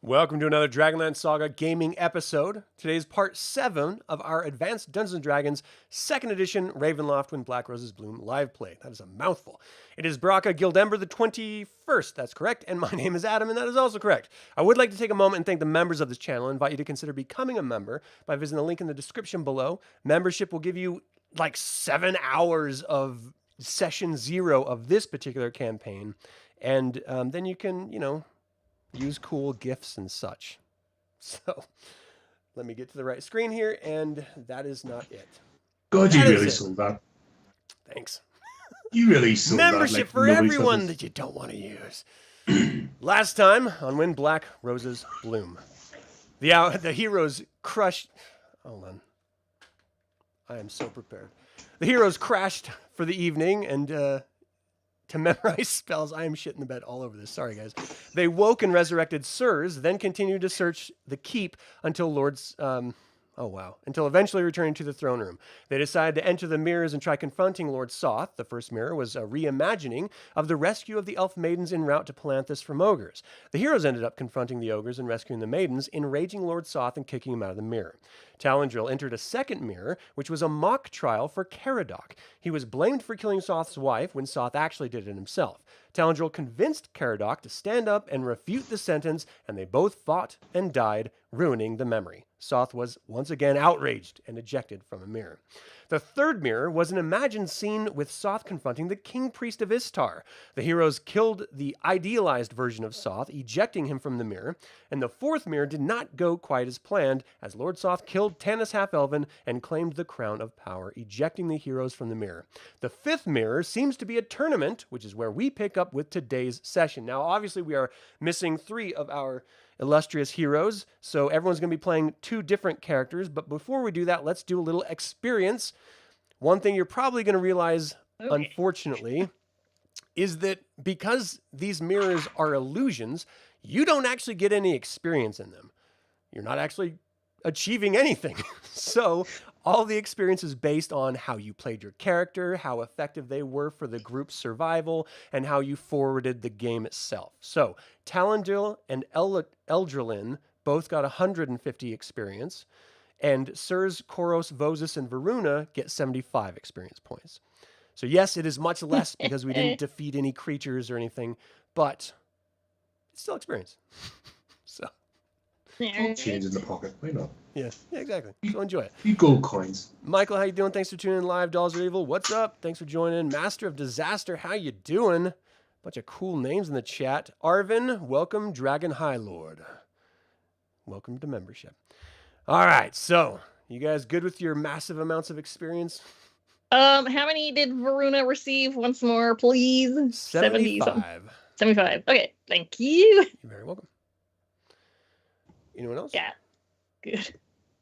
Welcome to another DragonLance Saga gaming episode. Today's part 7 of our Advanced Dungeons & Dragons 2nd edition Ravenloft When Black Roses Bloom live play. That is a mouthful. It is Baraka Guildember the 21st, that's correct, and my name is Adam, and that is also correct. I would like to take a moment and thank the members of this channel and invite you to consider becoming a member by visiting the link in the description below. Membership will give you like 7 hours of session 0 of this particular campaign, and then you can, use cool gifts and such. So, let me get to the right screen here, and that is not it. God, you really sold that. Thanks. You really sold that. Membership for everyone that you don't want to use. Last time on When Black Roses Bloom, the heroes crushed... Hold on. I am so prepared. The heroes crashed for the evening, and to memorize spells, I am shitting the bed all over this. Sorry, guys. They woke and resurrected Sirs, then continued to search the keep until until eventually returning to the throne room. They decided to enter the mirrors and try confronting Lord Soth. The first mirror was a reimagining of the rescue of the elf maidens en route to Palanthas from ogres. The heroes ended up confronting the ogres and rescuing the maidens, enraging Lord Soth and kicking him out of the mirror. Talandril entered a second mirror, which was a mock trial for Caradoc. He was blamed for killing Soth's wife when Soth actually did it himself. Talandril convinced Caradoc to stand up and refute the sentence, and they both fought and died, ruining the memory. Soth was once again outraged and ejected from a mirror. The third mirror was an imagined scene with Soth confronting the King Priest of Istar. The heroes killed the idealized version of Soth, ejecting him from the mirror, and the fourth mirror did not go quite as planned, as Lord Soth killed Tanis Half-Elven and claimed the Crown of Power, ejecting the heroes from the mirror. The fifth mirror seems to be a tournament, which is where we pick up with today's session. Now, obviously, we are missing 3 of our illustrious heroes, so everyone's going to be playing 2 different characters, but before we do that, let's do a little experience. One thing you're probably going to realize, unfortunately, is that because these mirrors are illusions, you don't actually get any experience in them. You're not actually achieving anything. So all the experience is based on how you played your character, how effective they were for the group's survival, and how you forwarded the game itself. So Talandril and Eldralin both got 150 experience, and Sirs, Corros, Vozus, and Viruna get 75 experience points. So yes, it is much less because we didn't defeat any creatures or anything, but it's still experience. So change in the pocket. Why not? Yeah, exactly. So enjoy it. You gold coins. Michael, how you doing? Thanks for tuning in live. Dolls Are Evil, what's up? Thanks for joining. Master of Disaster, how you doing? Bunch of cool names in the chat. Arvin, welcome. Dragon High Lord, welcome to membership. All right, so you guys good with your massive amounts of experience? How many did Viruna receive once more, please? 75. 75. Okay, thank you. You're very welcome. Anyone else? Yeah. Good.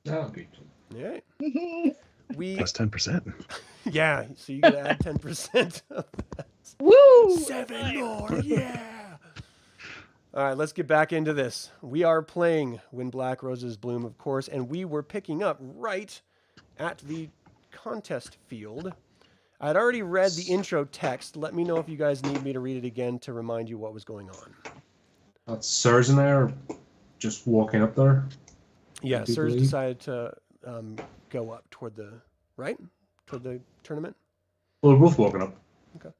Oh, good. All right. We plus 10%. Yeah, so you gotta add 10% of that. Woo! 7 more, yeah! All right, let's get back into this. We are playing When Black Roses Bloom, of course, and we were picking up right at the contest field. I had already read the intro text. Let me know if you guys need me to read it again to remind you what was going on. Sirs and I are just walking up there. Yeah, Sirs decided to go up toward the tournament. Well, we're both walking up. Okay.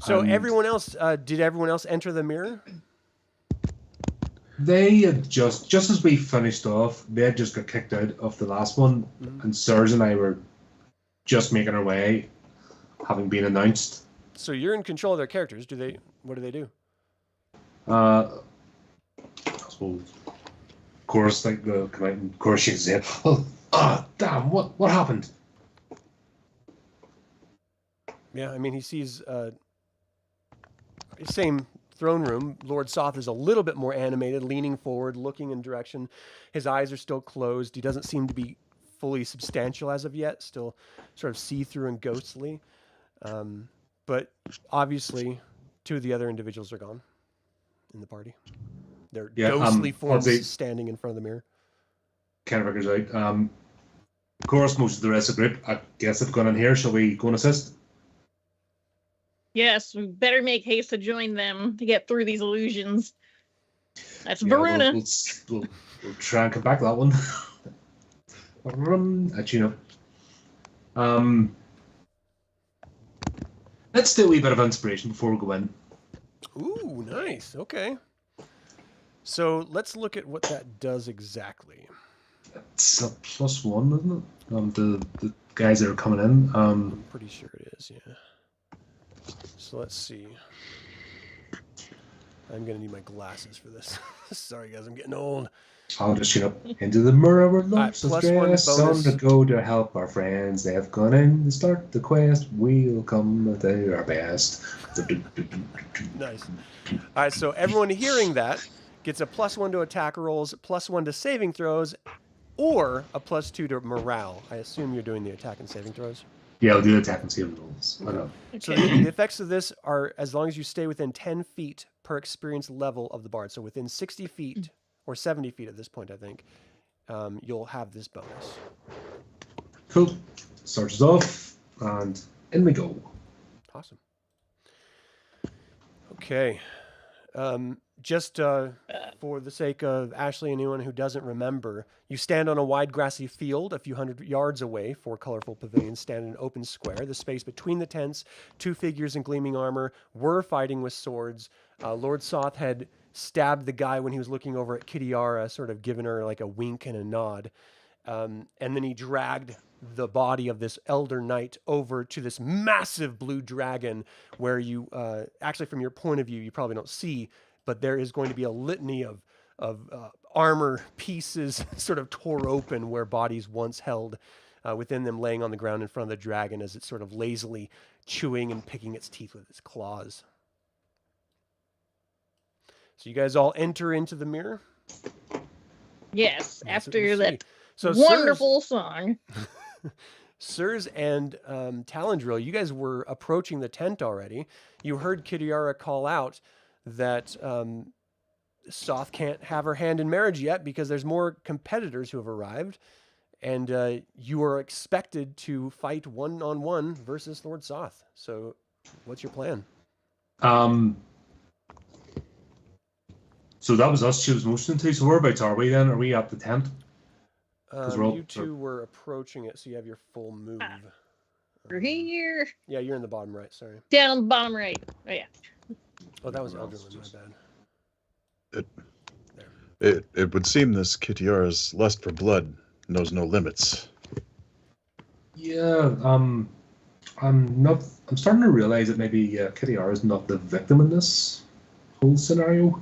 So everyone else, did everyone else enter the mirror? They had just as we finished off, they had just got kicked out of the last one, and Sirs and I were just making our way, having been announced. So you're in control of their characters. What do they do? I suppose Corros come out and Corros shakes his head. Oh, damn! What happened? Yeah, I mean he sees same throne room. Lord Soth is a little bit more animated, leaning forward, looking in direction. His eyes are still closed. He doesn't seem to be fully substantial as of yet. Still sort of see-through and ghostly. But obviously, 2 of the other individuals are gone in the party. They're ghostly forms standing in front of the mirror. Kind of figures out. Corros, most of the rest of the group, I guess, have gone in here. Shall we go and assist? Yes, we better make haste to join them to get through these illusions. That's Yeah, Viruna. we'll try and come back to that one. At you know. Let's do a wee bit of inspiration before we go in. Ooh, nice. Okay. So let's look at what that does exactly. It's a +1, isn't it? The guys that are coming in. I'm pretty sure it is, yeah. So let's see. I'm going to need my glasses for this. Sorry, guys, I'm getting old. I'll just into the mirror with lots of +1 stress. On bonus. to go to help our friends. They have gone in to start the quest. We'll come and do our best. Nice. All right, so everyone hearing that gets a +1 to attack rolls, +1 to saving throws, or a +2 to morale. I assume you're doing the attack and saving throws. Yeah, I'll do the attack and saving rolls. I know. So the effects of this are as long as you stay within 10 feet per experience level of the bard. So within 60 feet or 70 feet at this point, I think, you'll have this bonus. Cool. Starts us off, and in we go. Awesome. Okay. Just for the sake of Ashley and anyone who doesn't remember, you stand on a wide grassy field a few hundred yards away. 4 colorful pavilions stand in an open square. The space between the tents, 2 figures in gleaming armor were fighting with swords. Lord Soth had stabbed the guy when he was looking over at Kitiara, sort of giving her like a wink and a nod. And then he dragged the body of this elder knight over to this massive blue dragon where you, actually from your point of view, you probably don't see, but there is going to be a litany of armor pieces sort of tore open where bodies once held within them, laying on the ground in front of the dragon as it's sort of lazily chewing and picking its teeth with its claws. So you guys all enter into the mirror? Yes, That's what after you that see. So wonderful song. Sirs and Talandril, you guys were approaching the tent already. You heard Kitiara call out that Soth can't have her hand in marriage yet because there's more competitors who have arrived, and you are expected to fight one-on-one versus Lord Soth. So what's your plan? So that was us she was motioning to. So whereabouts are we then? Are we at the tent? You two were approaching it, so you have your full move. We're here. Yeah, you're in the bottom right, sorry. Down bottom right. Oh, yeah. Oh, that was Eldralin, my bad. It would seem this Kitiara's lust for blood knows no limits. Yeah, I'm starting to realize that maybe Kitiara is not the victim in this whole scenario.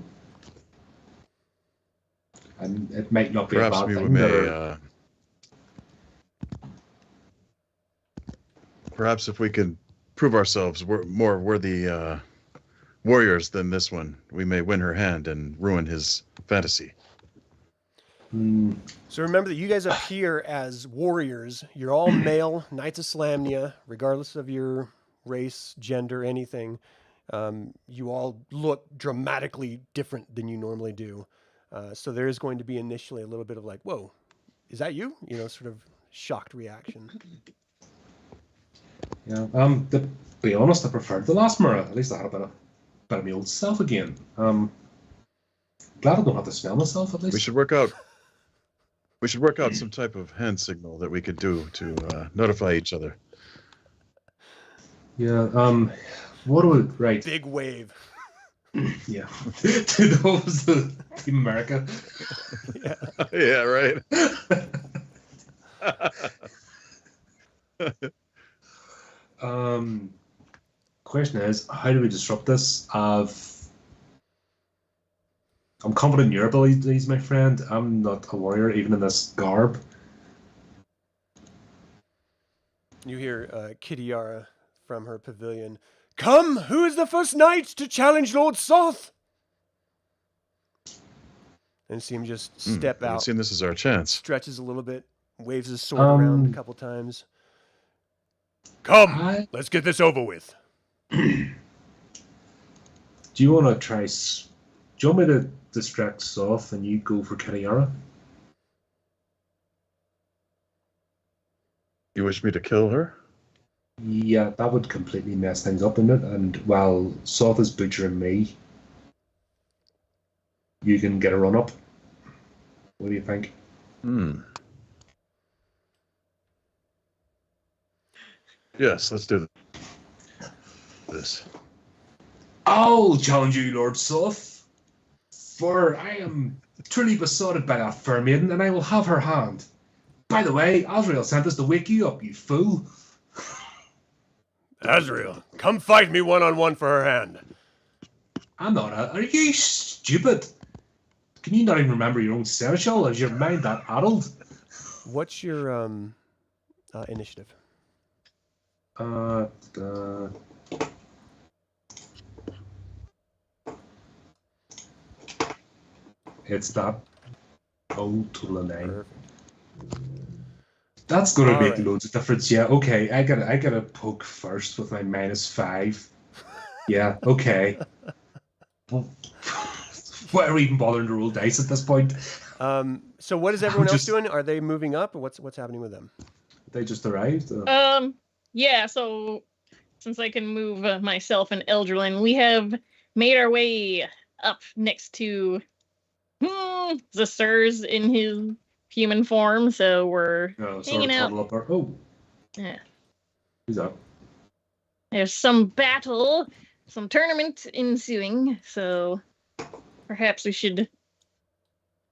And it might not be Perhaps a bad we thing. may. Perhaps if we can prove ourselves more worthy warriors than this one, we may win her hand and ruin his fantasy. So remember that you guys appear as warriors. You're all male, Knights of Slamnia, regardless of your race, gender, anything. You all look dramatically different than you normally do. So there is going to be initially a little bit of like, whoa, is that you? You know, sort of shocked reaction. Yeah. To be honest, I preferred the last mirror. At least I had a bit of my old self again. Glad I don't have to smell myself at least. We should work out some type of hand signal that we could do to notify each other. Yeah. What do we right? Big wave. Yeah. That was the Team America. Yeah. Yeah, right. Question is, how do we disrupt this? I'm confident in your abilities, my friend. I'm not a warrior, even in this garb. You hear Kitiara from her pavilion. Come, who is the first knight to challenge Lord Soth? And see him just step It would out. seem this is our chance. Stretches a little bit, waves his sword around a couple times. Come, let's get this over with. Do you want to try? Do you want me to distract Soth and you go for Kitiara? You wish me to kill her? Yeah, that would completely mess things up, in it. And while Soth is butchering me, you can get a run up. What do you think? Yes, let's do this. I'll challenge you, Lord Soth, for I am truly besotted by that fair maiden, and I will have her hand. By the way, Azrael sent us to wake you up, you fool. Azrael, come fight me one-on-one for her hand. I'm not. Are you stupid? Can you not even remember your own seneschal? Is your mind that addled? What's your initiative? It's that. Oh, total of 9. Perfect. That's gonna make Alright. loads of difference. Yeah. Okay. I gotta poke first with my -5. Yeah. Okay. Why are we even bothering to roll dice at this point? So what is everyone else just- doing? Are they moving up, or what's happening with them? They just arrived. Yeah, so since I can move myself and Eldralin, we have made our way up next to the Sirs in his human form, so we're Sort hanging of out. toddle up our. Oh, Yeah. who's that? There's some battle, some tournament ensuing, so perhaps we should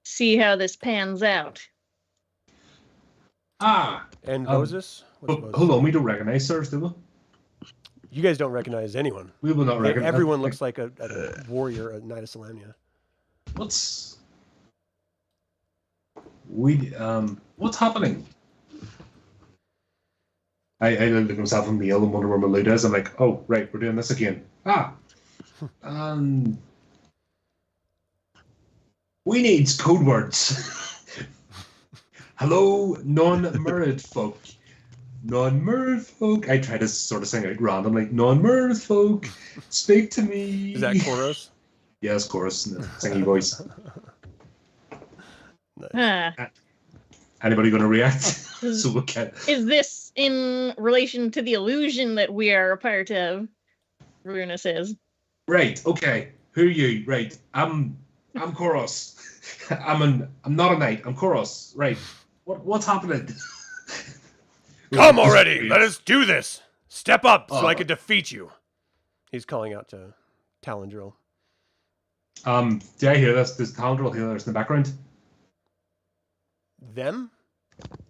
see how this pans out. Ah. And Um, Vozus? What's Vozus? Hold on. We don't recognize Sirs, do we? You guys don't recognize anyone. We will not recognize. Everyone looks like a warrior, a knight of Salamnia. What's happening? I look at myself in the mail and wonder where my loot is. I'm like, oh right, we're doing this again. We need code words. Hello, non-Mirrid folk. Non-Mirrid folk. I try to sort of sing out randomly. Non-Mirrid folk, speak to me. Is that Corros? Yes, Corros, in the singy voice. Nice. Anybody going to react? So we'll get. Is this in relation to the illusion that we are a part of? Viruna says. Right. Okay. Who are you? Right. I'm Corros. I'm not a knight. I'm Corros. Right. What's happening? Come already! Let us do this! Step up so I Oh. can defeat you. He's calling out to Talandril. Do I hear this? Does Talandril hear this in the background? Them?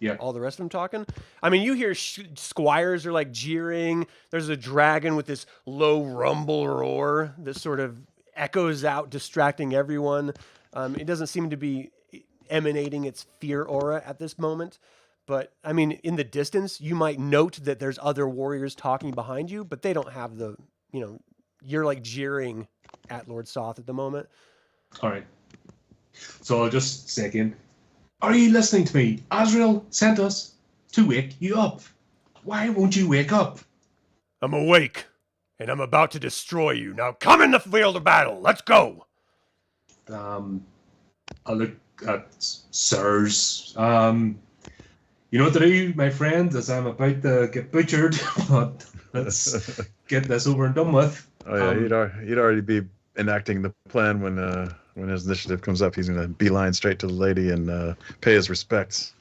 Yeah. All the rest of them talking? I mean, you hear squires are like jeering. There's a dragon with this low rumble roar that sort of echoes out, distracting everyone. It doesn't seem to be emanating its fear aura at this moment. But, I mean, in the distance, you might note that there's other warriors talking behind you, but they don't have the, you're like jeering at Lord Soth at the moment. All right. So I'll just say again. Are you listening to me? Azrael sent us to wake you up. Why won't you wake up? I'm awake, and I'm about to destroy you. Now come in the field of battle. Let's go. I look at Sirs. You know what to do, my friend, as I'm about to get butchered, but let's get this over and done with. Oh yeah, he'd already be enacting the plan when his initiative comes up. He's gonna beeline straight to the lady and pay his respects.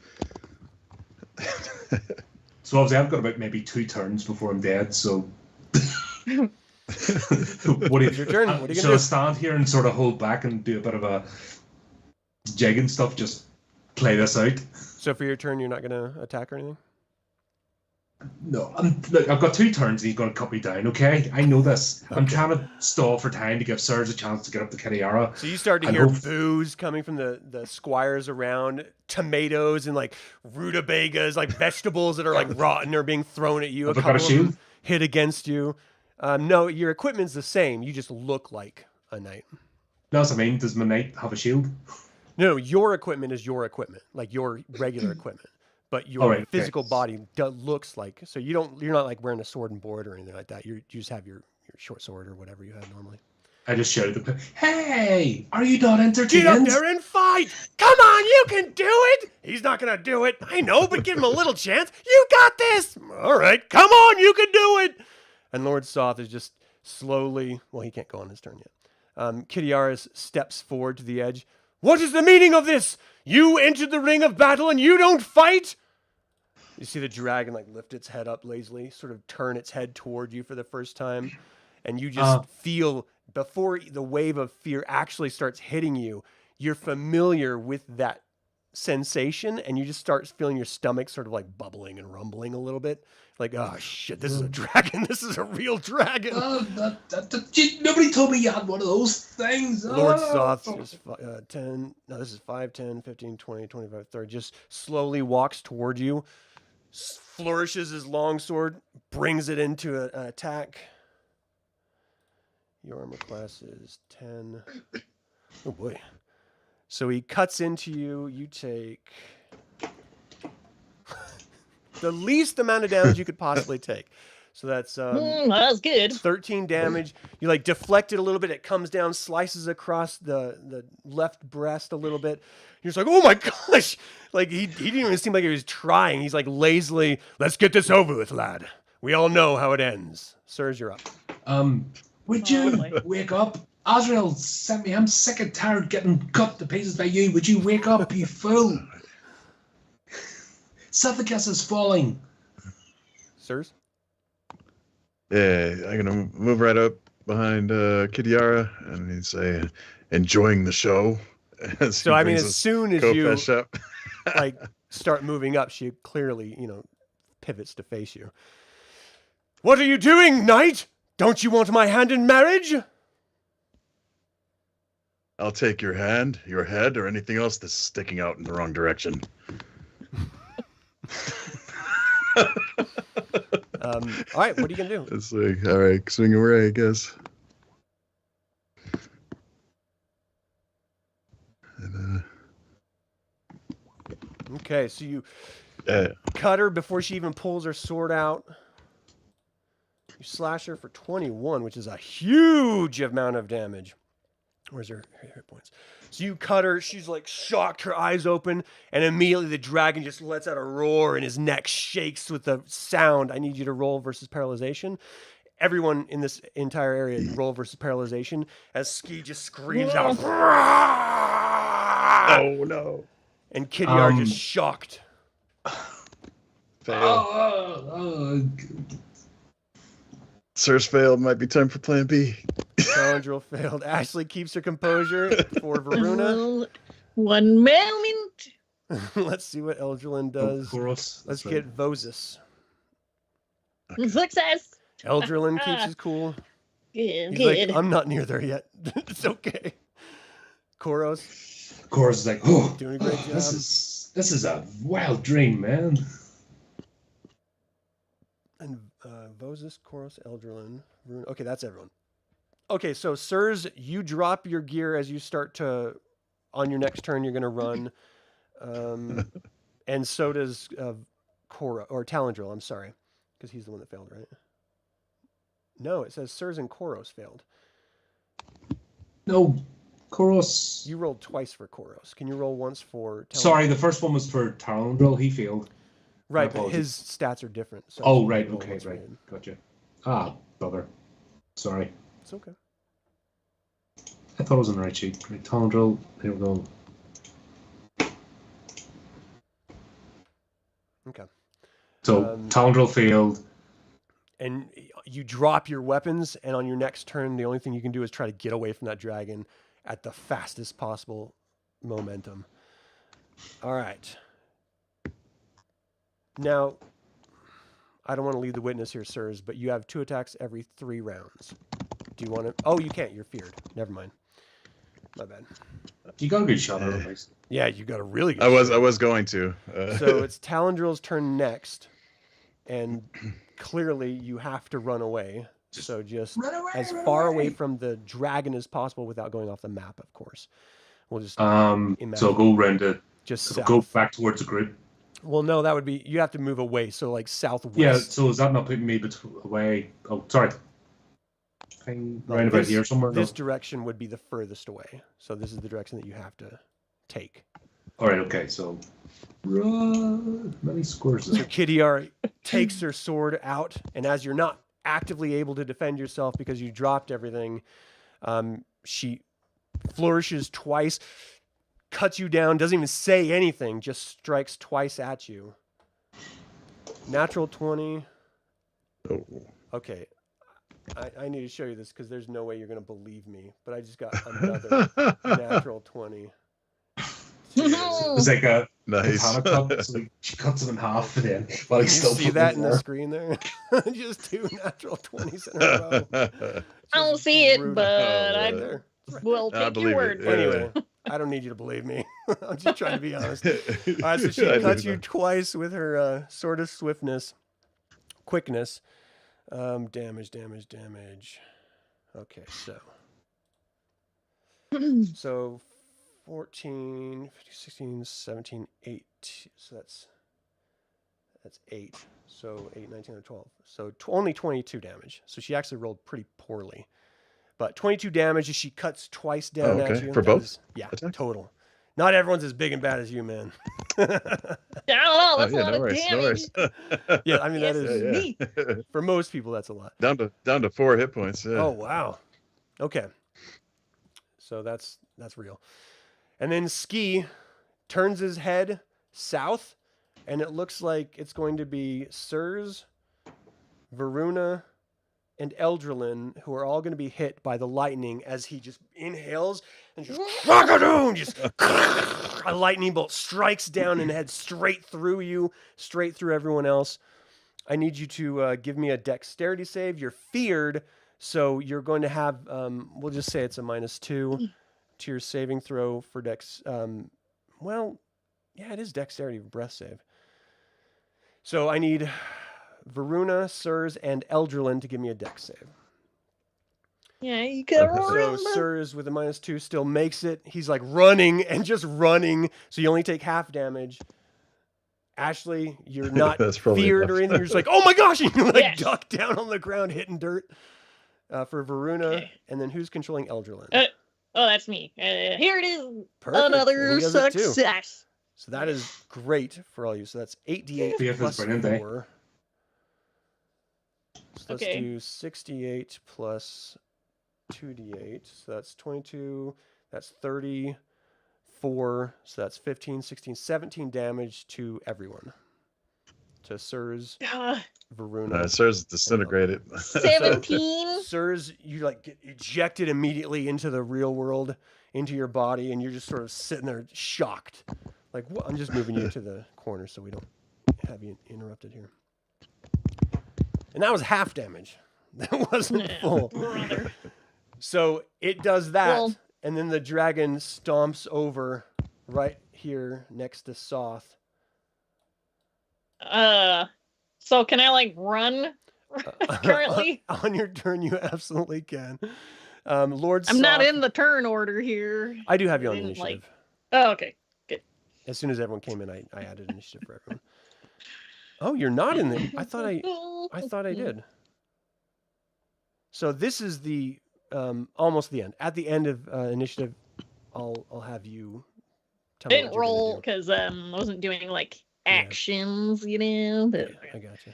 So obviously I've got about maybe 2 turns before I'm dead, so... What do It's your turn. What are you should gonna I do? stand here and sort of hold back and do a bit of a jig and stuff, just play this out? So for your turn, you're not going to attack or anything? No, look, I've got 2 turns and he's going to cut me down, okay? I know this. I'm trying to stall for time to give Serge a chance to get up to Kitiara. So you start to And hear hope- boos coming from the squires around, tomatoes and like rutabagas, like vegetables that are like rotten are being thrown at you. Have A I got a couple of them shield? hit against you. No, your equipment's the same. You just look like a knight. That's what I mean. Does my knight have a shield? No, your equipment is your equipment, like your regular equipment. But your Alright, okay. physical body looks like, so you're not like wearing a sword and board or anything like that. You just have your short sword or whatever you have normally. I just shouted, hey, are you not entertained? Get up there and fight! Come on, you can do it! He's not gonna do it. I know, but give him a little chance. You got this! All right, come on, you can do it! And Lord Soth is just slowly, well, he can't go on his turn yet. Kitiara steps forward to the edge. What is the meaning of this? You entered the ring of battle and you don't fight? You see the dragon like lift its head up lazily, sort of turn its head toward you for the first time. And you just feel, before the wave of fear actually starts hitting you, you're familiar with that sensation, and you just start feeling your stomach sort of like bubbling and rumbling a little bit. Like, oh shit, this is a dragon. This is a real dragon. Nobody told me you had one of those things. Lord Soth is 10. No, this is 5, 10, 15, 20, 25, 30. Just slowly walks toward you, flourishes his longsword, brings it into an attack. Your armor class is 10. Oh boy. So he cuts into you. You take the least amount of damage you could possibly take. So that's that's good. 13 damage. You like deflect it a little bit. It comes down, slices across the left breast a little bit. You're just like, oh my gosh! Like he didn't even seem like he was trying. He's like lazily, let's get this over with, lad. We all know how it ends. Sirs, you're up. Would you wake up? Azrael sent me. I'm sick and tired getting cut to pieces by you. Would you wake up, you fool? Suffocus is falling. Sirs? Yeah, I'm gonna move right up behind Kitiara and he'd say, enjoying the show. So I mean, as soon as you up. like start moving up, she clearly, pivots to face you. What are you doing, knight? Don't you want my hand in marriage? I'll take your hand, your head, or anything else that's sticking out in the wrong direction. All right, what are you gonna do? It's like, all right, swing away, I guess. And, okay, so you cut her before she even pulls her sword out. You slash her for 21, which is a huge amount of damage. Where's her hit points? So you cut her, she's like shocked, her eyes open, and immediately the dragon just lets out a roar and his neck shakes with the sound. I need you to roll versus paralyzation. Everyone in this entire area roll versus paralyzation as Ski just screams out. oh no. And Kitiara just shocked. Fail. Sirs failed. Might be time for plan B. Talandril failed. Ashley keeps her composure for Viruna. One moment. Let's see what Eldralin does. Corros. Let's get Vozus. Okay. Success. Eldralin keeps his cool. Good. He's like, I'm not near there yet. It's okay. Corros. Corros is like, oh, Doing a great job. This is a wild dream, man. And Vozus, Corros, Eldralin, Viruna. Okay, that's everyone. Okay, so Sirs, you drop your gear as you start to, on your next turn, you're going to run. And so does Corros, or Talandril, I'm sorry, because he's the one that failed, right? No, it says Sirs and Corros failed. No, Corros. You rolled twice for Corros. Can you roll once for Talandril? Sorry, the first one was for Talandril. He failed. Right, but his stats are different. So Oh, you right. roll Okay, once for right. him. Gotcha. Ah, bother. Sorry. It's okay. I thought it was on the right sheet. Right, Talandril. Here we go. Okay. So Talandril failed. And you drop your weapons, and on your next turn, the only thing you can do is try to get away from that dragon at the fastest possible momentum. All right. Now, I don't want to lead the witness here, sirs, but you have 2 attacks every 3 rounds. Do you want to? Oh, you can't. You're feared. Never mind. My bad. You got a good shot at it, Mason. Yeah, you got a really good I was shot. going to. So it's Talandril's turn next, and clearly you have to run away. So just Run away, as run far away. away from the dragon as possible without going off the map, of course. We'll just So go round it. just So south. go back towards the group. Well, no, that would be you have to move away. So like southwest. Yeah. So is that not putting me away? Oh, sorry. Round about here somewhere. This No? direction would be the furthest away. So this is the direction that you have to take. All right. Okay. So run. Many scores. So Kitiara takes her sword out, and as you're not actively able to defend yourself because you dropped everything, she flourishes twice, cuts you down, doesn't even say anything, just strikes twice at you. Natural 20. Oh. Okay. I need to show you this because there's no way you're going to believe me. But I just got another natural 20. It's like a Nice. katana cut, so like, she cuts him in half and then while You he's still see putting that it in the there. screen there? Just 2 natural 20s in a row. I don't Just see it, brutal. but Right I there. will I take believe your it, word for it. Anyway, I don't need you to believe me. I'm just trying to be honest. All right, so she I cuts do you that. twice with her sword of swiftness, quickness. Damage. Okay, so 14, 15, 16, 17, 8. So that's 8. So 8, 19, or 12. So only 22 damage. So she actually rolled pretty poorly. But 22 damage as she cuts twice down Oh, at okay. you. For That both is- yeah, attacks? total. Not everyone's as big and bad as you, man. I don't know. That's a lot no of worries, no damage. worries. Yeah, I mean, that Yes, is, me. for most people, that's a lot. down to 4 hit points. Yeah. Oh, wow. Okay. So that's real. And then Ski turns his head south, and it looks like it's going to be Sirs, Viruna, and Eldralin, who are all going to be hit by the lightning as he just inhales and just just a lightning bolt strikes down and heads straight through you, straight through everyone else. I need you to give me a dexterity save. You're feared, so you're going to have, we'll just say it's a -2 to your saving throw for dex. Well, yeah, it is dexterity breath save. So I need Viruna, Sirs, and Eldralin to give me a dex save. Yeah, you can So roll. Sirs with a -2 still makes it. He's like running and just running, so you only take half damage. Ashley, you're not That's probably feared enough. or anything. You're just like, oh my gosh, and you like Yes. duck down on the ground hitting dirt. For Viruna, Okay. and then who's controlling Eldralin? Oh, that's me. Here it is. Perfect. And Another he does it too. success. So that is great for all you. So that's 8d8 BF is plus brilliant, eh? 4. So let's Okay. do 68 plus 2d8. So that's 22. That's 34. So that's 15, 16, 17 damage to everyone. To Sirs, Viruna. Sirs disintegrated. 17. Sirs, you like get ejected immediately into the real world, into your body, and you're just sort of sitting there shocked. Like, what? I'm just moving you to the corner so we don't have you interrupted here. And that was half damage. That wasn't full. Brother. So it does that, Well- and then the dragon stomps over right here next to Soth. So can I like run currently? On your turn, you absolutely can. Lord I'm not Soth- in the turn order here. I do have you on didn't, initiative. like- Oh, okay. As soon as everyone came in, I added initiative for everyone. Oh, you're not in the. I thought I did. So this is the almost the end. At the end of initiative, I'll have you. Tell me what Didn't you're gonna roll do. because I wasn't doing like actions, you know. But Yeah, I got you.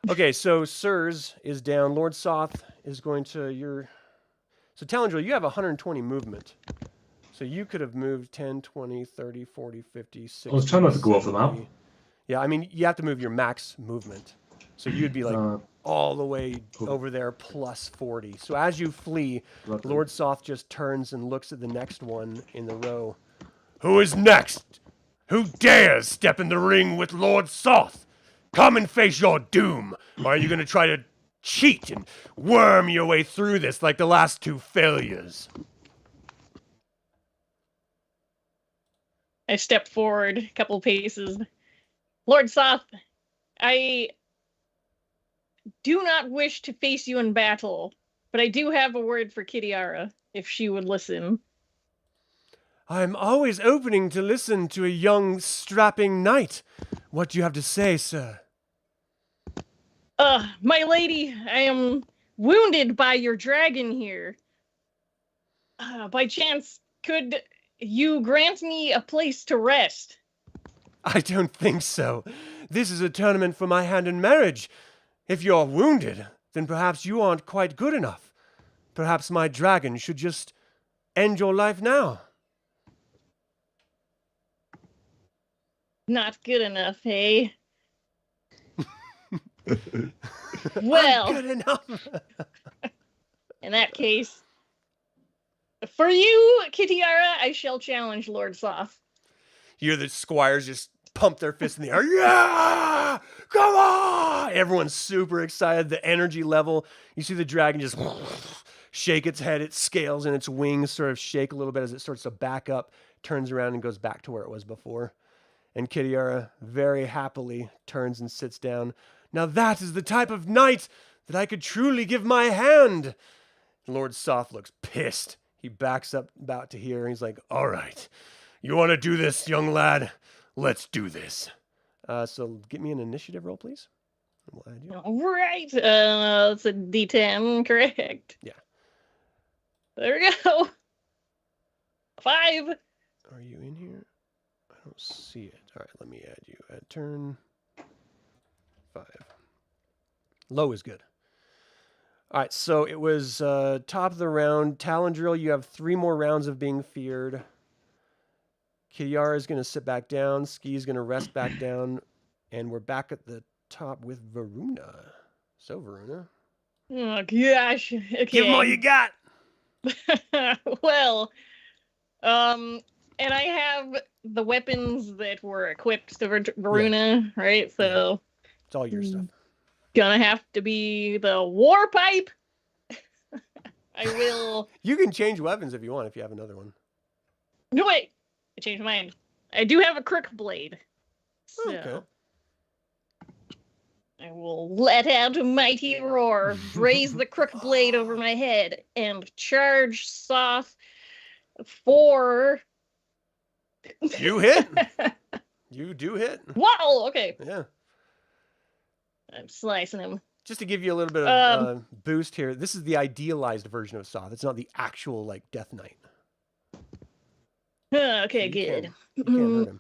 Okay, so Sirs is down. Lord Soth is going to your. So Talandril, you have 120 movement. So you could have moved 10, 20, 30, 40, 50, 60. I was trying not to go off the map. 70. Yeah, I mean, you have to move your max movement. So you'd be like all the way over there plus 40. So as you flee, Lord Soth just turns and looks at the next one in the row. Who is next? Who dares step in the ring with Lord Soth? Come and face your doom. Or are you going to try to cheat and worm your way through this like the last 2 failures? I step forward a couple paces. Lord Soth, I do not wish to face you in battle, but I do have a word for Kitiara, if she would listen. I'm always opening to listen to a young, strapping knight. What do you have to say, sir? My lady, I am wounded by your dragon here. By chance, could you grant me a place to rest? I don't think so. This is a tournament for my hand in marriage. If you're wounded, then perhaps you aren't quite good enough. Perhaps my dragon should just end your life now. Not good enough, hey? Well, Good enough. in that case, for you, Kitiara, I shall challenge Lord Soth. You hear the squires just pump their fists in the air. Yeah! Come on! Everyone's super excited. The energy level. You see the dragon just shake its head, its scales and its wings sort of shake a little bit as it starts to back up, turns around and goes back to where it was before. And Kitiara very happily turns and sits down. Now that is the type of night that I could truly give my hand. Lord Soth looks pissed. He backs up about to here, and he's like, all right, you want to do this, young lad? Let's do this. So give me an initiative roll, please. And we'll add you. All right. It's a D10, correct? Yeah. There we go. 5. Are you in here? I don't see it. All right, let me add you. At turn 5. Low is good. All right, so it was top of the round. Talandril, you have 3 more rounds of being feared. Kitiara is going to sit back down. Ski is going to rest back down. And we're back at the top with Viruna. So, Viruna. Oh, gosh. Okay. Give them all you got. Well, and I have the weapons that were equipped to Viruna, right? So It's all your stuff. gonna have to be the war pipe. I will. You can change weapons if you want, if you have another one. No, wait. I changed my mind. I do have a crook blade. So Okay. I will let out a mighty roar, raise the crook blade over my head, and charge Soth for. You hit. You do hit. Wow, okay. Yeah. I'm slicing him. Just to give you a little bit of boost here, this is the idealized version of Soth. It's not the actual, like, Death Knight. Okay, You good. You can't hurt him.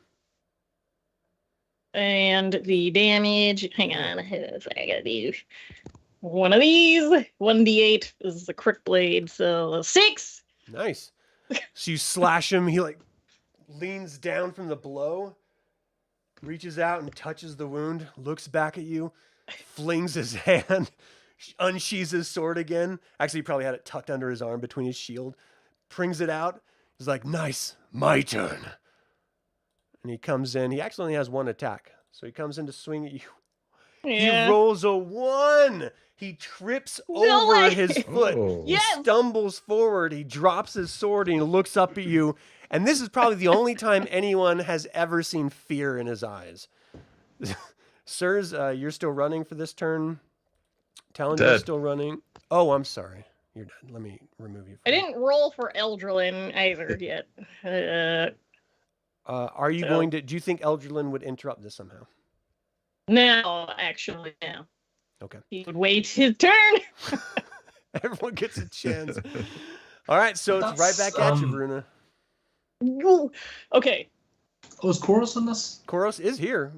And the damage, hang on, I gotta do one of these. 1d8 is the crook blade, so 6. Nice. So you slash him. He, like, leans down from the blow, reaches out and touches the wound, looks back at you, flings his hand, unsheathes his sword again. Actually, he probably had it tucked under his arm between his shield. Brings it out. He's like, nice, my turn. And he comes in. He actually only has 1 attack. So he comes in to swing at you. Yeah. He rolls a 1. He trips No over way. his foot. Oh. He Yes. stumbles forward. He drops his sword and he looks up at you. And this is probably the only time anyone has ever seen fear in his eyes. Sirs, you're still running for this turn. Talandril's Dead. still running. Oh, I'm sorry. You're dead. Let me remove you. I didn't roll for Eldralin either yet. Are you So- going to... Do you think Eldralin would interrupt this somehow? No, actually, no. Okay. He would wait his turn. Everyone gets a chance. All right, so it's right That's, back at you, Viruna. Ooh, okay. Oh, is Corros on this? Corros is here.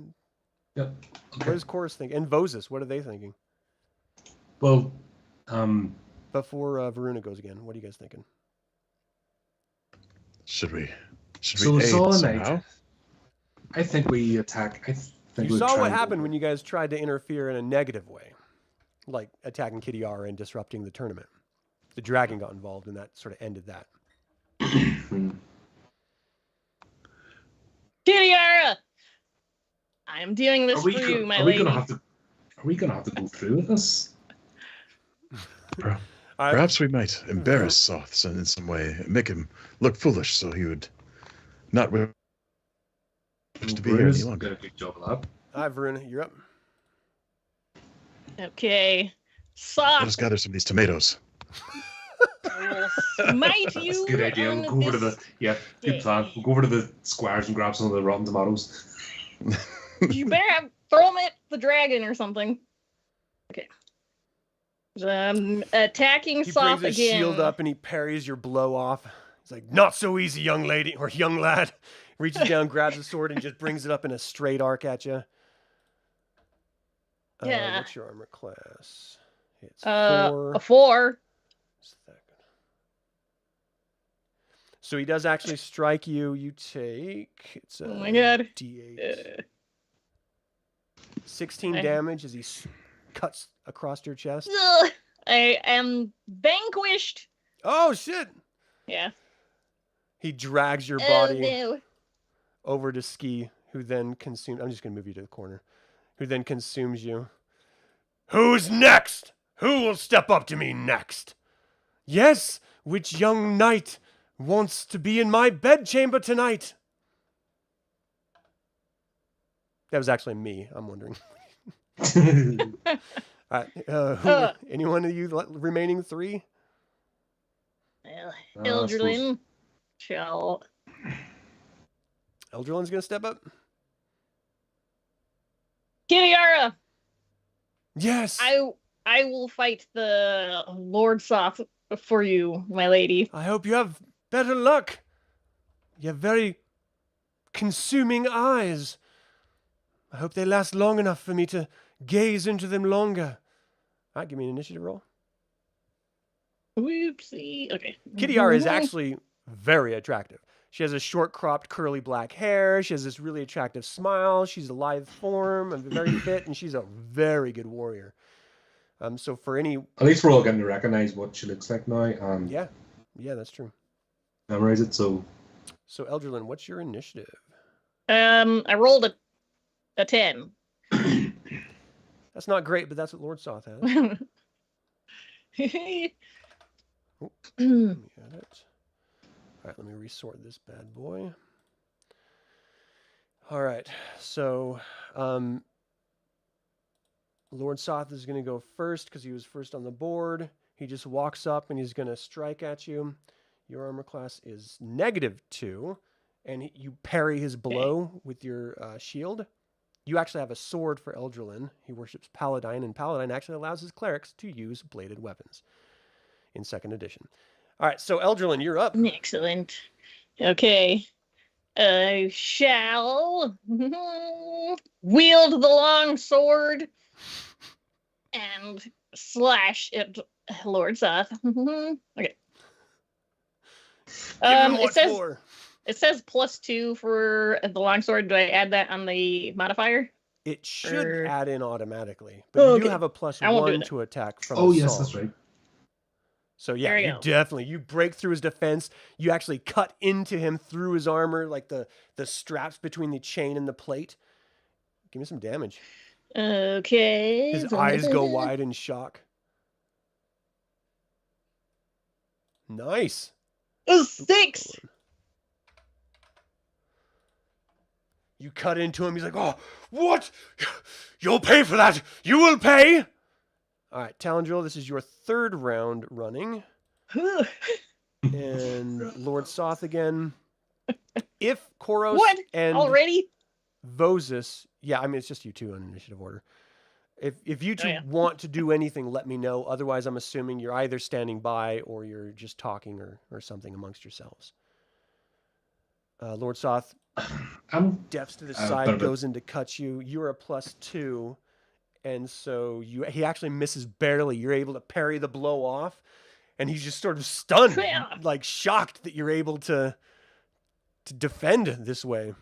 Yep. What Okay. does Corros think? And Vozus, what are they thinking? Well, Before Viruna goes again, what are you guys thinking? Should we so it's aid all somehow? night. I think we attack. I think You we saw try what and- happened when you guys tried to interfere in a negative way, like attacking Kitiara and disrupting the tournament. The dragon got involved, and that sort of ended that. Kitiara! I'm doing this Are we, for you, my are we lady. gonna have to? Are we gonna have to go through with this? All right, Perhaps we might embarrass Soth in some way, make him look foolish, so he would not wish to be here any Bruce longer. did a good job of that. all right, Viruna, you're up. Okay. Let us Soft. gather some of these tomatoes. I will smite That's you. a good idea. on We'll go over to this the good plan. We'll go over to the squares and grab some of the rotten tomatoes. You better throw them at the dragon or something. Okay. Attacking He Soft brings his again. shield up and he parries your blow off. He's like, not so easy, young lady, or young lad. Reaches down, grabs his sword, and just brings it up in a straight arc at you. Yeah. What's your armor class? It's 4. A 4. What's that So he does actually strike you. You take it's a Oh my god. D8. 16 I- damage as he cuts across your chest. Ugh, I am vanquished. Oh shit! Yeah. He drags your Oh body no. over to Ski, who then consumes. I'm just gonna move you to the corner. Who then consumes you. Who's next? Who will step up to me next? Yes, which young knight wants to be in my bedchamber tonight? That was actually me. I'm wondering. Anyone of you remaining 3? Well, I suppose- Eldralin shall. Eldralin's gonna step up. Kitiara, Yes. I will fight the Lord Soth for you, my lady. I hope you have better luck. You have very consuming eyes. I hope they last long enough for me to gaze into them longer. All right, give me an initiative roll. Whoopsie. Okay. Kitiara is actually very attractive. She has a short cropped curly black hair. She has this really attractive smile. She's a lithe form and very fit, and she's a very good warrior. So for any At least we're all getting to recognize what she looks like now and yeah, that's true. memorize it. So So Eldralin, what's your initiative? I rolled a 10. That's not great, but that's what Lord Soth has. Let me edit. All right, let me resort this bad boy. All right, so Lord Soth is going to go first because he was first on the board. He just walks up and he's going to strike at you. Your armor class is -2, and you parry his blow with your shield. You actually have a sword for Eldralin. He worships Paladine, and Paladine actually allows his clerics to use bladed weapons in 2nd edition. All right, so Eldralin, you're up. Excellent. Okay. I shall wield the long sword and slash at Lord Soth. Okay. Give him what It says for? it says +2 for the longsword. Do I add that on the modifier? It should Or- add in automatically, but you do Okay. have a I won't do +1 that. to attack from oh assault. yes, that's right. So yeah, There we you go. definitely you break through his defense. You actually cut into him through his armor, like the straps between the chain and the plate. Give me some damage. Okay. His eyes go wide in shock. Nice. 6. You cut into him. He's like, "Oh, what? You'll pay for that. You will pay." All right, Talandril, this is your 3rd round running. And Lord Soth again. If Corros What? and Already? Vozus, yeah, I mean it's just you two on initiative order. If you two yeah. want to do anything, let me know. Otherwise, I'm assuming you're either standing by or you're just talking or something amongst yourselves. Lord Soth deps to the side, goes in to cut you. You're a +2, and so he actually misses barely. You're able to parry the blow off, and he's just sort of stunned, Yeah. like shocked that you're able to defend this way.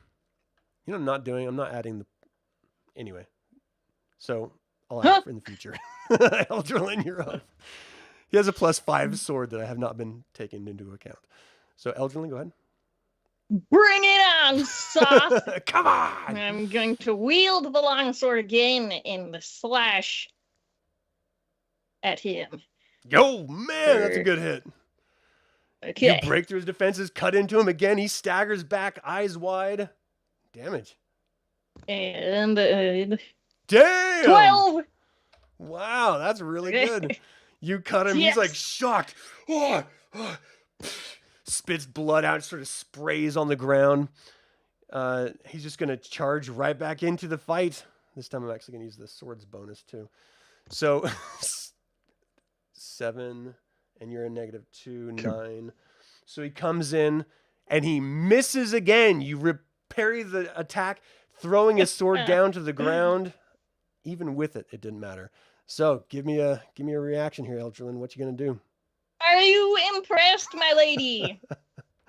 You know what I'm not adding the... Anyway. So, I'll add it in the future. Eldralin, you're up. He has a +5 sword that I have not been taken into account. So, Eldralin, go ahead. Bring it on, Soth! Come on! I'm going to wield the longsword again and slash at him. Yo, man, that's a good hit. Okay. You break through his defenses, cut into him again. He staggers back, eyes wide. Damage. And Damn! 12! Wow, that's really good. You cut him, he's like Yes. shocked. Oh, oh. Spits blood out, sort of sprays on the ground. He's just going to charge right back into the fight. This time I'm actually going to use the sword's bonus too. So 7, and you're a -2, 9. So he comes in and he misses again. You parry the attack, throwing his sword down to the ground. Even with it, it didn't matter. So give me a reaction here, Eldralin. What you gonna do? Are you impressed, my lady?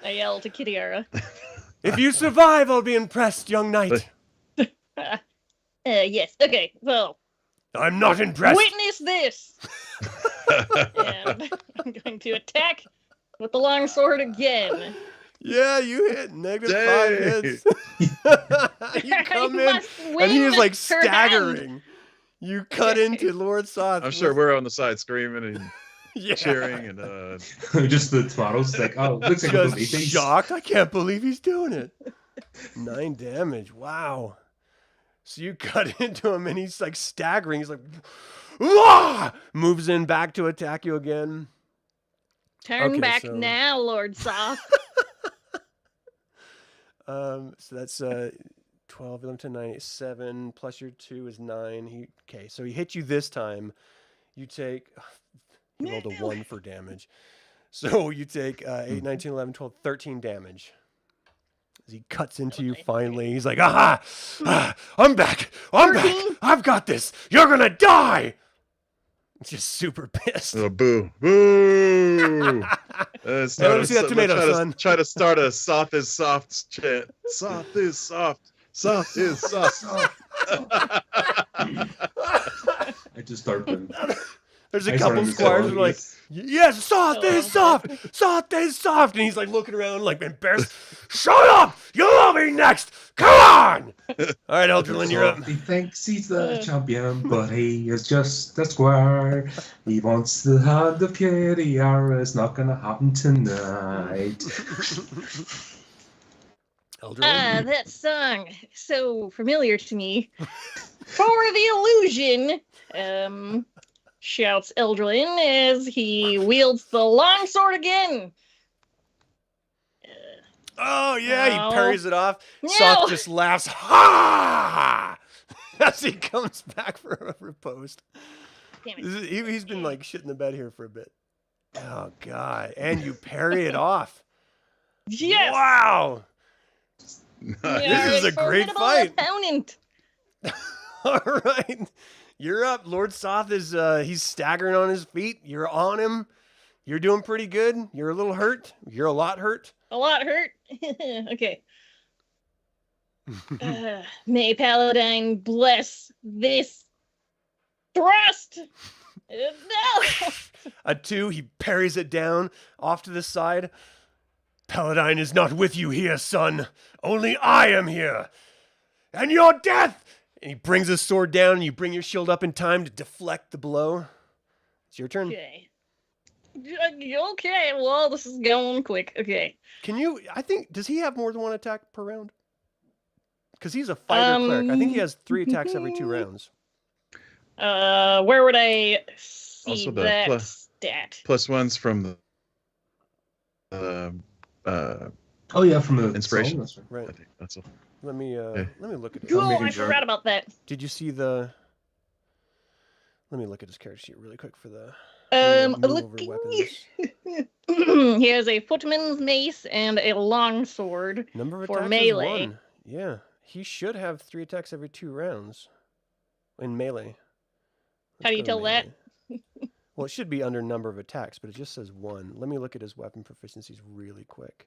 I yell to Kitiara. If you survive, I'll be impressed, young knight. Yes. Okay. So I'm not impressed. witness this. And I'm going to attack with the longsword again. Yeah, you hit -5 Dang. hits. You come in, must and win he is like her hand. staggering. You cut into Lord Soth. I'm sure we're on the side screaming and yeah. cheering and Just the tomatoes, like, oh, looks like a Just baby. shocked. I can't believe he's doing it. 9 damage. Wow. So you cut into him, and he's like staggering. He's like, "Wah!" Moves in back to attack you again. Turn Okay, back so- now, Lord Soth. So that's 12, 11, 10, 9, 7 plus your 2 is 9. So he hit you this time. You take. He rolled a 1 for damage. So you take 8, 19, 11, 12, 13 damage. As he cuts into you finally, he's like, aha! I'm back! I'm back! 13? I've got this! You're gonna die! Just super pissed. oh, boo, boo. Let me see that tomato, son. Try to start a soft is soft chant. Soft is soft. Soft is soft. I just start them. There's a I couple started squires who are like, yes. yes, soft is soft! Soft is soft! And he's like looking around like embarrassed. Shut up! You'll be next! Come on! All right, Eldralin, you're up. He thinks he's the champion, but he is just a squire. He wants the hand of Kitiara. It's not gonna happen tonight. Eldralin. That song, so familiar to me. For the illusion, shouts Eldralin as he wields the longsword again. Oh, yeah, No. he parries it off. No. Soth just laughs, ha! As he comes back for a riposte. Damn it. He's been like shitting the bed here for a bit. Oh, God. And you parry it off. Yes! Wow. We This are is a great formidable fight. opponent. All right. You're up. Lord Soth is he's staggering on his feet. You're on him. You're doing pretty good. You're a little hurt. You're a lot hurt. A lot hurt. Okay. May Paladine bless this thrust. No. A 2, he parries it down off to the side. Paladine is not with you here, son. Only I am here. And your death! And he brings his sword down, and you bring your shield up in time to deflect the blow. It's your turn. Okay. Okay, well, this is going quick. Okay. Can you, does he have more than 1 attack per round? Because he's a fighter cleric. I think he has 3 attacks every 2 rounds. Where would I see Also the that stat? +1s from the Oh yeah, from the Inspiration. song, that's right. Right. I think that's all. Let me Okay. look at it. Oh, making I sure. forgot about that. Did you see the? Let me look at his character sheet really quick for the. move over Looking. weapons. He has a footman's mace and a longsword. Number of For attacks melee. is 1. Yeah, he should have 3 attacks every 2 rounds in melee. How do you go to tell that? melee. Well, it should be under number of attacks, but it just says 1. Let me look at his weapon proficiencies really quick.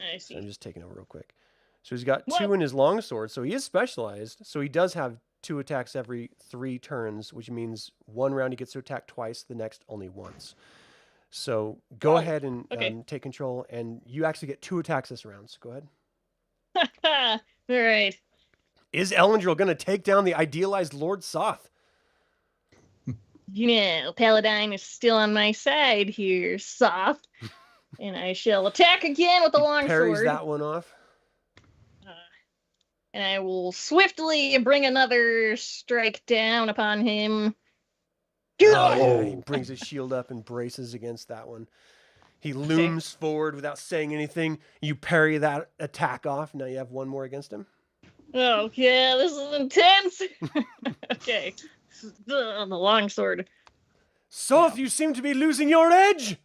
I So I'm see. just taking it real quick. So he's got 2 What? in his longsword, so he is specialized. So he does have 2 attacks every 3 turns, which means 1 round he gets to attack twice, the next only once. So go Oh, ahead and okay. take control, and you actually get 2 attacks this round. So go ahead. All right. Is Elendril going to take down the idealized Lord Soth? You know, Paladine is still on my side here, Soft. And I shall attack again with the Parries longsword. that one off. And I will swiftly bring another strike down upon him. Oh, yeah, he brings his shield up and braces against that one. He looms forward without saying anything. You parry that attack off. Now you have 1 more against him. Oh, yeah, this is intense. Okay. The longsword. Soth, you seem to be losing your edge.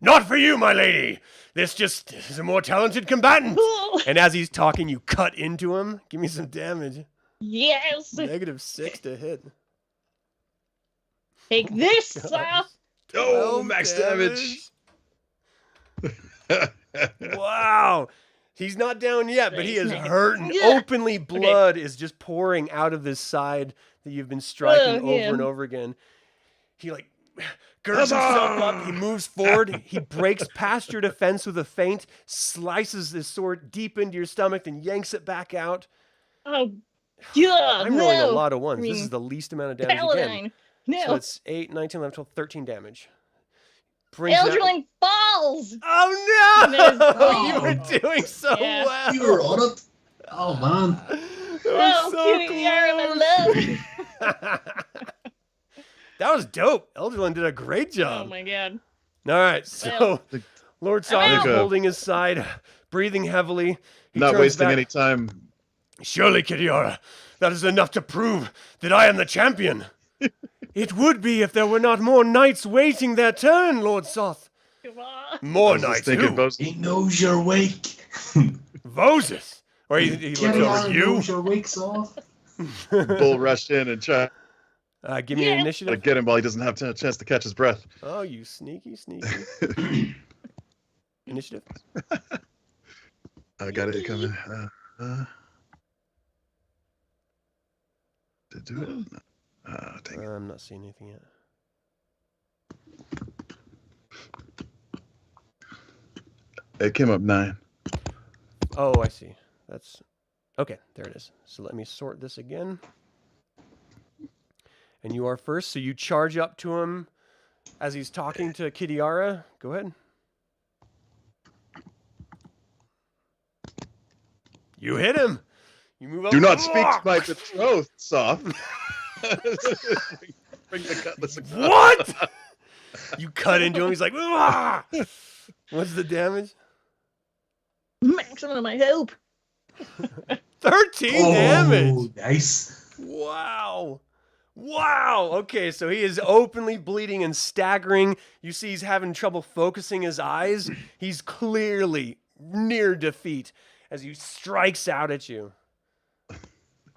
Not for you, my lady. This just is a more talented combatant. And as he's talking, you cut into him. Give me some damage. Yes. -6 to hit. Take this, God. Soft. Oh, 12 max damage. Wow. Wow. He's not down yet, but he is Nice. hurting. Yeah. Openly, blood is just pouring out of this side that you've been striking over and over again. He like girds himself up. He moves forward. He breaks past your defense with a feint, slices his sword deep into your stomach, and yanks it back out. Oh, yeah. I'm rolling a lot of ones. This is the least amount of damage Paladine. again. No. So it's 8, 19, 11, 12, 13 damage. Brings that- Eldralin falls. Oh no! Oh. You were doing so Yeah. well. You were on it. Oh man. That was Oh, so Kitiara, my love. That was dope. Eldralin did a great Oh job. my god. All right, so Lord Soth is out. holding his side, breathing heavily. He Not turns wasting back. any time. Surely, Kitiara, that is enough to prove that I am the champion. It would be if there were not more knights waiting their turn, Lord Soth. Come on. More I was just knights. thinking, Who? Vozus. He knows your wake. Vozus. Or he looks over Kitiara at you. knows your wake's off. Bull rushed in and tried Give me an Yeah. to initiative. get him while he doesn't have a chance to catch his breath. Oh, you sneaky. Initiative. I got it coming. Did it do it? Dang it. I'm not seeing anything yet. It came up 9. Oh, I see. That's okay. There it is. So let me sort this again. And you are first. So you charge up to him as he's talking to Kitiara. Go ahead. You hit him. You move up. Do not speak to my betrothed, Soth. Bring the cutlass. What? You cut into him. He's like, "Ah!" What's the damage? Maximum I hope. 13 Oh, damage. nice. Wow. Wow. Okay, so he is openly bleeding and staggering. You see he's having trouble focusing his eyes. He's clearly near defeat as he strikes out at you.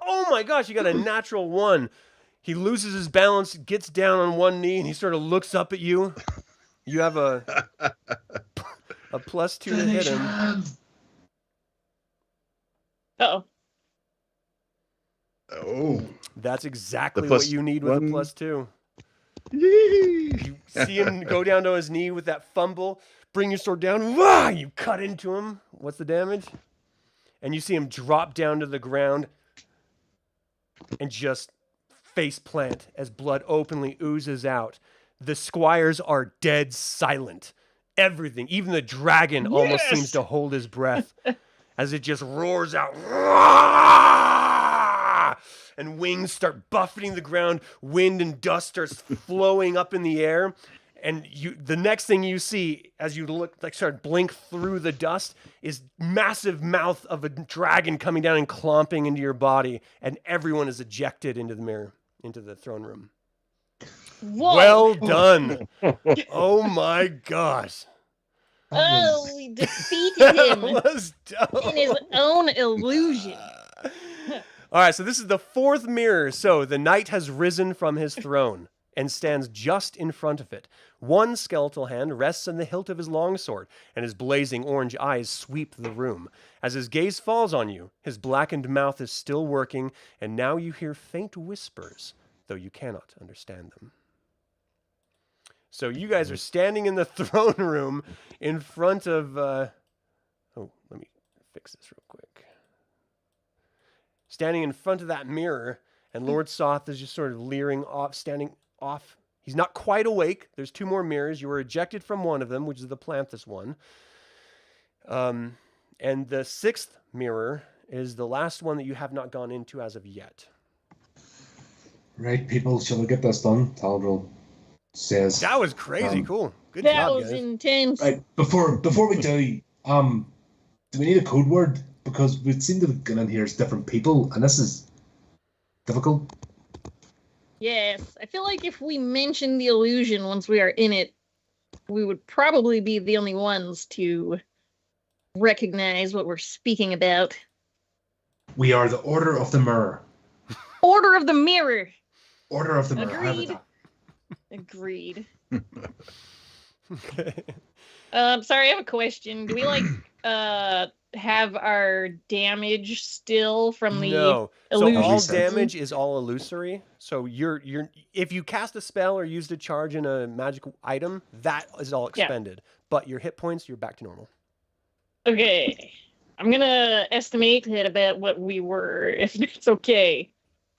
Oh my gosh, you got a natural 1. He loses his balance, gets down on one knee, and he sort of looks up at you. You have a +2 to hit him. Uh-oh. Oh. That's exactly plus what you need with a one. +2. Yee. You see him go down to his knee with that fumble, bring your sword down, wah! You cut into him. What's the damage? And you see him drop down to the ground and just face plant as blood openly oozes out. The squires are dead silent. Everything, even the dragon almost Yes! seems to hold his breath as it just roars out. And wings start buffeting the ground. Wind and dust starts flowing up in the air. And the next thing you see as you look, like start blink through the dust, is massive mouth of a dragon coming down and clomping into your body. And everyone is ejected into the mirror, into the throne room. Whoa. Well done. Oh my gosh. Oh, we defeated That him was dope. in his own illusion. All right, so this is the 4th mirror. So the knight has risen from his throne and stands just in front of it. One skeletal hand rests on the hilt of his longsword, and his blazing orange eyes sweep the room. As his gaze falls on you, his blackened mouth is still working, and now you hear faint whispers, though you cannot understand them. So you guys are standing in the throne room in front of... oh, let me fix this real quick. Standing in front of that mirror, and Lord Soth is just sort of leering off, standing off. He's not quite awake. There's 2 more mirrors. You were ejected from one of them, which is the Palanthas one. And the 6th mirror is the last one that you have not gone into as of yet. Right, people, shall we get this done? Talandril says. That was crazy cool. Good That job, was guys. intense. Right, before we do we need a code word? Because we seem to have gone in here as different people, and this is difficult. Yes. I feel like if we mention the illusion once we are in it, we would probably be the only ones to recognize what we're speaking about. We are the Order of the Mirror. Order of the Mirror. Order of the Mirror. How about Agreed. that? Agreed. Sorry, I have a question. Do we have our damage still from the No. So illusion? all Resets. damage is all illusory. So you're if you cast a spell or used a charge in a magical item, that is all Yeah. expended. But your hit points, you're back to normal. Okay. I'm gonna estimate at about what we were, if it's okay.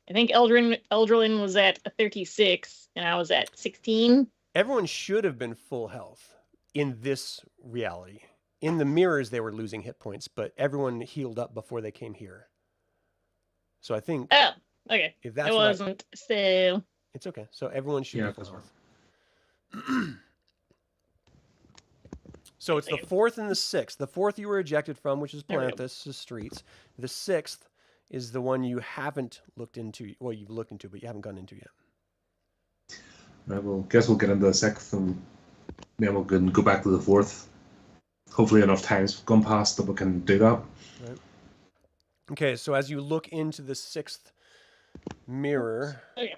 I think Eldralin was at a 36, and I was at 16. Everyone should have been full health in this reality. In the mirrors, they were losing hit points, but everyone healed up before they came here. So I think Oh, okay. if that's I what wasn't, so... it's okay. So everyone should Yeah, be full that's health. So it's the fourth and the sixth. The fourth you were ejected from, which is There we go. Palanthas, the streets. The sixth is the one you haven't looked into. Well, you've looked into, but you haven't gone into yet. Right, well, guess we'll get into the sixth, and then we'll go back to the fourth. Hopefully enough time's gone past that we can do that. Right. Okay, so as you look into the sixth mirror, Okay.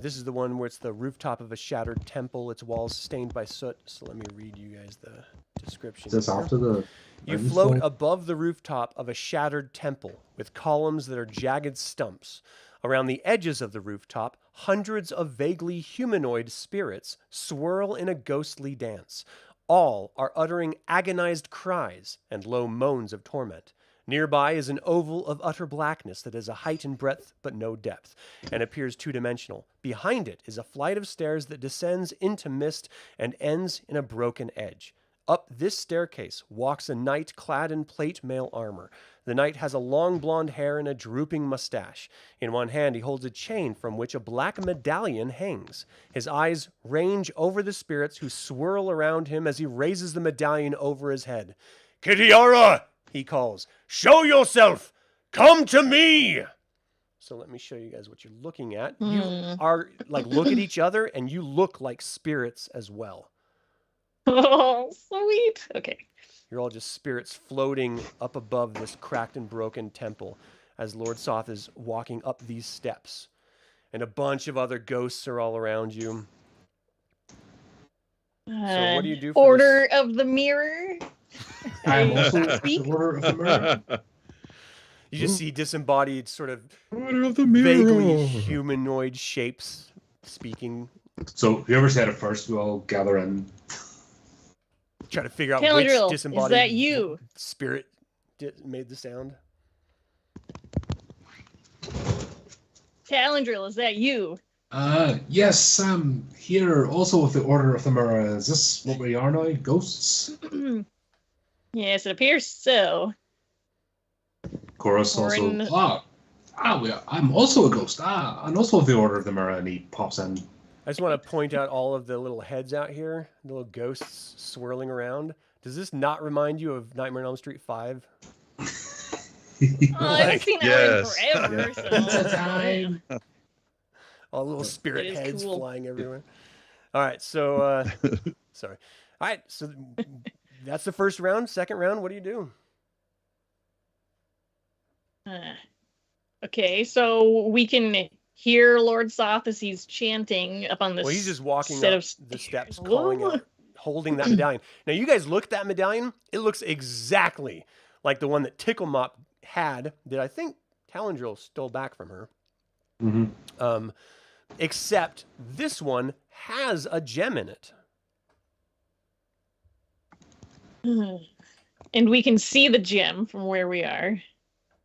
this is the one where it's the rooftop of a shattered temple. Its walls stained by soot. So let me read you guys the description. Is this here. after the... You Ravenloft? float above the rooftop of a shattered temple with columns that are jagged stumps. Around the edges of the rooftop, hundreds of vaguely humanoid spirits swirl in a ghostly dance. All are uttering agonized cries and low moans of torment. Nearby is an oval of utter blackness that has a height and breadth but no depth, and appears two-dimensional. Behind it is a flight of stairs that descends into mist and ends in a broken edge. Up this staircase walks a knight clad in plate mail armor. The knight has a long blonde hair and a drooping mustache. In one hand he holds a chain from which a black medallion hangs. His eyes range over the spirits who swirl around him as he raises the medallion over his head. "Kitiara!" he calls. "Show yourself! Come to me!" So let me show you guys what you're looking at. You are like, look at each other and you look like spirits as well. Oh, sweet. Okay. You're all just spirits floating up above this cracked and broken temple as Lord Soth is walking up these steps. And a bunch of other ghosts are all around you. So what do you do for Order of the Mirror. I'm also So to speak. the Order of the Mirror. You just see disembodied, sort of Order of the vaguely mirror. humanoid shapes speaking. So whoever said it first, we all gather in. Try to figure out Talandril, which is disembodied that you? spirit made the sound. Talandril, is that you? Yes, I'm here also with the Order of the Mirror. Is this what we are now? Ghosts? Yes, it appears so. Corros We're also. in- I'm also a ghost. And also with the Order of the Mirror, and he pops in. I just want to point out all of the little heads out here, the little ghosts swirling around. Does this not remind you of Nightmare on Elm Street 5? Oh, I haven't seen that one yes. in forever. It's a So. time. All little spirit It is heads cool. flying everywhere. All right, so sorry. All right, so that's the first round. Second round, what do you do? Okay, so we can hear Lord Soth as he's chanting up on this. Well, he's just walking set up of the steps, stairs. calling Whoa. out, holding that medallion. Now, you guys look at that medallion. It looks exactly like the one that Tickle Mop had that I think Talandril stole back from her. Mm-hmm. Except this one has a gem in it. And we can see the gem from where we are.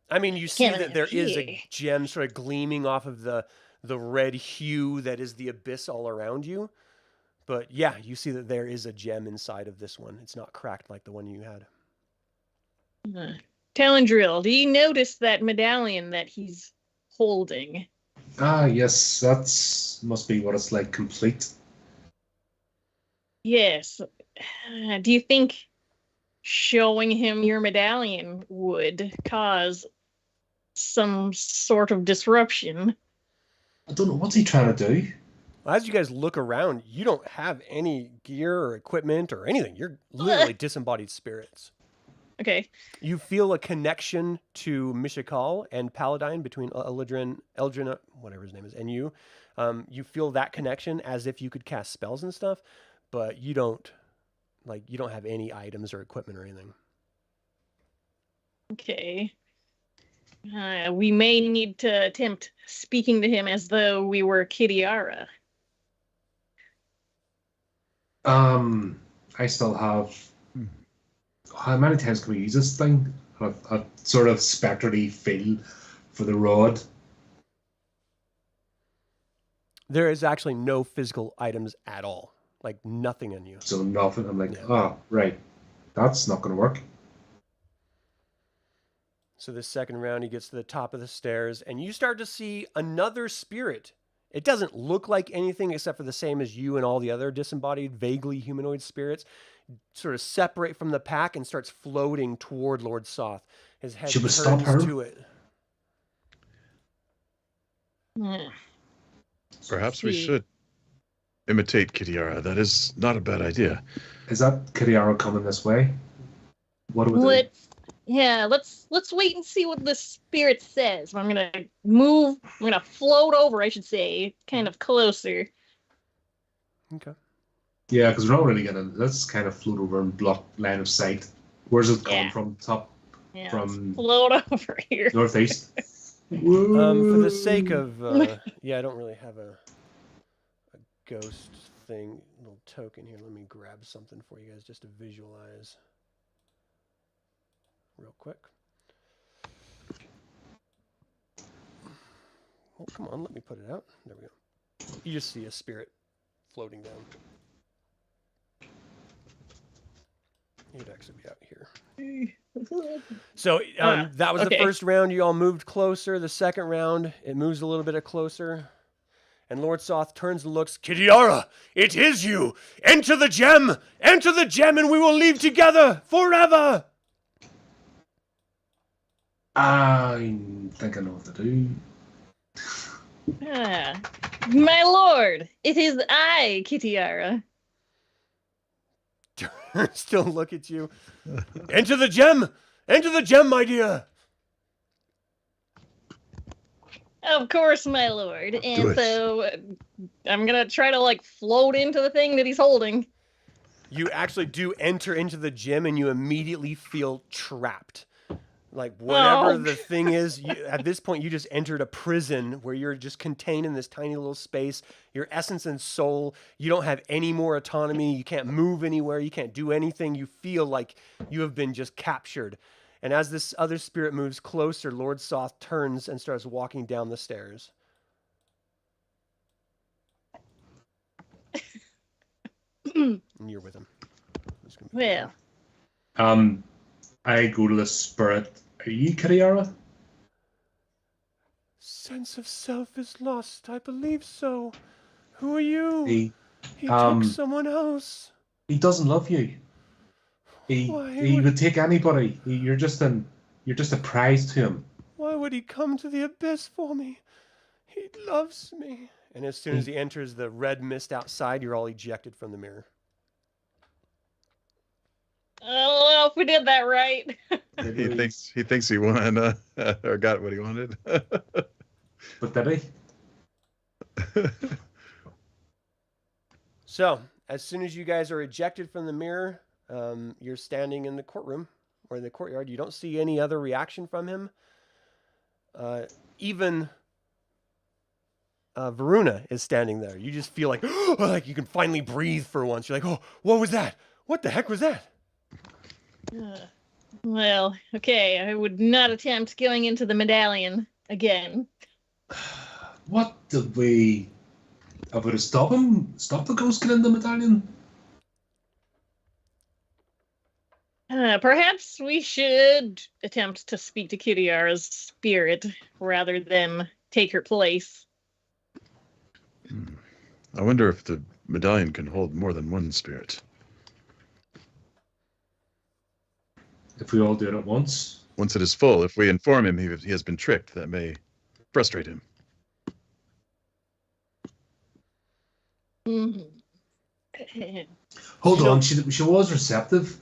I mean, you see Can't that there is a see. gem sort of gleaming off of the red hue that is the abyss all around you. But yeah, you see that there is a gem inside of this one. It's not cracked like the one you had. Talandril, do you notice that medallion that he's holding? Yes, that's must be what it's like complete. Yes. Do you think showing him your medallion would cause some sort of disruption? I don't know, what's he trying to do? As you guys look around, you don't have any gear or equipment or anything. You're literally disembodied spirits. Okay. You feel a connection to Mishakal and Paladine between Eldrin, whatever his name is, and you. You feel that connection as if you could cast spells and stuff, but you don't Like, you don't have any items or equipment or anything. Okay. We may need to attempt speaking to him as though we were Kitiara. I still have. How many times can we use this thing? A sort of spectral-y feel for the rod. There is actually no physical items at all. Like, nothing on you. So nothing. I'm like, Yeah. oh, right. That's not going to work. So this second round, he gets to the top of the stairs, and you start to see another spirit. It doesn't look like anything except for the same as you and all the other disembodied, vaguely humanoid spirits. Sort of separate from the pack and starts floating toward Lord Soth. His head Should we turns stop her? to it. Hmm. Perhaps we See. should imitate Kitiara. That is not a bad idea. Is that Kitiara coming this way? What do we do? Let's wait and see what the spirit says. I'm gonna move. I'm gonna float over, I should say, kind of closer. Okay. Yeah, because we're not really going to. Let's kind of float over and block line of sight. Where's it coming Yeah. from? Top, Yeah, from let's float over here. northeast? For the sake of, I don't really have a ghost thing, little token here. Let me grab something for you guys just to visualize real quick. Oh, come on, let me put it out. There we go. You just see a spirit floating down. It'd actually be out here. So that was the okay. first round. You all moved closer. The second round, it moves a little bit closer. And Lord Soth turns and looks. Kitiara, it is you! Enter the gem! Enter the gem and we will leave together forever! I think I know what to do. My lord, it is I, Kitiara. Still look at you. Enter the gem! Enter the gem, my dear! Of course, my lord. Do And it. so I'm gonna try to float into the thing that he's holding. You actually do enter into the gem and you immediately feel trapped. Like whatever Oh. the thing is, at this point you just entered a prison where you're just contained in this tiny little space. Your essence and soul, you don't have any more autonomy. You can't move anywhere. You can't do anything. You feel like you have been just captured. And as this other spirit moves closer, Lord Soth turns and starts walking down the stairs. And you're with him. It's gonna be Well, I go to the spirit. Are you Kitiara? sense of self is lost. I believe so. Who are you? He He um, took someone else. doesn't love you. He Why would take anybody. You're just a prize to him. Why would he come to the abyss for me? He loves me. And as soon as he enters the red mist outside, you're all ejected from the mirror. I don't know if we did that right. He thinks he won or got what he wanted. But did he? So, as soon as you guys are ejected from the mirror, you're standing in the courtroom or in the courtyard. You don't see any other reaction from him. Even Viruna is standing there. You just feel like you can finally breathe for once. You're like, oh, what was that? What the heck was that? Well, okay, I would not attempt going into the medallion again. What did we? About to stop him? Stop the ghost getting the medallion? Perhaps we should attempt to speak to Kitiara's spirit rather than take her place. I wonder if the medallion can hold more than one spirit. If we all do it at once. Once it is full, if we inform him he has been tricked, that may frustrate him. Hold You know- on, she was receptive.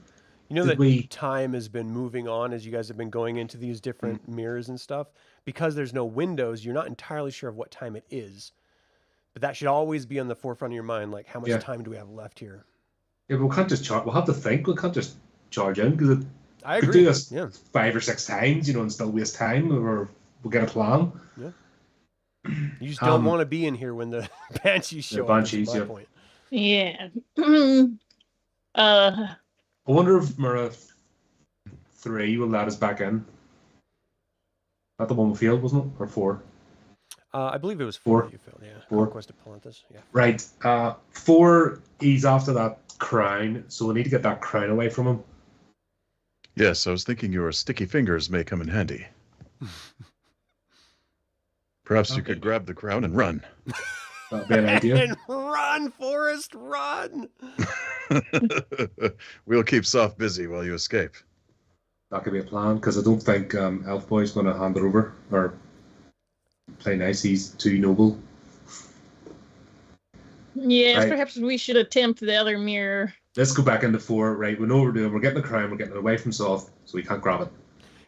You know Did that we- time has been moving on as you guys have been going into these different mirrors and stuff. Because there's no windows, you're not entirely sure of what time it is. But that should always be on the forefront of your mind. Like, how much Yeah. time do we have left here? Yeah, but we can't just charge. We'll have to think. We can't just charge in because it I could agree. do this Yeah. 5 or 6 times, and still waste time, or we'll get a plan. Yeah. You just don't want to be in here when the banshees show up. Banshees, That's my yeah. point. Yeah. I wonder if Mura 3 will let us back in. Not the one we failed, wasn't it? Or 4? I believe it was 4 that you failed. Yeah. 4. Conquest of Palanthas. Yeah. Right. 4, he's after that crown, so we need to get that crown away from him. Yes, I was thinking your sticky fingers may come in handy. Perhaps you could grab the crown and run. That'd be an idea. And run, Forrest, run! We'll keep Soft busy while you escape. That could be a plan, because I don't think Elf Boy's going to hand it over or play nice. He's too noble. Yes, Right. perhaps we should attempt the other mirror. Let's go back into 4. Right, we know what we're doing. We're getting the crown. We're getting it away from Soft, so we can't grab it.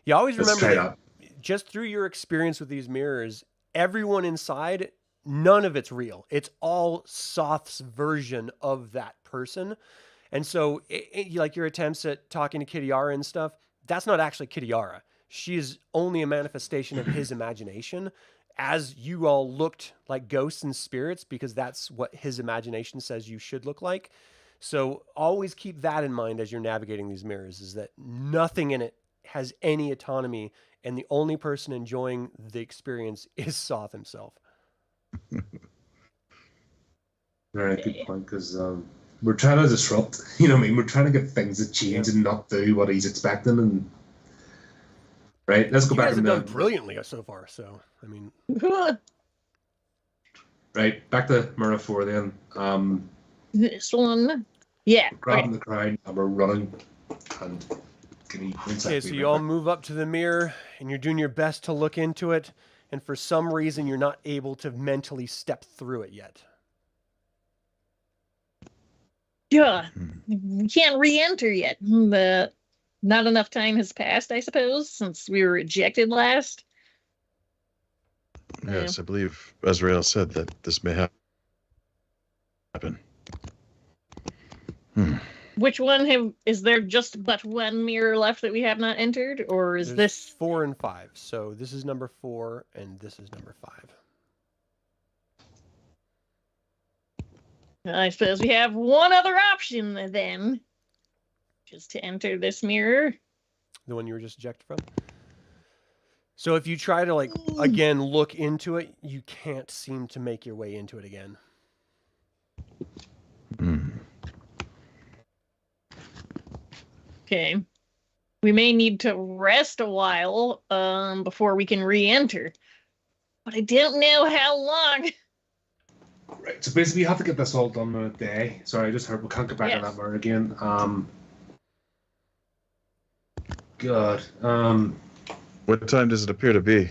You always Let's remember try that that. just through your experience with these mirrors, everyone inside, none of it's real. It's all Soth's version of that person. And so, like your attempts at talking to Kitiara and stuff, that's not actually Kitiara. She is only a manifestation of his imagination, as you all looked like ghosts and spirits, because that's what his imagination says you should look like. So always keep that in mind as you're navigating these mirrors, is that nothing in it has any autonomy, and the only person enjoying the experience is Soth himself. Right, good point, because we're trying to disrupt, you know what I mean? We're trying to get things to change and not do what he's expecting. And right, let's go You back guys have and done brilliantly so far, so, I mean... Right, back to Mura 4 then. This one. Yeah. We're grabbing the crown and we're running. And can you Okay, so you all move up to the mirror, and you're doing your best to look into it, and for some reason you're not able to mentally step through it yet. Yeah. We can't re-enter yet. But not enough time has passed, I suppose, since we were rejected last. Yes, I believe Azrael said that this may happen. Which one is there just but one mirror left that we have not entered, or is There's this 4 and 5. So this is number 4, and this is number 5. I suppose we have one other option then, just to enter this mirror. The one you were just ejected from. So if you try to, like, again, look into it, you can't seem to make your way into it again. Okay. We may need to rest a while before we can re-enter. But I don't know how long. Right, so basically you have to get this all done in a day. Sorry, I just heard we can't get back on Yes. that mirror again. God. What time does it appear to be?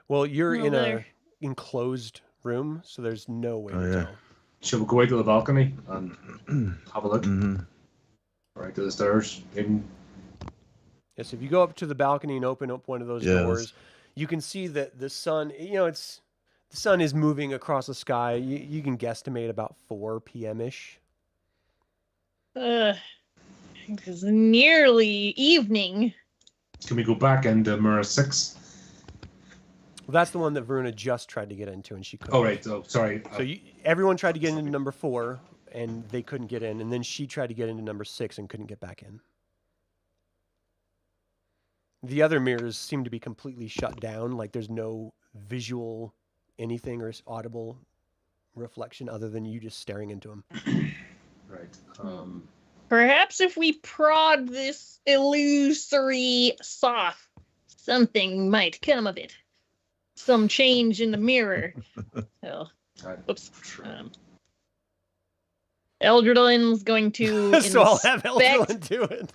Well, you're Well, in a there. enclosed room, so there's no way Oh, to yeah. tell. Should we go out to the balcony and have a look? Mhm. Right to the stairs. In Yes, if you go up to the balcony and open up one of those Yes. doors, you can see that the sun, the sun is moving across the sky. You can guesstimate about 4 p.m.-ish. It's nearly evening. Can we go back into Mirror 6? Well, that's the one that Viruna just tried to get into, and she couldn't. Oh, right. Oh, sorry. So everyone tried to get into number 4, and they couldn't get in, and then she tried to get into number 6 and couldn't get back in. The other mirrors seem to be completely shut down, like there's no visual anything or audible reflection other than you just staring into them. Right. Perhaps if we prod this illusory Soth, something might come of it. Some change in the mirror. Oops. Eldralin's going to So I'll have inspect- Eldralin do it.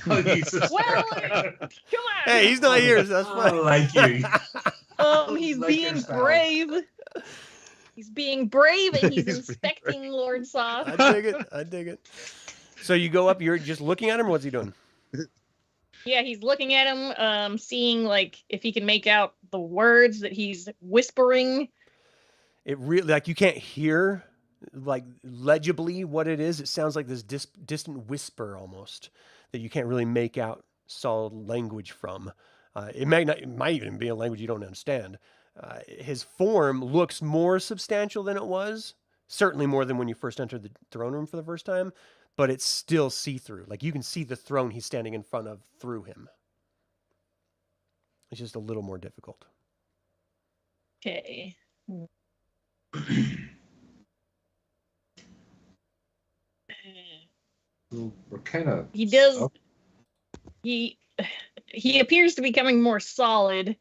Oh, Jesus. Well, come on. Hey, he's not here, so that's I fine. like you. He's Like being yourself. brave. He's being brave and he's He's being inspecting Lord Soth. I dig it. I dig it. So you go up, you're just looking at him, or what's he doing? Yeah, he's looking at him, seeing like if he can make out the words that he's whispering. It really, like, you can't hear like legibly what it is. It sounds like this distant whisper almost that you can't really make out solid language from. It might even be a language you don't understand. His form looks more substantial than it was, certainly more than when you first entered the throne room for the first time, but it's still see-through. Like you can see the throne he's standing in front of through him. It's just a little more difficult. Okay. So we're kind of. He does. He appears to be becoming more solid,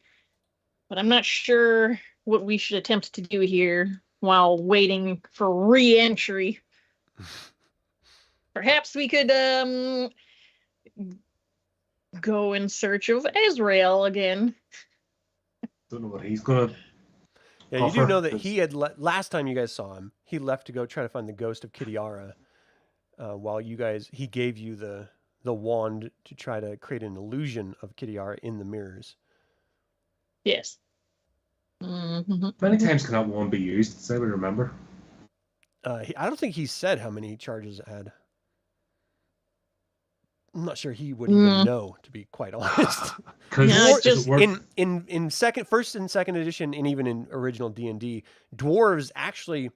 but I'm not sure what we should attempt to do here while waiting for re-entry. Perhaps we could go in search of Azrael again. Don't know what he's gonna. Yeah, you do offer, know that 'cause- he had last time you guys saw him, he left to go try to find the ghost of Kitiara. While he gave you the wand to try to create an illusion of Kitiara in the mirrors. Yes. Mm-hmm. Many times can that wand be used? Does anybody remember? I don't think he said how many charges it had. I'm not sure he would even know, to be quite honest. Because No, it's just- in first and second edition, and even in original D&D, dwarves actually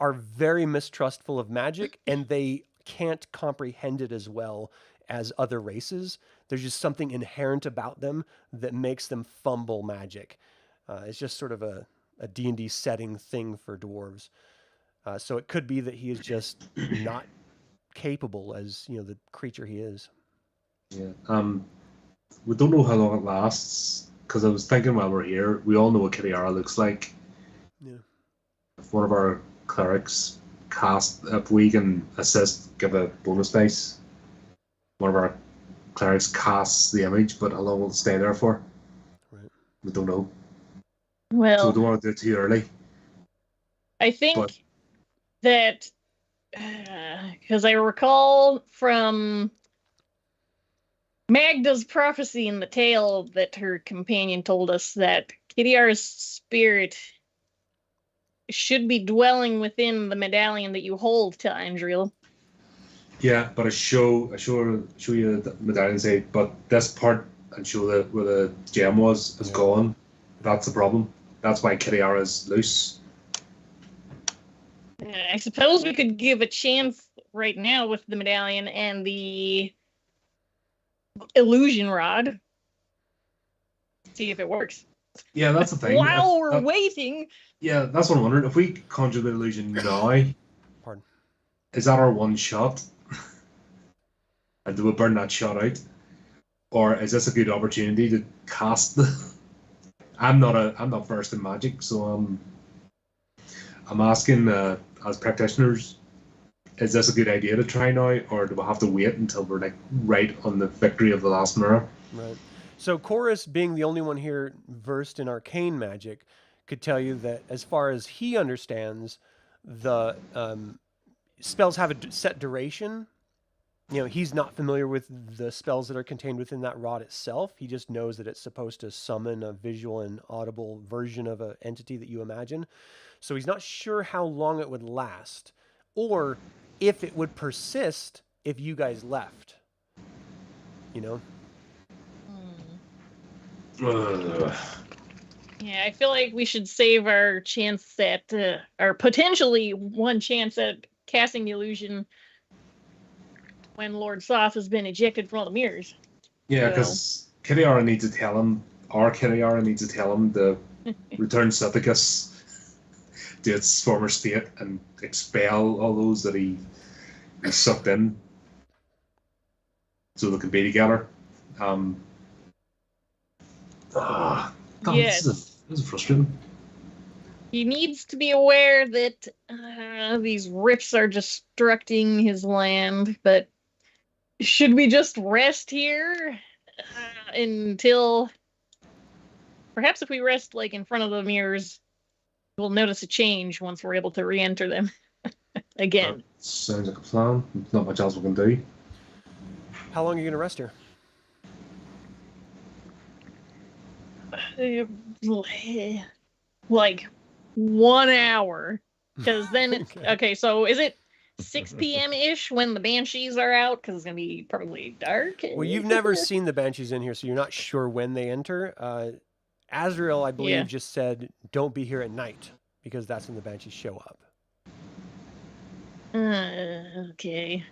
are very mistrustful of magic, and they can't comprehend it as well as other races. There's just something inherent about them that makes them fumble magic. It's just sort of a D&D setting thing for dwarves. So it could be that he is just not capable as, the creature he is. Yeah. We don't know how long it lasts, because I was thinking while we're here, we all know what Kitiara looks like. Yeah. If one of our clerics if we can assist, give a bonus dice. One of our clerics casts the image, but how long will it stay there for? Right. We don't know. So Well, we don't want to do it too early. I think But- that because I recall from Magda's prophecy in the tale that her companion told us that Kitiara's spirit should be dwelling within the medallion that you hold, Talandril. Yeah, but I show you the medallion and say, but this part, and show where the gem is Yeah. gone. That's the problem. That's why Kitiara is loose. I suppose we could give a chance right now with the medallion and the illusion rod. See if it works. Yeah, that's the thing. While If we're that- waiting, Yeah, that's what I'm wondering. If we conjure the illusion now, Pardon. is that our one shot? And do we burn that shot out? Or is this a good opportunity to cast the... I'm not versed in magic, so I'm asking as practitioners, is this a good idea to try now, or do we have to wait until we're like right on the victory of the last mirror? Right. So Corros, being the only one here versed in arcane magic, could tell you that as far as he understands, the spells have a set duration. He's not familiar with the spells that are contained within that rod itself. He just knows that it's supposed to summon a visual and audible version of an entity that you imagine. So he's not sure how long it would last, or if it would persist if you guys left. yeah, I feel like we should save our chance at, or potentially one chance at casting the illusion when Lord Soth has been ejected from all the mirrors. Yeah, because Kitiara needs to tell him, to return Sithicus to its former state and expel all those that he sucked in, so they can be together. Yes. This is frustrating. He needs to be aware that these rifts are destructing his land, but should we just rest here until... Perhaps if we rest like in front of the mirrors, we'll notice a change once we're able to re-enter them again. Sounds like a plan. There's not much else we can do. How long are you going to rest here? Like 1 hour. Because then, okay, so is it 6 p.m. ish when the banshees are out? Because it's gonna be probably dark. Well, you've never seen the banshees in here, so you're not sure when they enter. Azrael, I believe, just said, "Don't be here at night," because that's when the banshees show up. Okay.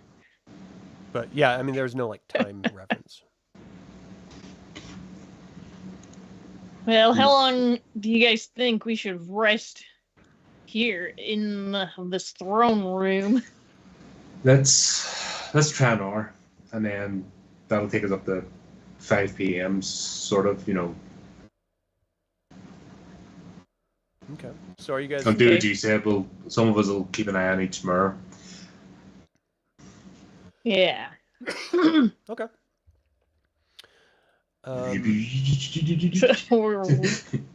But yeah, I mean, there's no like time reference. Well, how long do you guys think we should rest here in this throne room? Let's try an hour, and then that'll take us up to 5 p.m. sort of, you know. Okay. So are you guys? I'll do what you said. Some of us will keep an eye on each mirror. Yeah. Okay. We're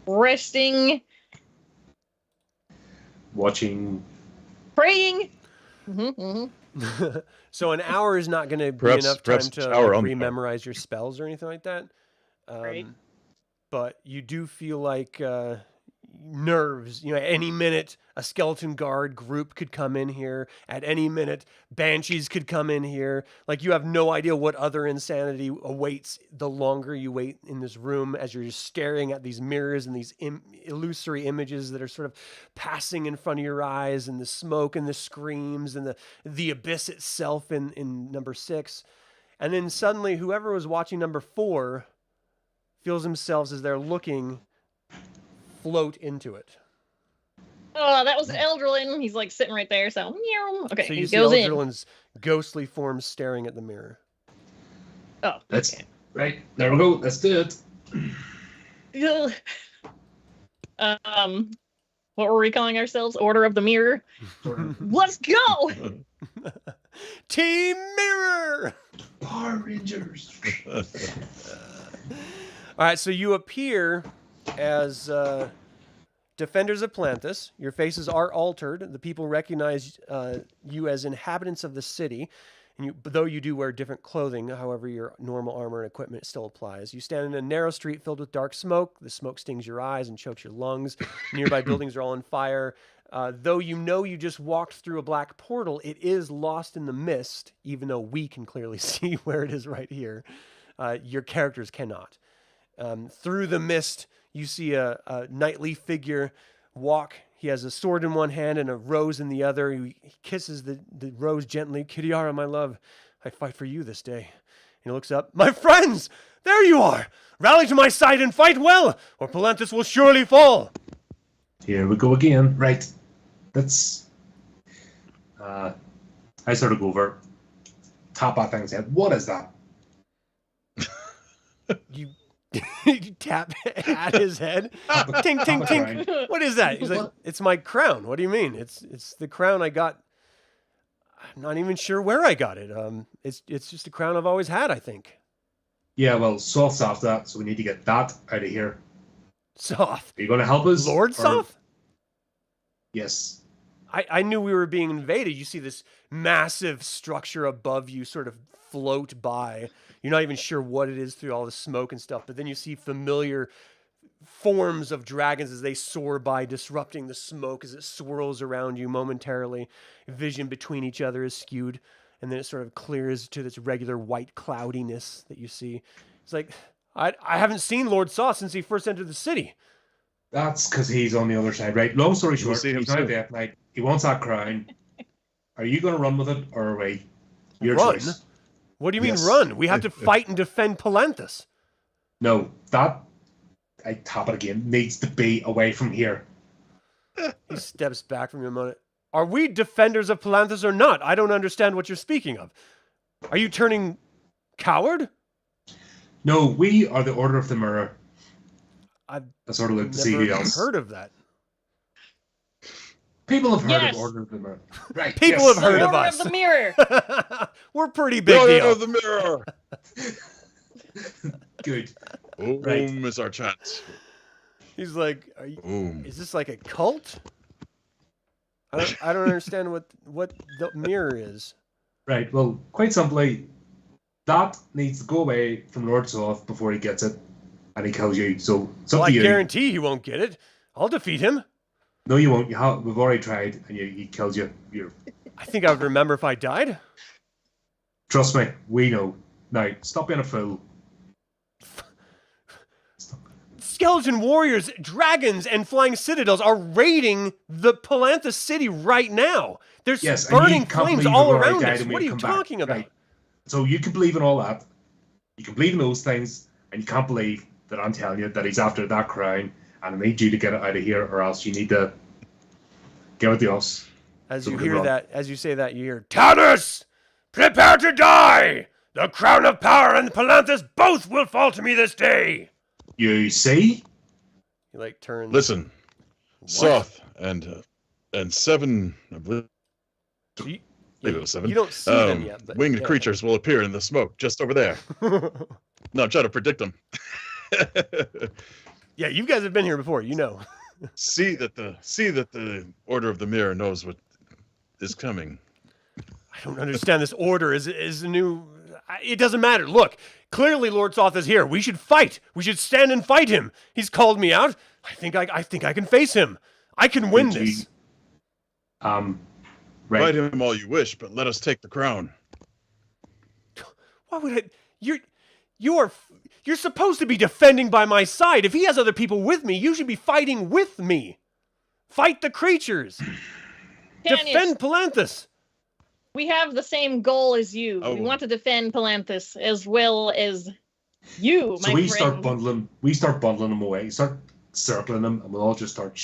resting, watching, praying. So an hour is not going to be Perhaps- enough time perhaps to hour on the rememorize your spells or anything like that. Right. But you do feel like nerves. You know, at any minute, a skeleton guard group could come in here. At any minute, banshees could come in here. Like, you have no idea what other insanity awaits the longer you wait in this room, as you're just staring at these mirrors and these illusory images that are sort of passing in front of your eyes, and the smoke and the screams and the abyss itself in number 6. And then suddenly, whoever was watching number 4 feels themselves, as they're looking, float into it. Oh, that was Eldralin. He's like sitting right there. So, meow. Okay, So he you see goes in. Eldralin's ghostly form staring at the mirror. Oh, let's right there we go. Let's do it. What were we calling ourselves? Order of the Mirror. Let's go. Team Mirror. Power Rangers. All right, so you appear as defenders of Palanthas. Your faces are altered. The people recognize you as inhabitants of the city, and though you do wear different clothing, however, your normal armor and equipment still applies. You stand in a narrow street filled with dark smoke. The smoke stings your eyes and chokes your lungs. Nearby buildings are all on fire. Though you know you just walked through a black portal, it is lost in the mist, even though we can clearly see where it is right here. Your characters cannot. Through the mist, you see a knightly figure walk. He has a sword in one hand and a rose in the other. He kisses the rose gently. Kitiara, my love, I fight for you this day. And he looks up. My friends, there you are. Rally to my side and fight well, or Palanthas will surely fall. Here we go again. Right. That's. I sort of go over, tap at things head. What is that? You tap at his head. Tink, tink, tink. What is that? He's like, it's my crown. What do you mean? It's the crown I got. I'm not even sure where I got it. It's just a crown I've always had, I think. Yeah, well, Soth's after that, so we need to get that out of here. Soth. Are you going to help us? Lord Soth? Yes. I knew we were being invaded. You see this massive structure above you sort of float by. You're not even sure what it is through all the smoke and stuff, but then you see familiar forms of dragons as they soar by, disrupting the smoke as it swirls around you momentarily. Vision between each other is skewed, and then it sort of clears to this regular white cloudiness that you see. It's like, I haven't seen Lord Soth since he first entered the city. That's because he's on the other side, right? Long story short, see him he's not soon. there tonight. He wants that crown. Are you going to run with it, or are we? Your Run? choice. What do you mean Yes. run? We have to fight and defend Palanthas. No, that, I tap it again, needs to be away from here. He steps back from you a moment. Are we defenders of Palanthas or not? I don't understand what you're speaking of. Are you turning coward? No, we are the Order of the Mirror. I've I sort of look to see never who else. heard of that. People have heard Yes. of Order of the Mirror. Right. People yes. have heard the of Order us. of the Mirror. We're pretty big Order deal. of the mirror. Good. Boom Right. is our chance. He's like, Boom. is this like a cult? I don't understand what the mirror is. Right. Well, quite simply, that needs to go away from Lord Soth before he gets it, and he kills you. So it's up Well, I to you. guarantee he won't get it. I'll defeat him. No, you won't. We've already tried, and he kills you. I think I would remember if I died. Trust me, we know. Now, stop being a fool. Skeleton warriors, dragons, and flying citadels are raiding the Palanthas city right now. There's Yes, and burning you can't flames believe all we've already around died us. and What are we've you come back. talking about? Right. So you can believe in all that. You can believe in those things, and you can't believe that I'm telling you that he's after that crown, and I need you to get it out of here, or else you need to give it to us. As So you we can hear run. that, as you say that, you hear, Tanis, prepare to die! The crown of power and Palanthas both will fall to me this day! You see? He like turns. Listen, What? Soth and 7, I believe So you, it was 7. you don't see them yet, but winged yeah. creatures will appear in the smoke just over there. No, I'm trying to predict them. Yeah, you guys have been here before, you know. see that the Order of the Mirror knows what is coming. I don't understand this order. Is a new? It doesn't matter. Look, clearly Lord Soth is here. We should fight. We should stand and fight him. He's called me out. I think I can face him. I can win Did you- this. Right. Fight him all you wish, but let us take the crown. Why would I? You're supposed to be defending by my side. If he has other people with me, you should be fighting with me. Fight the creatures. Tanya, Defend Palanthas. we have the same goal as you. Oh. We want to defend Palanthas as well as you, So my we friend. start bundling. We start bundling them away. Start circling them, and we'll all just start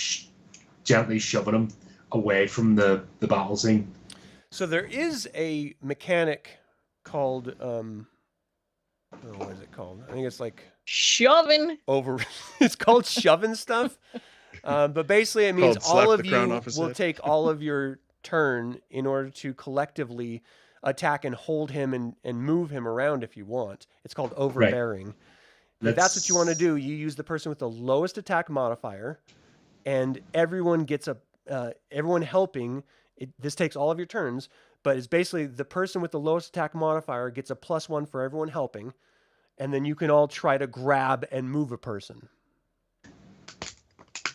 gently shoving them away from the battle scene. So there is a mechanic called what is it called? I think it's like Shoving. over. It's called shoving stuff. But basically, it means Called slap all of the crown you off his will head. take all of your turn in order to collectively attack and hold him and move him around if you want. It's called overbearing. If that's what you want to do, you use the person with the lowest attack modifier, and everyone gets everyone helping. This takes all of your turns, but it's basically the person with the lowest attack modifier gets a +1 for everyone helping, and then you can all try to grab and move a person.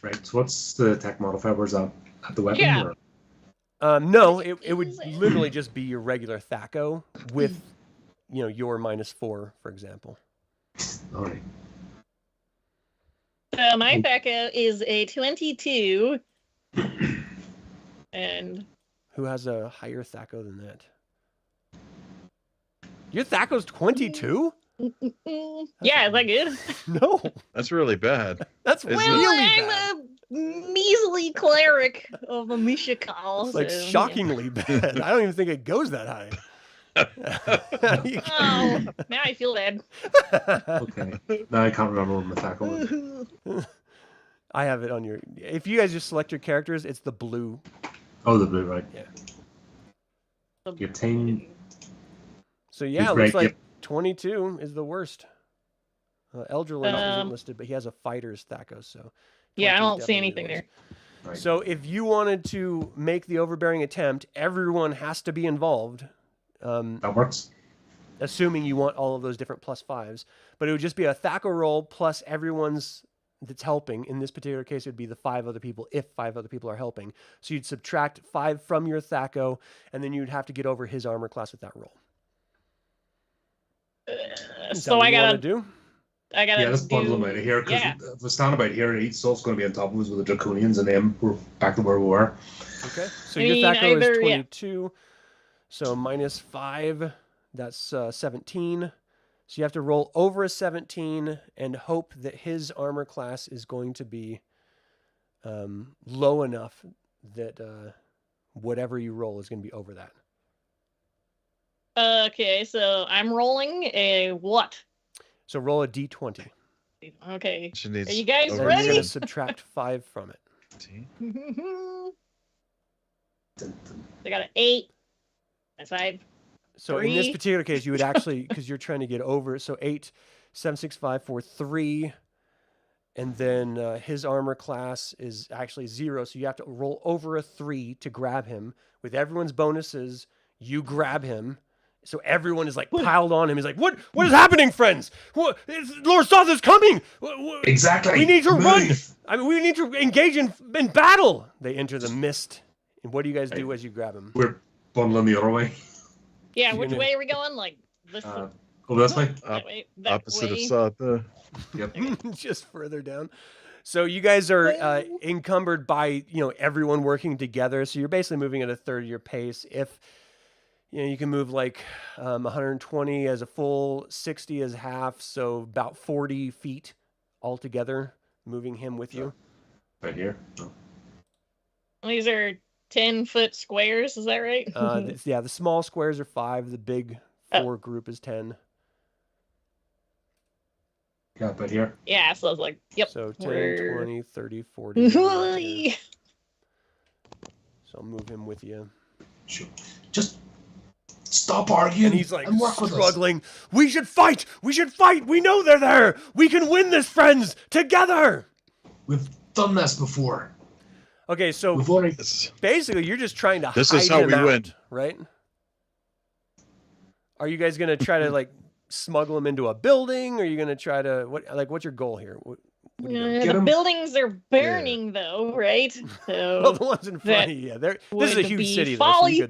Right. So what's the attack modifier? Where's that? At the weapon? Yeah. Or? No, it would literally just be your regular Thaco with, your -4, for example. All right. My Thaco is a 22. And Who has a higher Thaco than that? Your Thaco's 22? yeah, is that good? No, That's really bad. that's Is really Well, bad. I'm a measly cleric of a Mishakal. It's like so, yeah. shockingly bad. I don't even think it goes that high. Oh, now I feel bad. Okay. Now I can't remember what my tackle was. I have it on your. If you guys just select your characters, it's the blue. Oh, the blue, right? Yeah. Your team. So yeah, it Right, looks like yep. 22 is the worst. Eldralin isn't Um, listed, but he has a fighter's Thaco, so. Yeah, I 22 is don't see definitely anything the there. worst. Right. So if you wanted to make the overbearing attempt, everyone has to be involved, That works. assuming you want all of those different +5s. But it would just be a Thaco roll plus everyone's that's helping. In this particular case, it would be the 5 other people if 5 other people are helping. So you'd subtract 5 from your Thaco, and then you'd have to get over his armor class with that roll. Is that So what I you wanna gotta, do? I gotta Yeah, let's do. bundle them out of here. Because Yeah. if we stand about here, each stuff's going to be on top of us with the Draconians, and then we're back to where we were. Okay. So I your mean, Thaco either- is yeah. 22. So -5, that's 17. So you have to roll over a 17 and hope that his armor class is going to be low enough that whatever you roll is going to be over that. Okay, so I'm rolling a what? So roll a d20. Okay. She needs Are you guys And you're ready? going to subtract 5 from it. I got an 8. That's 5. So in this 3. particular case, you would actually, because you're trying to get over, so 8, 7, 6, 5, 4, 3, and then his armor class is actually 0, so you have to roll over a 3 to grab him. With everyone's bonuses, you grab him, So everyone is like piled on him. He's like, "What is happening, friends? Lord Soth is coming. Exactly. We need to Move. run. I mean, we need to engage in battle." They enter the mist. And what do you guys do as you grab him? We're bundling the other way. Yeah, You're which gonna- way are we going? Like this? Over this way. That way? That Opposite way? of Soth. Yep. Just further down. So you guys are encumbered by everyone working together. So you're basically moving at a third of your pace. If you can move like 120 as a full, 60 as half, so about 40 feet altogether, moving him with you. Right here. Oh. These are 10-foot squares. Is that right? The small squares are 5. The big 4 group is 10. Yeah, but here. Yeah, so I was like, yep. So 10, we're- 20, 30, 40. Ooh, So I'll move him with you. Sure. Just stop arguing And he's like and work with us. struggling. We should fight. We should fight. We know they're there. We can win this, friends, together. We've done this before. Okay, so We've already. basically you're just trying to This hide is how him we out, win. right? Are you guys gonna try to like smuggle him into a building? Or are you gonna try to what's your goal here? What are you doing? Get the 'em. buildings are burning, though, right? So Well, the ones in front that of you, yeah. This is a would huge be city, though, so folly.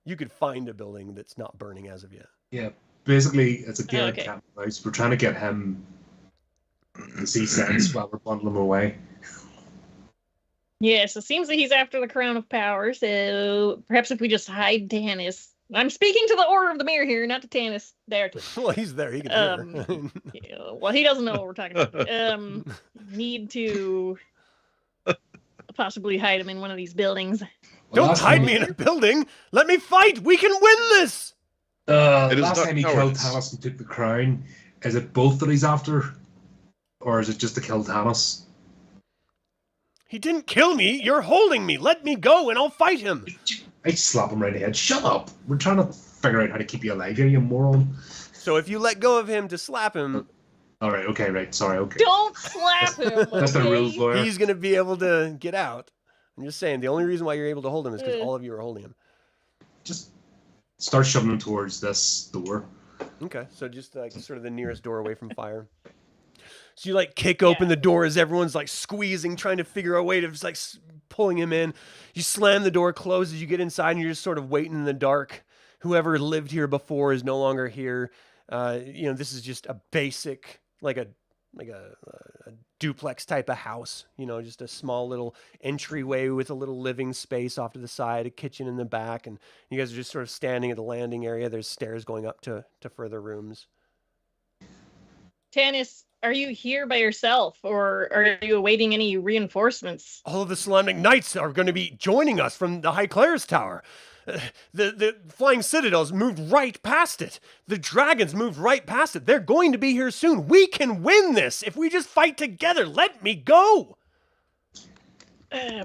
you could find a building that's not burning as of yet. Yeah, basically, it's a game Okay. of cat and mouse. We're trying to get him to see sense while we're bundling him away. yes, it seems that he's after the crown of power. So perhaps if we just hide Tanis. I'm speaking to the Order of the Mirror here, not to Tanis directly. Well, he's there. He can hear. Yeah, well, he doesn't know what we're talking about. Need to possibly hide him in one of these buildings. Don't last hide time- me in a building. Let me fight. We can win this. It is last not time he killed cowardice. Tanis and took the crown, is it both that he's after? Or is it just to kill Tanis? He didn't kill me. You're holding me. Let me go and I'll fight him. I slap him right in the head. Shut up! We're trying to figure out how to keep you alive here, you moron. So if you let go of him to slap him, Alright, okay, right. Sorry, okay. Don't slap him. That's the okay? rules, lawyer. he's going to be able to get out. I'm just saying, the only reason why you're able to hold him is because all of you are holding him. Just start shoving him towards this door. Okay, so just like sort of the nearest door away from fire. So you like kick open the door as everyone's like squeezing, trying to figure out a way to just like pulling him in. You slam the door closed as you get inside, and you're just sort of waiting in the dark. Whoever lived here before is no longer here. This is just a basic, like a duplex type of house. Just a small little entryway with a little living space off to the side, a kitchen in the back, and you guys are just sort of standing at the landing area. There's stairs going up to further rooms. Tanis, are you here by yourself, or are you awaiting any reinforcements? All of the Solemnic Knights are going to be joining us from the High Cler's Tower. The Flying Citadels moved right past it. The dragons moved right past it. They're going to be here soon. We can win this if we just fight together. Let me go.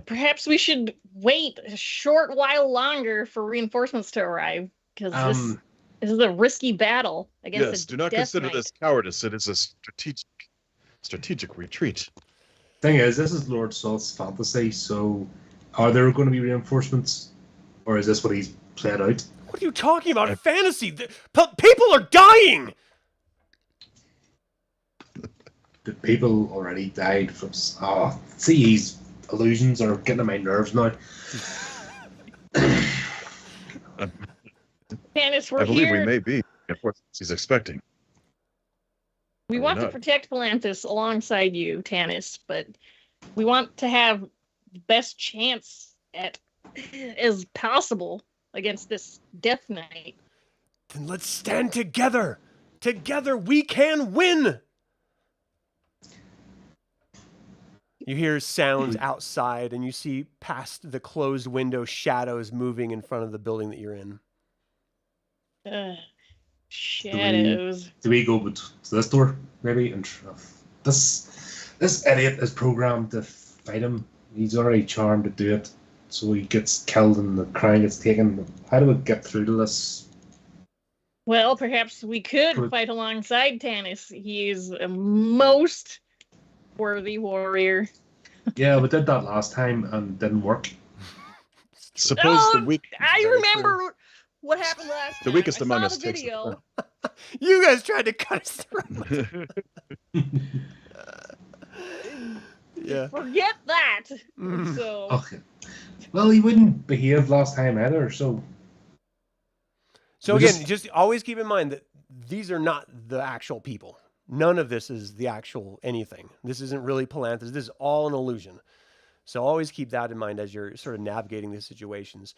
Perhaps we should wait a short while longer for reinforcements to arrive, because this is a risky battle against Yes, a do not Death consider Knight. this cowardice. It is a strategic retreat. Thing is, this is Lord Salt's fantasy, so are there going to be reinforcements? Or is this what he's played out? What are you talking about? Fantasy. People are dying. The people already died from... Oh, see, these illusions are getting on my nerves now. Tanis, we're I believe here. we may be. Of course, he's expecting. We Or want to not. protect Palanthas alongside you, Tanis, but we want to have the best chance at as possible against this Death Knight. Then let's stand together. Together we can win. You hear sounds outside, and you see past the closed window shadows moving in front of the building that you're in. Shadows. Do we go to this door, maybe? And this idiot is programmed to fight him. He's already charmed to do it. So he gets killed and the crown gets taken. How do we get through to this? Well, perhaps we could fight alongside Tanis. He is a most worthy warrior. Yeah, we did that last time and didn't work. It's Suppose the weak. I Very remember what happened last time. The weakest I among saw us the takes the video. You guys tried to cut us through. Yeah. Forget that. Mm. So Okay. Well, he wouldn't behave last time either, so So We again, just- just always keep in mind that these are not the actual people. None of this is the actual anything. This isn't really Palanthas. This is all an illusion. So always keep that in mind as you're sort of navigating these situations.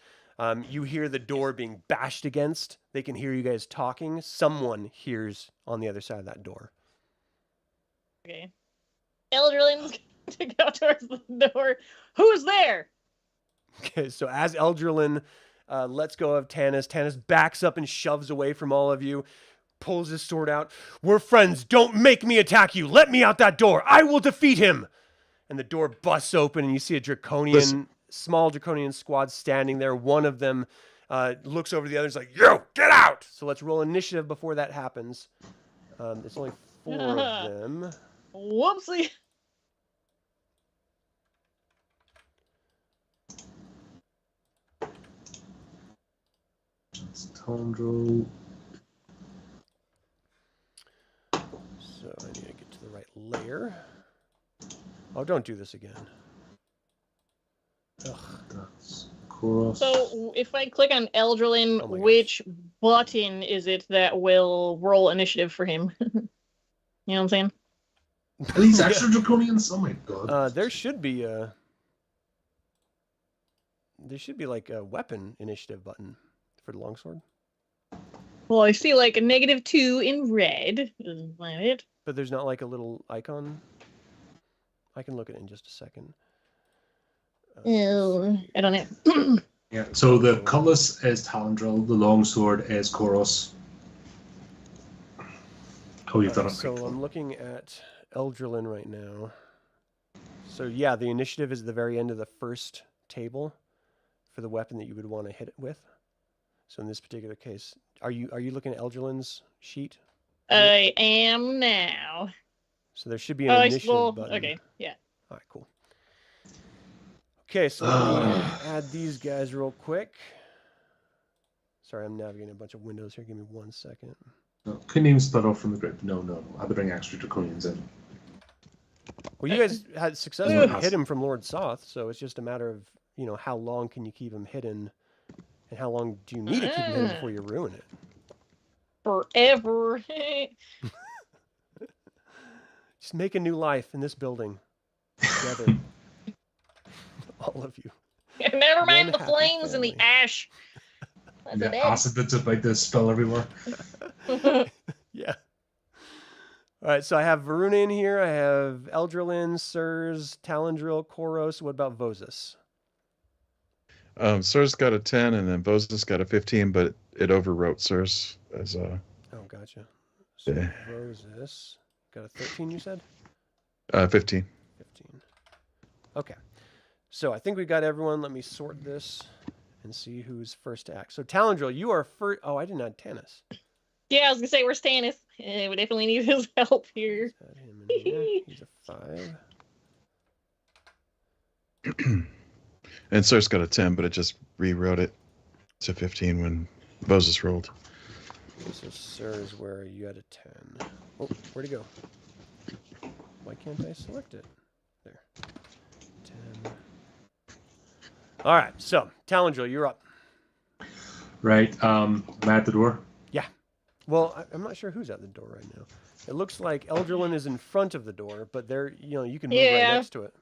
You hear the door being bashed against. They can hear you guys talking. Someone hears on the other side of that door. okay. Eldralin's to go towards the door. Who's there? Okay, so as Eldralin lets go of Tanis, Tanis backs up and shoves away from all of you, pulls his sword out. We're friends. Don't make me attack you. Let me out that door. I will defeat him. And the door busts open, and you see a small draconian squad standing there. One of them looks over the others like, "You, get out!" So let's roll initiative before that happens. It's only 4 of them. Whoopsie. it's Talandril. So I need to get to the right layer. Oh, don't do this again. Ugh. That's Corros. So if I click on Eldralin, Oh my gosh. which button is it that will roll initiative for him? You know what I'm saying? Are these extra draconians? Oh my god. There should be like a weapon initiative button for the longsword. Well, I see like a -2 in red. Isn't that it? But there's not like a little icon. I can look at it in just a second. Oh, I don't know. Yeah, so the cutlass is Talandril, the longsword is Corros. Oh, you've done it. So I'm looking at Eldralin right now. So yeah, the initiative is at the very end of the first table for the weapon that you would want to hit it with. So in this particular case, are you looking at Eldralin's sheet? I am now. So there should be an initiative button. Okay, yeah. All right, cool. Okay, so let me add these guys real quick. Sorry, I'm navigating a bunch of windows here. Give me 1 second. No, couldn't even split off from the group. No. I had to bring extra draconians in. Well, you guys had successfully hit him from Lord Soth, so it's just a matter of, how long can you keep him hidden, and how long do you need to keep him hidden before you ruin it? Forever. Just make a new life in this building together. All of you. Never mind One the happy flames and the family. ash. That's The it. acid that's about to spill everywhere. Yeah. All right, so I have Viruna in here. I have Eldralin, Sirs, Talandril, Corros. What about Vozus? Sirs got a 10, and then Vozus got a 15, but it overwrote Sirs as a. Oh, gotcha. So Yeah. Vozus got a 13, you said? 15. 15. Okay. So I think we got everyone. Let me sort this and see who's first to act. So Talandril, you are first. Oh, I didn't add Tanis. Yeah, I was gonna say where's Tanis? We definitely need his help here. Let's add him in here. He's a 5. And Sirs got a 10, but it just rewrote it to 15 when Vozus rolled. So Sirs, where are you at a 10? Oh, where'd he go? Why can't I select it? There. 10. All right, so Talandril, you're up. Right, I'm at the door. Well, I'm not sure who's at the door right now. It looks like Eldralin is in front of the door, but there, you can move right Yeah. next to it.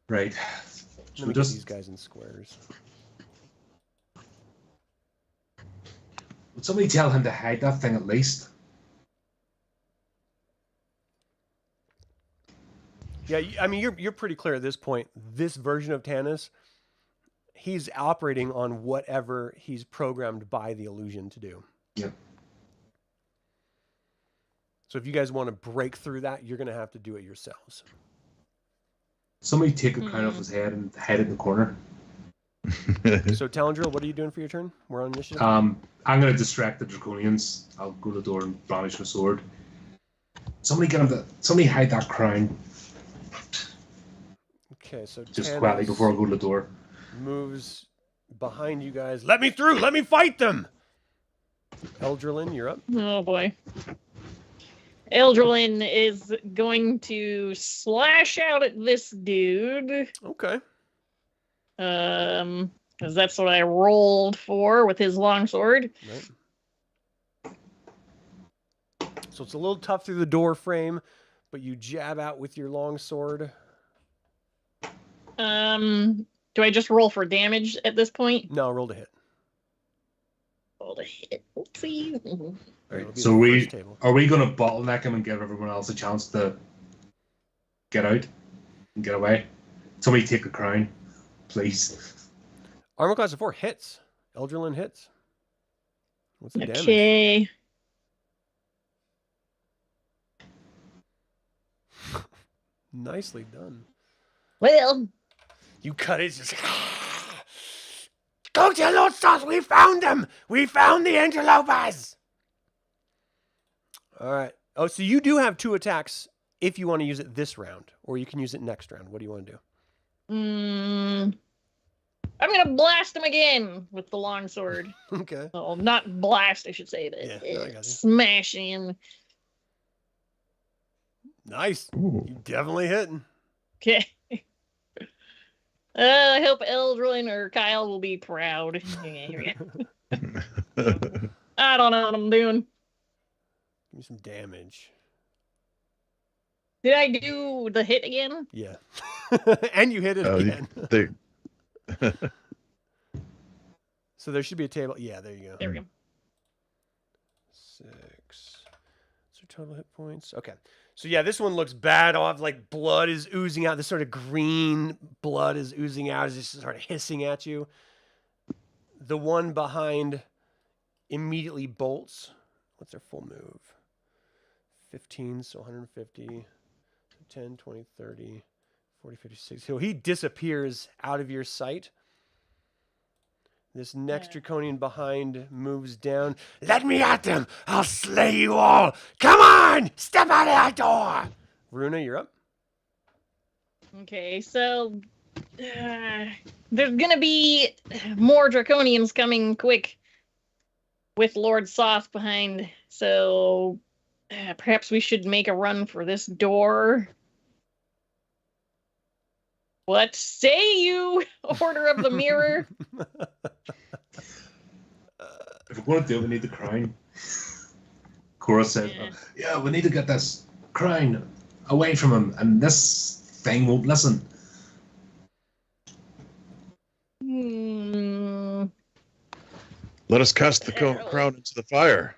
Right. Let So me we get just these guys in squares. would somebody tell him to hide that thing at least? Yeah, I mean, you're pretty clear at this point. This version of Tanis, he's operating on whatever he's programmed by the illusion to do. Yep. So if you guys want to break through that, you're going to have to do it yourselves. Somebody take a crown off his head and hide it in the corner. So Talandril, what are you doing for your turn? We're on initiative. I'm going to distract the draconians. I'll go to the door and brandish my sword. Somebody hide that crown. Okay, so Just Tannis quietly before I go to the door. moves behind you guys. Let me through! Let me fight them! Eldralin, you're up. Oh boy. Eldralin is going to slash out at this dude. Okay. Because that's what I rolled for with his longsword. Right. So it's a little tough through the door frame, but you jab out with your longsword. Do I just roll for damage at this point? No, roll to hit. Roll to hit. Oopsie. All right, it'll be So the first table. are we going to bottleneck him and give everyone else a chance to get out and get away? Somebody take the crown, please. Armor class of 4 hits. Eldralin hits. What's the damage? Okay. Nicely done. Well, You cut it. Just go to Lord Sauce. We found them. We found the interlopers. All right. Oh, so you do have 2 attacks if you want to use it this round, or you can use it next round. What do you want to do? I'm gonna blast him again with the longsword. Okay. Well, not blast, I should say, but Yeah, no, I got you. smash him. Nice. Ooh. You definitely hitting. Okay. I hope Eldralin or Kyle will be proud. Okay, here we go. I don't know what I'm doing. Give me some damage. Did I do the hit again? Yeah. And you hit it Oh, again. they, So there should be a table. Yeah, there you go. There we go. 6. So total hit points. Okay. So yeah, this one looks bad off. Like blood is oozing out. This sort of green blood is oozing out. It's just sort of hissing at you. The one behind immediately bolts. What's their full move? 15, so 150. 10, 20, 30, 40, 50, 60. So he disappears out of your sight. This next draconian behind moves down. Let me at them! I'll slay you all! Come on! Step out of that door! Viruna, you're up. Okay, so there's gonna be more draconians coming quick with Lord Soth behind, so perhaps we should make a run for this door. What say you, Order of the Mirror? If we're going to do it, we need the crown. Corros said, yeah, we need to get this crown away from him, and this thing won't listen. let us cast the crown into the fire.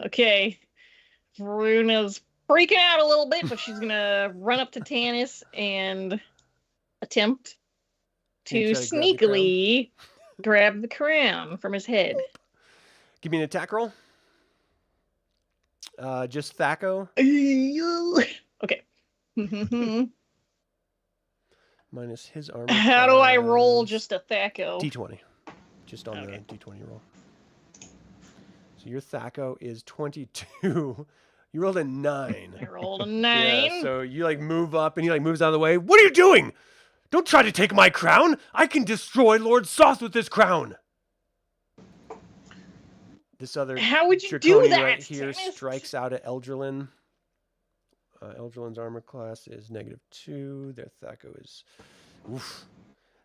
Okay. Veruna's freaking out a little bit, but she's gonna run up to Tannis and attempt to Try to grab the sneakily grab the crown from his head. Give me an attack roll. Just Thaco. Okay. Minus his armor. How do I roll class. just a Thaco? D20. Just on the D20 roll. So your Thaco is 22. You rolled a 9. I rolled a 9. Yeah, so you like move up and he like moves out of the way. What are you doing? Don't try to take my crown. I can destroy Lord Soth with this crown. This other How would you do draconian that? right here Tannis? strikes out at Eldralin. Eldralin's armor class is -2. Their Thaco is... Oof.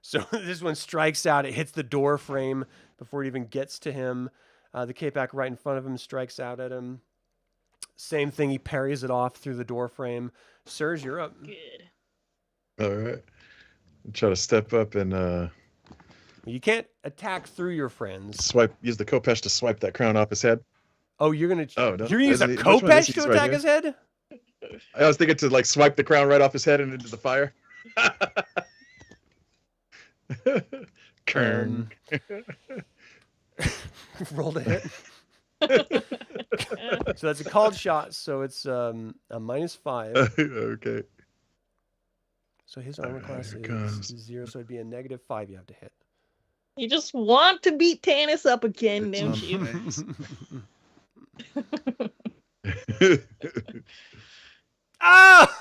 So this one strikes out. It hits the door frame before it even gets to him. The K-Pack right in front of him strikes out at him. Same thing. He parries it off through the door frame. Sirs, you're up. Good. All right. Try to step up and You can't attack through your friends. use the Kopesh to swipe that crown off his head. Oh, you're gonna Oh, no. you're gonna use a Which one is Kopesh he? to He's right attack here. his head? I was thinking to like swipe the crown right off his head and into the fire. Kern. Roll to hit. So that's a called shot. So it's a -5. Okay. So his armor class here it is comes. 0. So it'd be a -5. You have to hit. You just want to beat Tannis up again, It's don't on you? the face. Ah!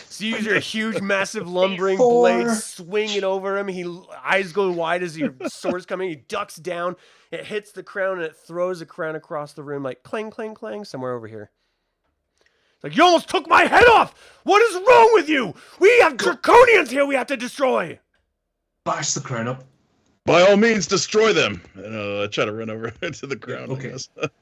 So you use your huge, massive, lumbering blade, swing it over him. Eyes go wide as your sword's coming. He ducks down. It hits the crown, and it throws the crown across the room like clang, clang, clang, somewhere over here. It's like, you almost took my head off! What is wrong with you? We have draconians here we have to destroy! Bash the crown up. By all means, destroy them. And I try to run over to the ground. Okay.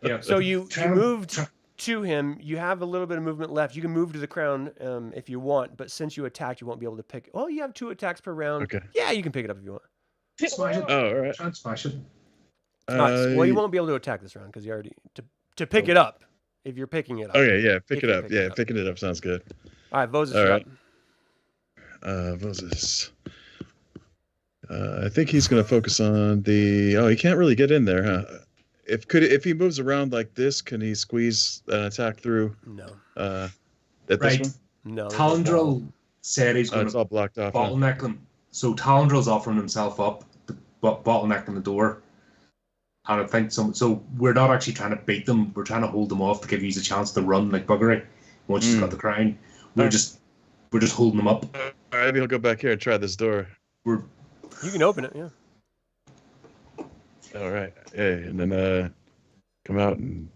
Yeah. So you moved to him. You have a little bit of movement left. You can move to the crown if you want, but since you attacked, you won't be able to pick. Oh, you have 2 attacks per round. Okay. Yeah, you can pick it up if you want. Smash it. Oh, all right. Try and smash it. Well, you won't be able to attack this round because you already to pick it up. If you're picking it up. Okay, yeah, pick it up. Yeah, picking it up sounds good. All right, Vozus. All right. Vozus. I think he's going to focus on the. Oh, he can't really get in there, huh? If he moves around like this, can he squeeze an attack through? No. At Right. this one? No. Talandril said he's going It's to all blocked off. bottleneck them. So Talandril's offering himself up to bottleneck them the door. And I think so we're not actually trying to beat them. We're trying to hold them off to give you a chance to run like buggery. Once he's got the crown, we're just holding them up. All right, maybe he'll go back here and try this door. We're You can open it, yeah. All right. Hey, and then come out and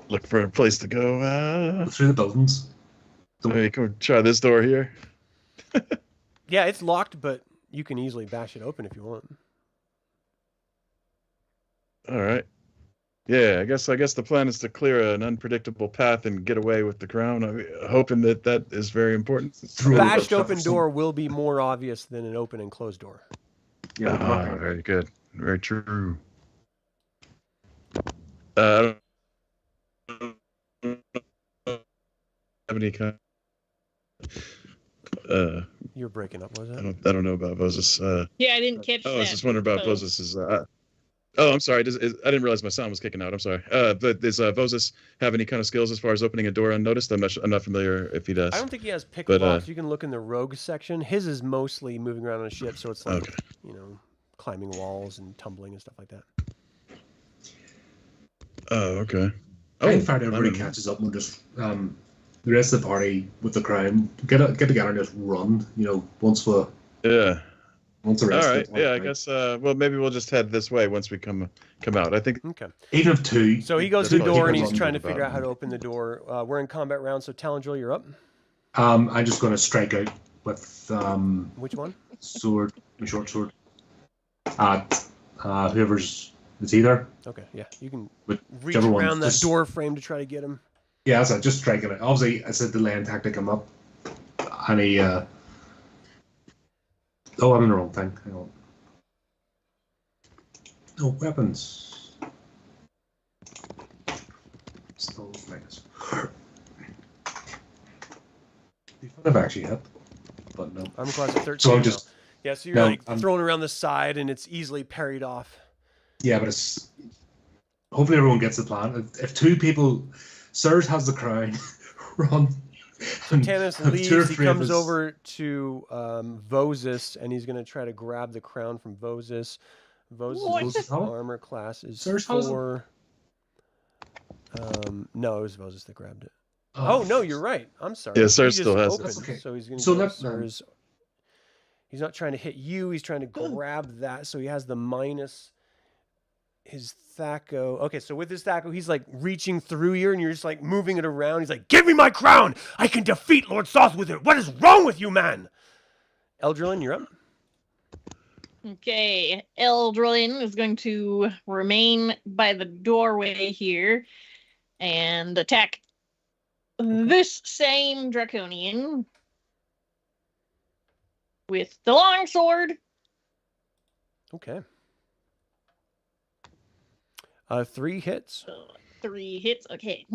look for a place to go. through the buildings. Maybe come try this door here. Yeah, it's locked, but you can easily bash it open if you want. All right. Yeah, I guess the plan is to clear an unpredictable path and get away with the crown. I'm hoping that is very important. Bashed open door will be more obvious than an open and closed door. Yeah. Very good. Very true. I don't have any kind. You're breaking up, was it? I don't know about Vozus. Yeah, I didn't catch that. I was just wondering about so- Vozus's. Oh, I'm sorry. I didn't realize my sound was kicking out. I'm sorry. But does Vozus have any kind of skills as far as opening a door unnoticed? I'm not familiar if he does. I don't think he has pick But, blocks. You can look in the rogue section. His is mostly moving around on a ship, so it's like, Okay. climbing walls and tumbling and stuff like that. Oh, okay. I find everybody catches up and just the rest of the party with the crown get together and just run. Once the Yeah. rest. All right. of the Yeah, I party. guess. Well, maybe we'll just head this way once we come out. I think. Okay. Even if 2. So he goes to the That's door fine. and he's Keep trying to on figure out how to about. open the door. We're in combat round, so Talandril, you're up. I'm just going to strike out with Which one? sword, my short sword, at whoever's it's either. Okay, yeah. You can With reach whichever one. around that Just- door frame to try to get him. Yeah, so just striking it. Obviously, I said the land tactic him up, and he. Oh, I'm in the wrong thing. Hang on. No weapons. Still minus. I've actually hit, but no. Armor class at 13. So I'm now. just Yeah, so you're no, like I'm- thrown around the side and it's easily parried off. yeah, but it's hopefully everyone gets the plan. If 2 people, Sirs has the crown, run. So Tanis and leaves, 2 or he 3 of comes us- over to Vozus, and he's going to try to grab the crown from Vozus. Vozus' What? armor class is Sirs has it? 4. No, it was Vozus that grabbed it. Oh, no, you're right. I'm sorry. Yeah, He Sirs just still has it. opened, That's okay. So he's going to So go let's- Sirs. He's not trying to hit you. He's trying to grab that. So he has the minus his Thaco. Okay, so with his Thaco, he's like reaching through you and you're just like moving it around. He's like, give me my crown. I can defeat Lord Soth with it. What is wrong with you, man? Eldralin, you're up. Okay, Eldralin is going to remain by the doorway here and attack this same Draconian with the longsword. Okay. 3 hits. 3 hits. Okay.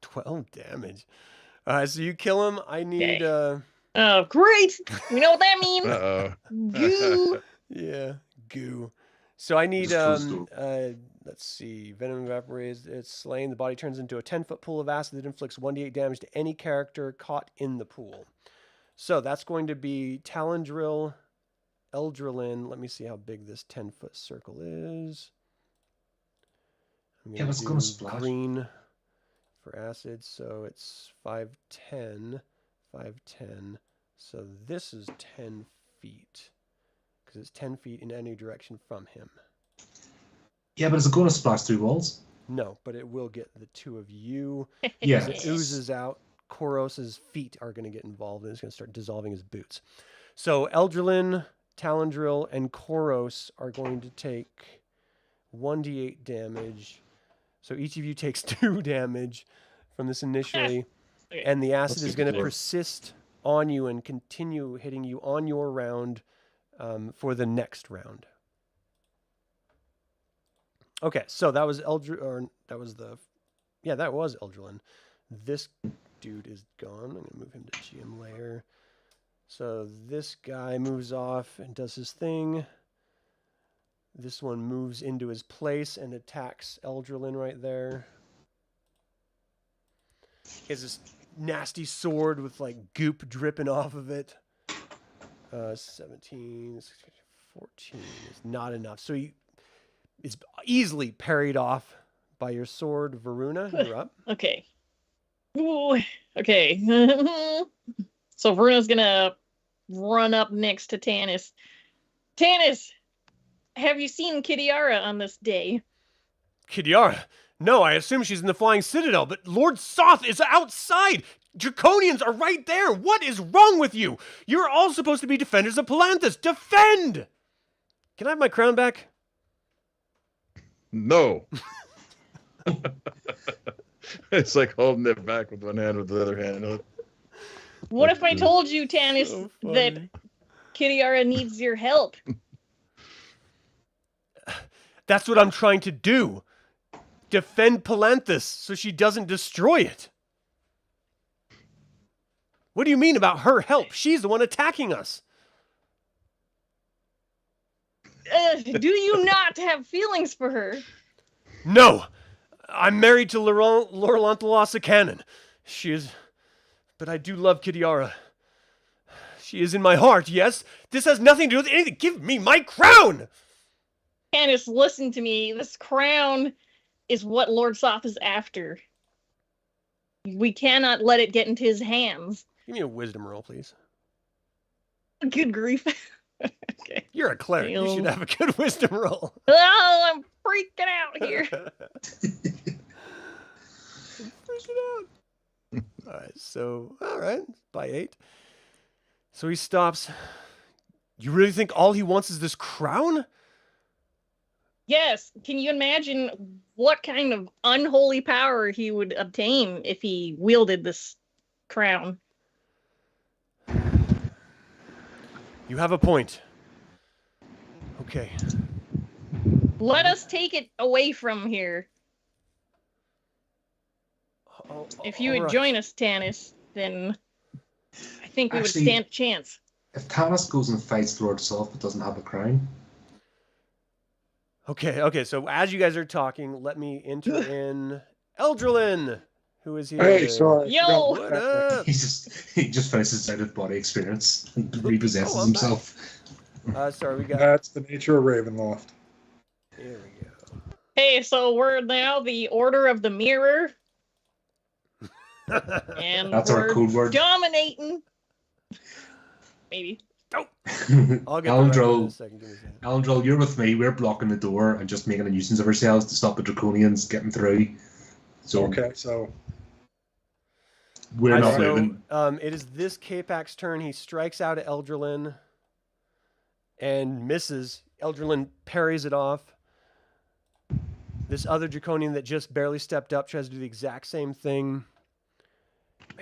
12 damage. So you kill him. I need... Oh, great! You know what that means? Uh-oh. Goo. Yeah, goo. So I need, Just close let's see, Venom evaporates, it's slain. The body turns into a 10-foot pool of acid that inflicts 1d8 damage to any character caught in the pool. So that's going to be Talandril, Eldralin. Let me see how big this 10-foot circle is. I'm Yeah, but it's gonna do splash. green for acid, so it's 5'10", 5'10". So this is 10 feet because it's 10 feet in any direction from him. Yeah, but is it going to splash through walls? No, but it will get the two of you. Yeah. As it oozes out, Corros's feet are going to get involved, and it's going to start dissolving his boots. So Eldralin, Talandril, and Corros are going to take 1d8 damage. So each of you takes 2 damage from this initially, Okay. and the acid Let's is get going to the- persist on you and continue hitting you on your round for the next round. Okay, so that was Eldralin. This dude is gone. I'm going to move him to GM layer. So this guy moves off and does his thing. This one moves into his place and attacks Eldralin right there. He has this nasty sword with like goop dripping off of it. 17, 14 is not enough. So he is easily parried off by your sword. Viruna, you're up. Okay. Ooh, okay. So Veruna's gonna run up next to Tanis. Tanis, have you seen Kitiara on this day? Kitiara. No, I assume she's in the Flying Citadel, but Lord Soth is outside. Draconians are right there. What is wrong with you? You're all supposed to be defenders of Palanthas. Defend! Can I have my crown back? No. It's like holding it back with one hand with the other hand. What if I told you, Tanis, So that funny. Kitiara needs your help? That's what I'm trying to do. Defend Palanthas so she doesn't destroy it. What do you mean about her help? She's the one attacking us. Do you not have feelings for her? No, I'm married to Lorlanthalasa Cannon. She is, but I do love Kitiara. She is in my heart, yes. This has nothing to do with anything. Give me my crown! Tanis, listen to me. This crown is what Lord Soth is after. We cannot let it get into his hands. Give me a wisdom roll, please. Good grief. Okay. You're a cleric. You should Damn. have a good wisdom roll. Oh, I'm freaking out here. Freaking out. All right, by 8. So he stops. You really think all he wants is this crown? Yes. Can you imagine what kind of unholy power he would obtain if he wielded this crown? You have a point. Okay. Let us take it away from here. If you would Alright. join us, Tanis, then I think we would Actually- stand a chance. If Tanis goes and fights Lord Soth but doesn't have a crown, Okay, so as you guys are talking, let me enter in Eldralin, who is here. Hey, sorry. Yo! What up? he just finishes out of body experience and repossesses Oh, I'm back. himself. Sorry, we got... That's the nature of Ravenloft. Here we go. Hey, so we're now the Order of the Mirror, and That's our we're code word. dominating. Maybe. I'll get the right one in a Talandril, second. Give me a second. Talandril, you're with me. We're blocking the door and just making a nuisance of ourselves to stop the Draconians getting through. So Okay, so we're not So, moving. it is this Capac's turn. He strikes out at Eldralin and misses. Eldralin parries it off. This other Draconian that just barely stepped up tries to do the exact same thing.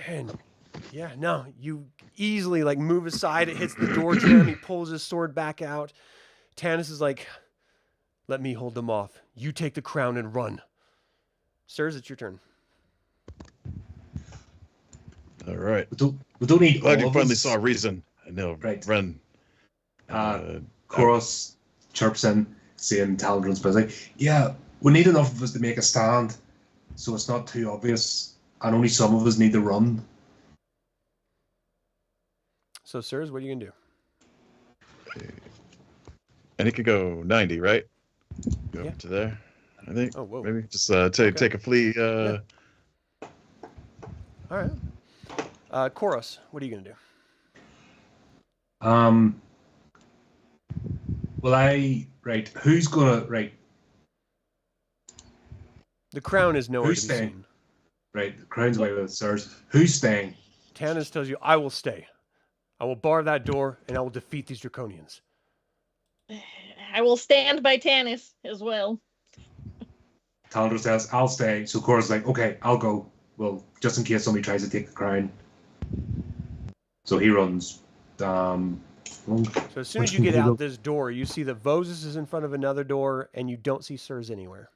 Man, yeah, no, you easily like move aside. It hits the door jam. He pulls his sword back out. Tanis is like, let me hold them off. You take the crown and run. Sirs, it's your turn. All right. We don't need Glad all you of finally us. saw a reason. I know. Right. Run. Corros chirps in, saying Talandril's busy. Yeah, we need enough of us to make a stand, so it's not too obvious, and only some of us need to run. So, sirs, what are you going to do? And it could go 90, right? Go Yeah. up to there. I think. Oh, whoa. Maybe just take a flea. Yeah. All right. Corros, what are you gonna do? Who's gonna The crown is nowhere Who's to be staying? seen. Right, the crown's away with the sirs. Who's staying? Tanis tells you, I will stay. I will bar that door, and I will defeat these draconians. I will stand by Tanis as well. Talandril says, I'll stay. So Corros is like, okay, I'll go. Well, just in case somebody tries to take the crown. So he runs. So as soon as you get out this door, you see that Vozus is in front of another door, and you don't see Sirs anywhere.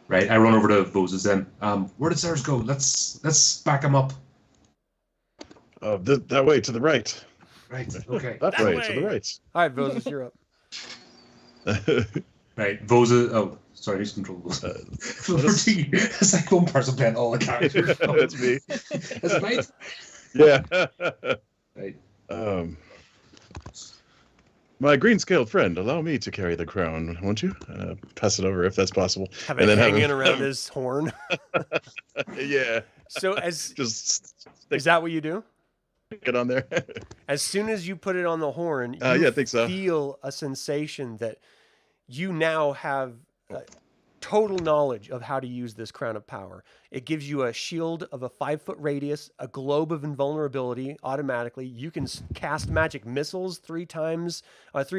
Right, I run over to Vozus then. Where did Sirs go? Let's back him up. That way to the right. Right, okay. That way to the right. All right, Vozus, you're up. Right, Vozus. Oh, sorry, who's controls? It's like one person playing all the characters. That's me. That's right. Yeah. Right. My green-scaled friend, allow me to carry the crown, won't you? Pass it over if that's possible. Have it hanging around his horn. Yeah. So is that what you do? Get on there. As soon as you put it on the horn, you I think so. feel a sensation that you now have total knowledge of how to use this crown of power. It gives you a shield of a 5-foot radius, a globe of invulnerability automatically. You can cast magic missiles 3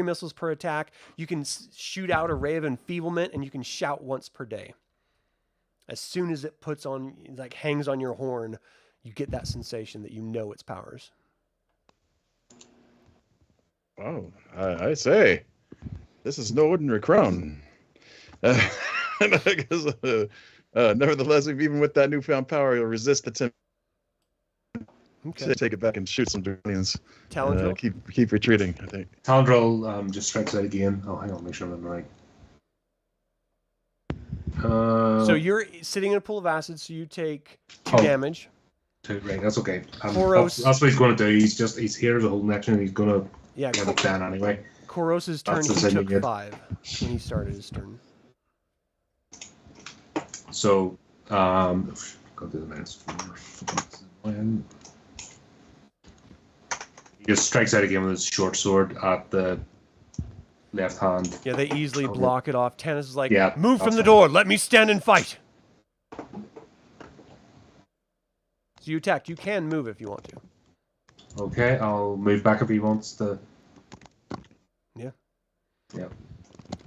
missiles per attack. You can shoot out a ray of enfeeblement, and you can shout once per day. As soon as it hangs on your horn, you get that sensation that you know its powers. Oh, I say, this is no ordinary crown. Nevertheless, even with that newfound power, you'll resist the temptation to take it back and shoot some dragonians. Talandril? Keep retreating, I think. Talandril just strikes out again. Oh, hang on, make sure I'm right. So you're sitting in a pool of acid, so you take 2 damage. 2, right, that's okay. Corros, that's what he's going to do. He's here as a whole action, and he's going to get it down anyway. Corros' turn, he took 5 when he started his turn. So, go to the minutes. He just strikes out again with his short sword at the left hand. Yeah, they easily block it off. Tanis is like, Yeah, move from the door. Let me stand and fight. So you attack. You can move if you want to. Okay, I'll move back if he wants to. Yeah. Yeah.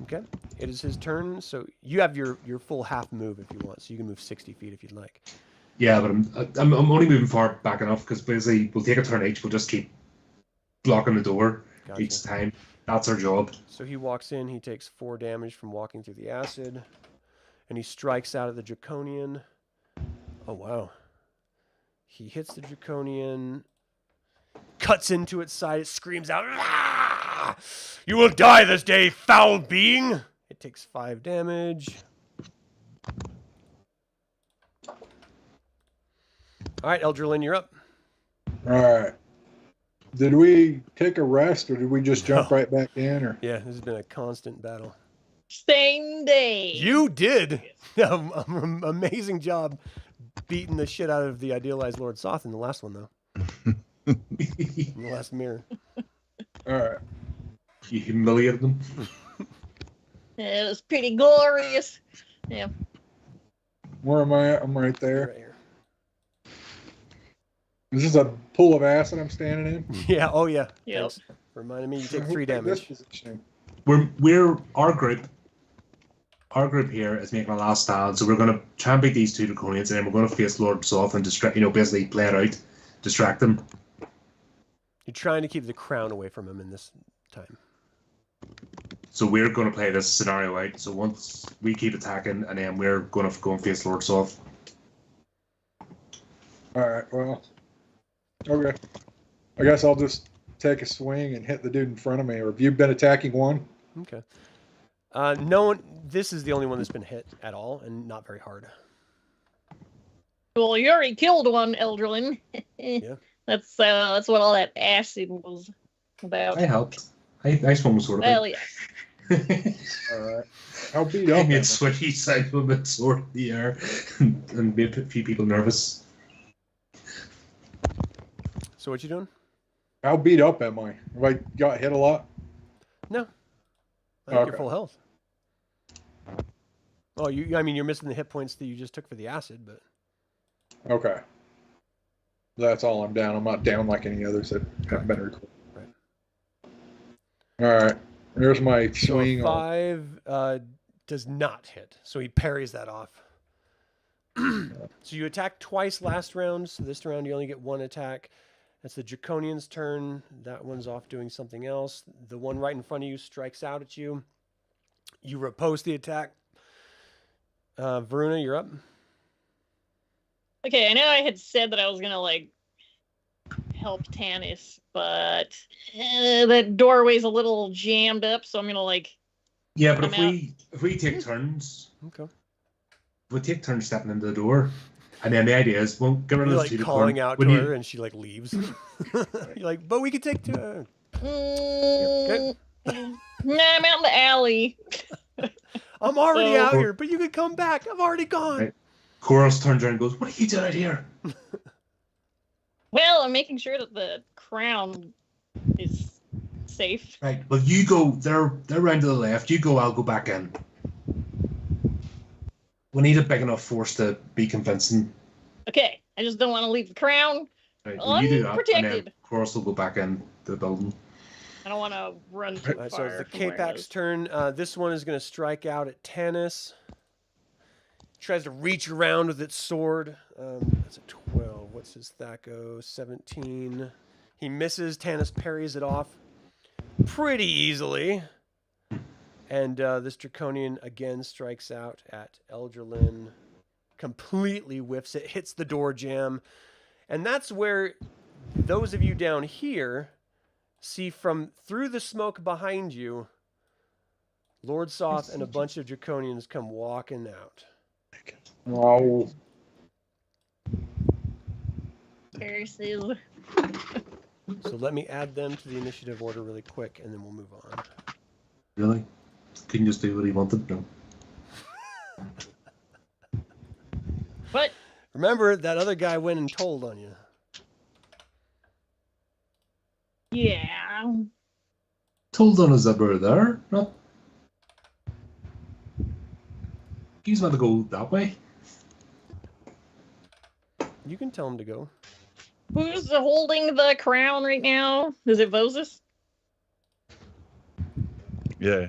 Okay. It is his turn, so you have your full half move if you want, so you can move 60 feet if you'd like. Yeah, but I'm only moving far back enough because basically we'll take a turn each. We'll just keep blocking the door each time. That's our job. So he walks in. He takes 4 damage from walking through the acid, and he strikes out at the Draconian. Oh wow! He hits the Draconian, cuts into its side. It screams out, "Ah! You will die this day, foul being!" It takes 5 damage. All right, Eldralin, you're up. All right. Did we take a rest, or did we just jump right back in? Or Yeah, this has been a constant battle. Same day. You did! Amazing job beating the shit out of the idealized Lord Soth in the last one, though. In the last mirror. all right. You humiliated them. It was pretty glorious. Yeah. Where am I at? I'm right there. Right here. This is a pool of acid I'm standing in. Yeah, oh yeah. Yep. Thanks. Reminded me you take Who 3 took this damage. position? We're our group here is making a last stand, so we're going to try and beat these 2 Draconians, and then we're going to face Lord Soth and basically play it out, distract them. You're trying to keep the crown away from him in this time. So we're going to play this scenario out. So once we keep attacking, and then we're going to go and face Lord Soth. All right. Well. Okay. I guess I'll just take a swing and hit the dude in front of me. Or have you been attacking one? Okay. No one. This is the only one that's been hit at all, and not very hard. Well, you already killed one, Eldralin. Yeah. That's what all that acid was about. I helped. I swung with sword. Well, yeah. All right. How beat up? It am I? sweaty side of a sword in the air and made a few people nervous. So what you doing? How beat up am I? Have I got hit a lot? No. I think you're Okay. full health. Oh, I mean, you're missing the hit points that you just took for the acid, but... Okay. That's all I'm down. I'm not down like any others that have been recorded. Right. All right. There's my So swing. a 5 does not hit, so he parries that off. So you attacked twice last round, so this round you only get 1 attack. That's the Draconian's turn. That one's off doing something else. The one right in front of you strikes out at you. You repulse the attack. Viruna, you're up. Okay, I know I had said that I was gonna like help Tanis, but that doorway's a little jammed up, so I'm gonna like. Yeah, but I'm if we take turns, Okay. we take turns stepping into the door, and then the idea is we'll get rid You're of like the calling out to when her, and she like leaves. You're like, but we could take 2. Nah, I'm out in the alley. I'm already So- out here, but you could come back. I'm already gone. Right. Corros turns around and goes, "What are you doing out here?" Well, I'm making sure that the crown is safe. Right. Well, you go. They're round to the left. You go. I'll go back in. We need a big enough force to be convincing. Okay, I just don't want to leave the crown. Right. Well, you do that, and then Unprotected. Corros will go back in the building. I don't want to run too All right, so far. it's the from where I Capac's was. turn. This one is going to strike out at Tanis. Tries to reach around with its sword. That's a 12. What's his Thaco? 17. He misses. Tanis parries it off pretty easily. And this Draconian again strikes out at Eldralin. Completely whiffs it. Hits the door jamb. And that's where those of you down here see from through the smoke behind you, Lord Soth and a bunch of Draconians come walking out. Oh, Curses. So let me add them to the initiative order really quick, and then we'll move on. Really? Couldn't just do what he wanted? No. But Remember, that other guy went and told on you. yeah, Told on us that we're there. Not. He's meant to go that way. You can tell him to go. who's holding the crown right now? Is it Vozus? Yeah.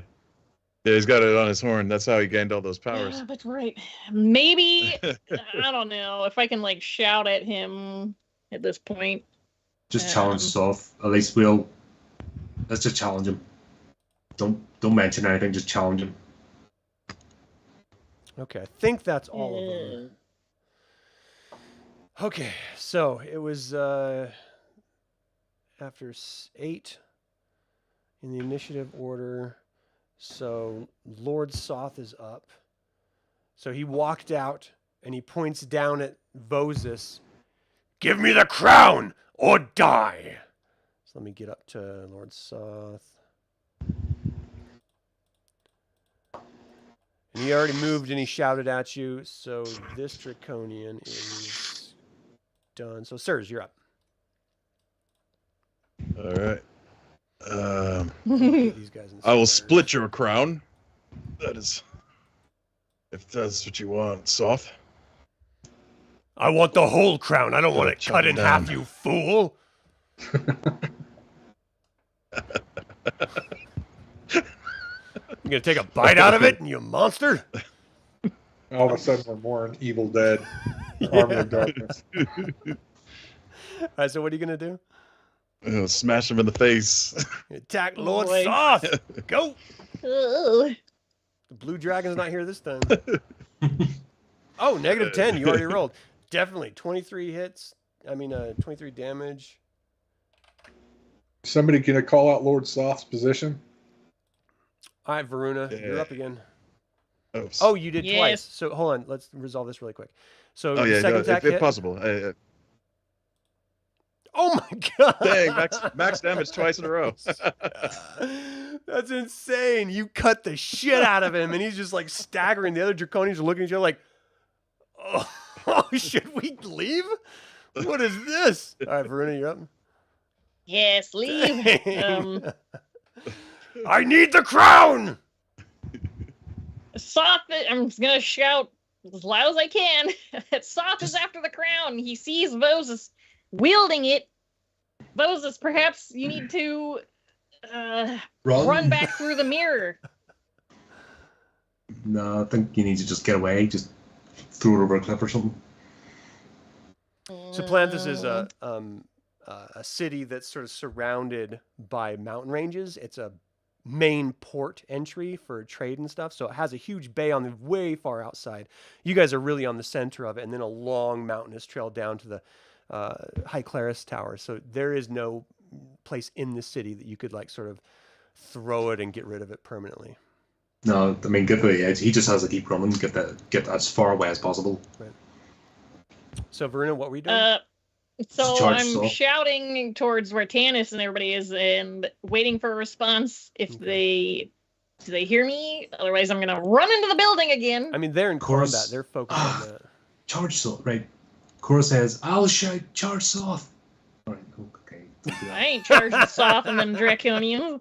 Yeah, he's got it on his horn. That's how he gained all those powers. Yeah, that's right. Maybe I don't know if I can like shout at him at this point. Just challenge us off. At least let's just challenge him. Don't mention anything. Just challenge him. Okay, I think that's all of them. Okay, so it was after 8 in the initiative order. So Lord Soth is up. So he walked out and he points down at Vozus. Give me the crown or die. So let me get up to Lord Soth. And he already moved and he shouted at you. So this Draconian is done. So Sirs, you're up. All right. Get these guys in I will squares. split your crown. That is, if that's what you want, Soth. I want the whole crown. I don't want it Chop cut it in half, down. you fool. You gonna take a bite out of it, you monster? all of a sudden we're more in Evil Dead, Army of Darkness. All right, so what are you gonna do? Smash him in the face. Attack Oh, Lord boy. Soth. Go. Ugh. The blue dragon's not here this time. Oh, -10. You already rolled. Definitely 23 hits. 23 damage. Somebody gonna call out Lord Soth's position? All right, Viruna, you're Yeah. up again. Oh, Oh, you did Yes. twice. So hold on, let's resolve this really quick. So oh the yeah, second no, attack if hit. possible. Oh my god! Dang, max damage twice in a row. That's insane. You cut the shit out of him, and he's just like staggering. The other Draconians are looking at you like, oh, should we leave? What is this? All right, Viruna, you're up. Yes, leave. Dang. I need the crown. Soth, I'm gonna shout as loud as I can that Soth is after the crown. He sees Vozus wielding it. Vozus, perhaps you need to run back through the mirror. No, I think you need to just get away. Just throw it over a cliff or something. So Palanthas is a city that's sort of surrounded by mountain ranges. It's a main port entry for trade and stuff. So it has a huge bay on the way far outside. You guys are really on the center of it, and then a long mountainous trail down to the High Claris Tower. So there is no place in the city that you could like sort of throw it and get rid of it permanently. No, I mean, get to the edge. He just has to keep running, get as far away as possible. Right. So Viruna, what were you doing? So Charge I'm Soth. shouting towards where Tanis and everybody is and waiting for a response if Okay. do they hear me? Otherwise I'm gonna run into the building again. I mean, they're in Corros. combat. They're focused on that. Charge Soth, right? Cora says, I'll shout, charge Soth. Alright, okay. Don't do that. I ain't charging Soth and then Draconian.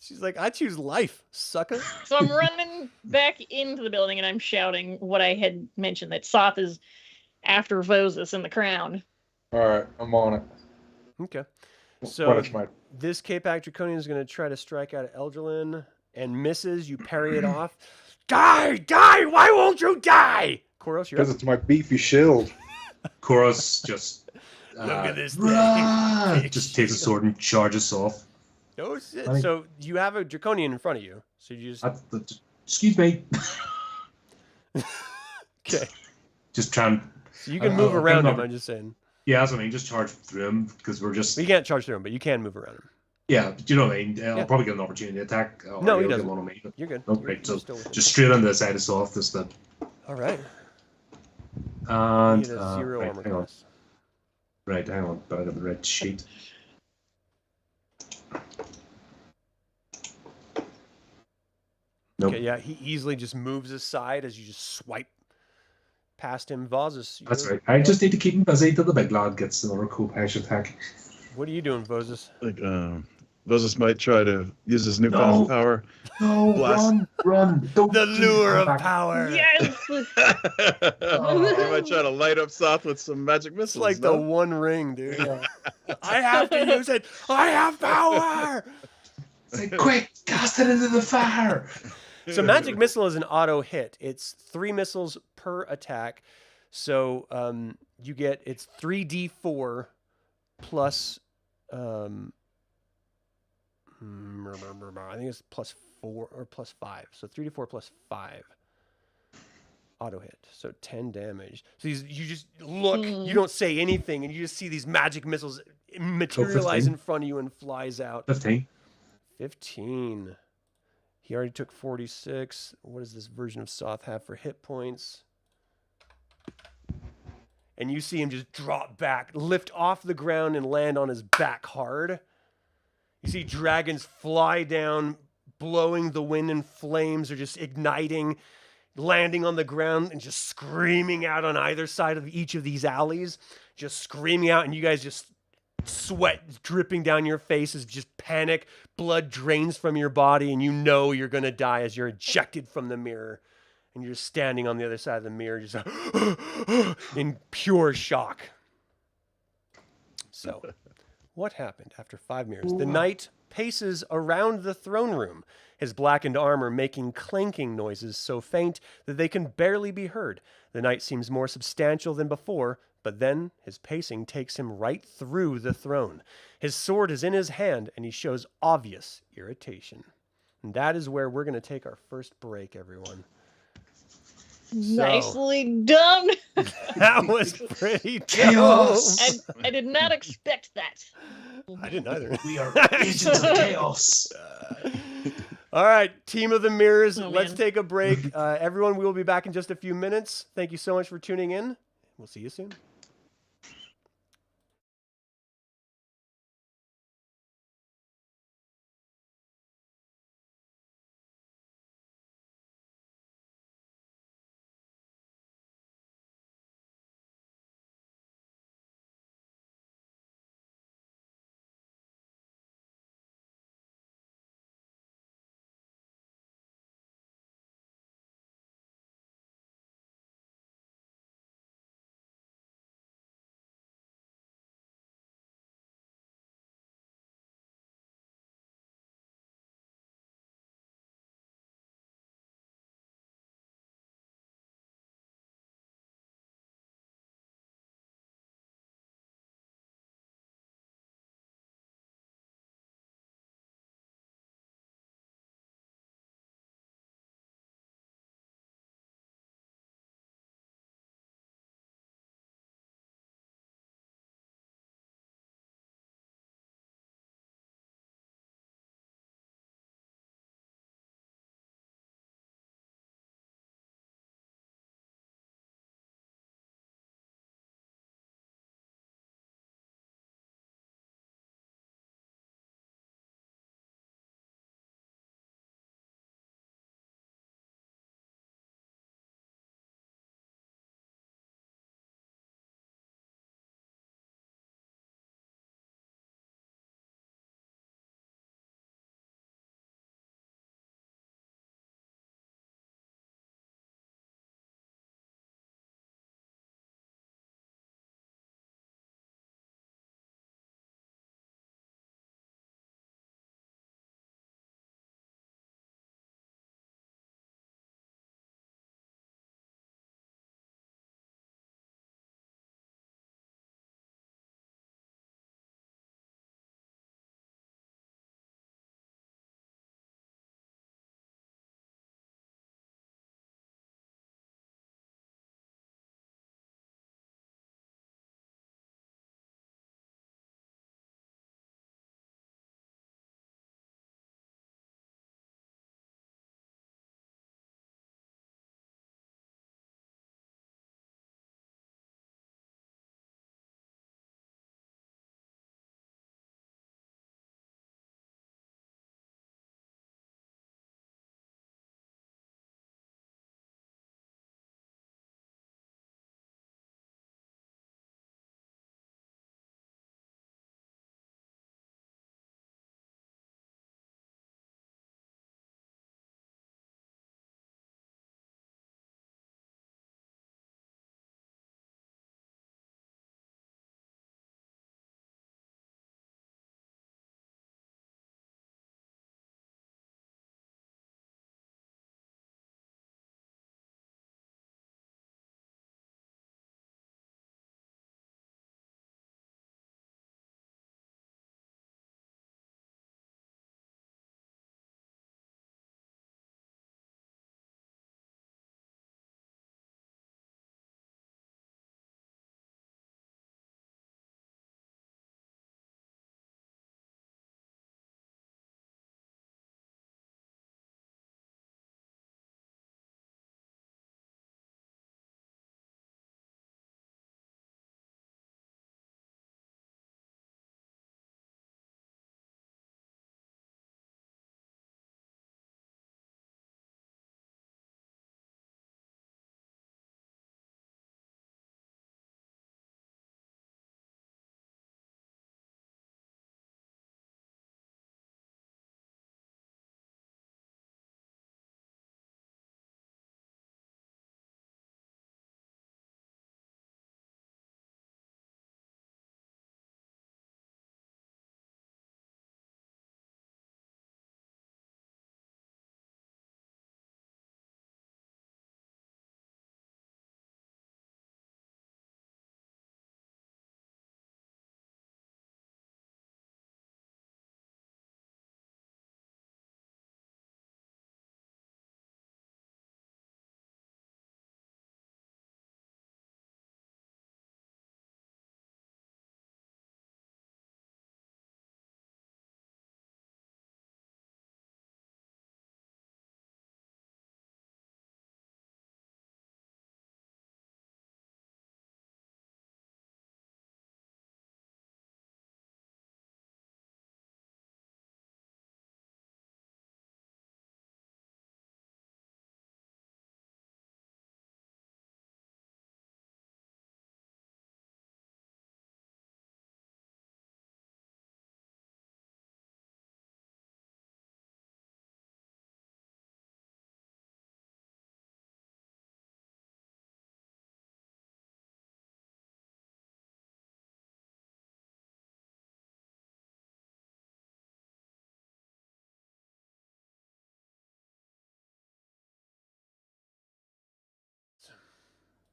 She's like, I choose life, sucker. So I'm running back into the building and I'm shouting what I had mentioned, that Soth is after Vozus and the crown. All right, I'm on it. Okay. What So is my this K-Pack Draconian is going to try to strike out at Eldralin and misses. You parry it off. Die! Die! Why won't you die? Corros, you're because up. it's my beefy shield. Corros just Look at this thing. rah, just takes a sword and charges Soth. Oh, shit. Funny. So you have a Draconian in front of you. So you just... Excuse me. Okay. Just try and... So you can move around I'm him, not- I'm just saying. Yeah, that's what I mean. Just charge through him, because we're just... Well, you can't charge through him, but you can move around him. Yeah, but you know what I mean? I'll Yeah. probably get an opportunity to attack. Or No, he he'll get doesn't. one on me, but- You're good. Oh, You're- right, you're so still within. just straight on the side of Soth. Just the... All right. And... You get a 0 right, armor hang on. class. Right, hang on. But I got the red sheet. Nope. Okay, yeah, he easily just moves aside as you just swipe past him. Vozus, That's you're- right. I just need to keep him busy till the big lad gets another Kopech attack. What are you doing, Vozus? Like, Vozus might try to use his newfound No. power. No, Blast. run. Don't The lure come of back. power. Yes! He might try to light up Soth with some magic It's missiles. like the no? one ring, dude. Yeah. I have to use it. I have power. Say, quick, cast it into the fire. So magic missile is an auto hit. It's 3 missiles per attack. So you get it's 3d4 plus I think it's plus 4 or plus 5. So 3d4 plus 5 auto hit. So 10 damage. So you just look, you don't say anything, and you just see these magic missiles materialize 15. in front of you and flies out. 15. 15. He already took 46. What does this version of Soth have for hit points? And you see him just drop back, lift off the ground, and land on his back hard. You see dragons fly down, blowing the wind and flames, or just igniting, landing on the ground and just screaming out on either side of each of these alleys, just screaming out, and you guys just sweat dripping down your faces, just panic, blood drains from your body, and you know you're going to die as you're ejected from the mirror. And you're standing on the other side of the mirror, just in pure shock. So, what happened after 5 mirrors? The knight paces around the throne room, his blackened armor making clanking noises so faint that they can barely be heard. The knight seems more substantial than before, but then his pacing takes him right through the throne. His sword is in his hand, and he shows obvious irritation. And that is where we're going to take our first break, everyone. Nicely done. That was pretty Chaos. I did not expect that. I didn't either. We are agents of chaos. All right, Team of the Mirrors, Oh, let's man. take a break. Everyone, we will be back in just a few minutes. Thank you so much for tuning in. We'll see you soon.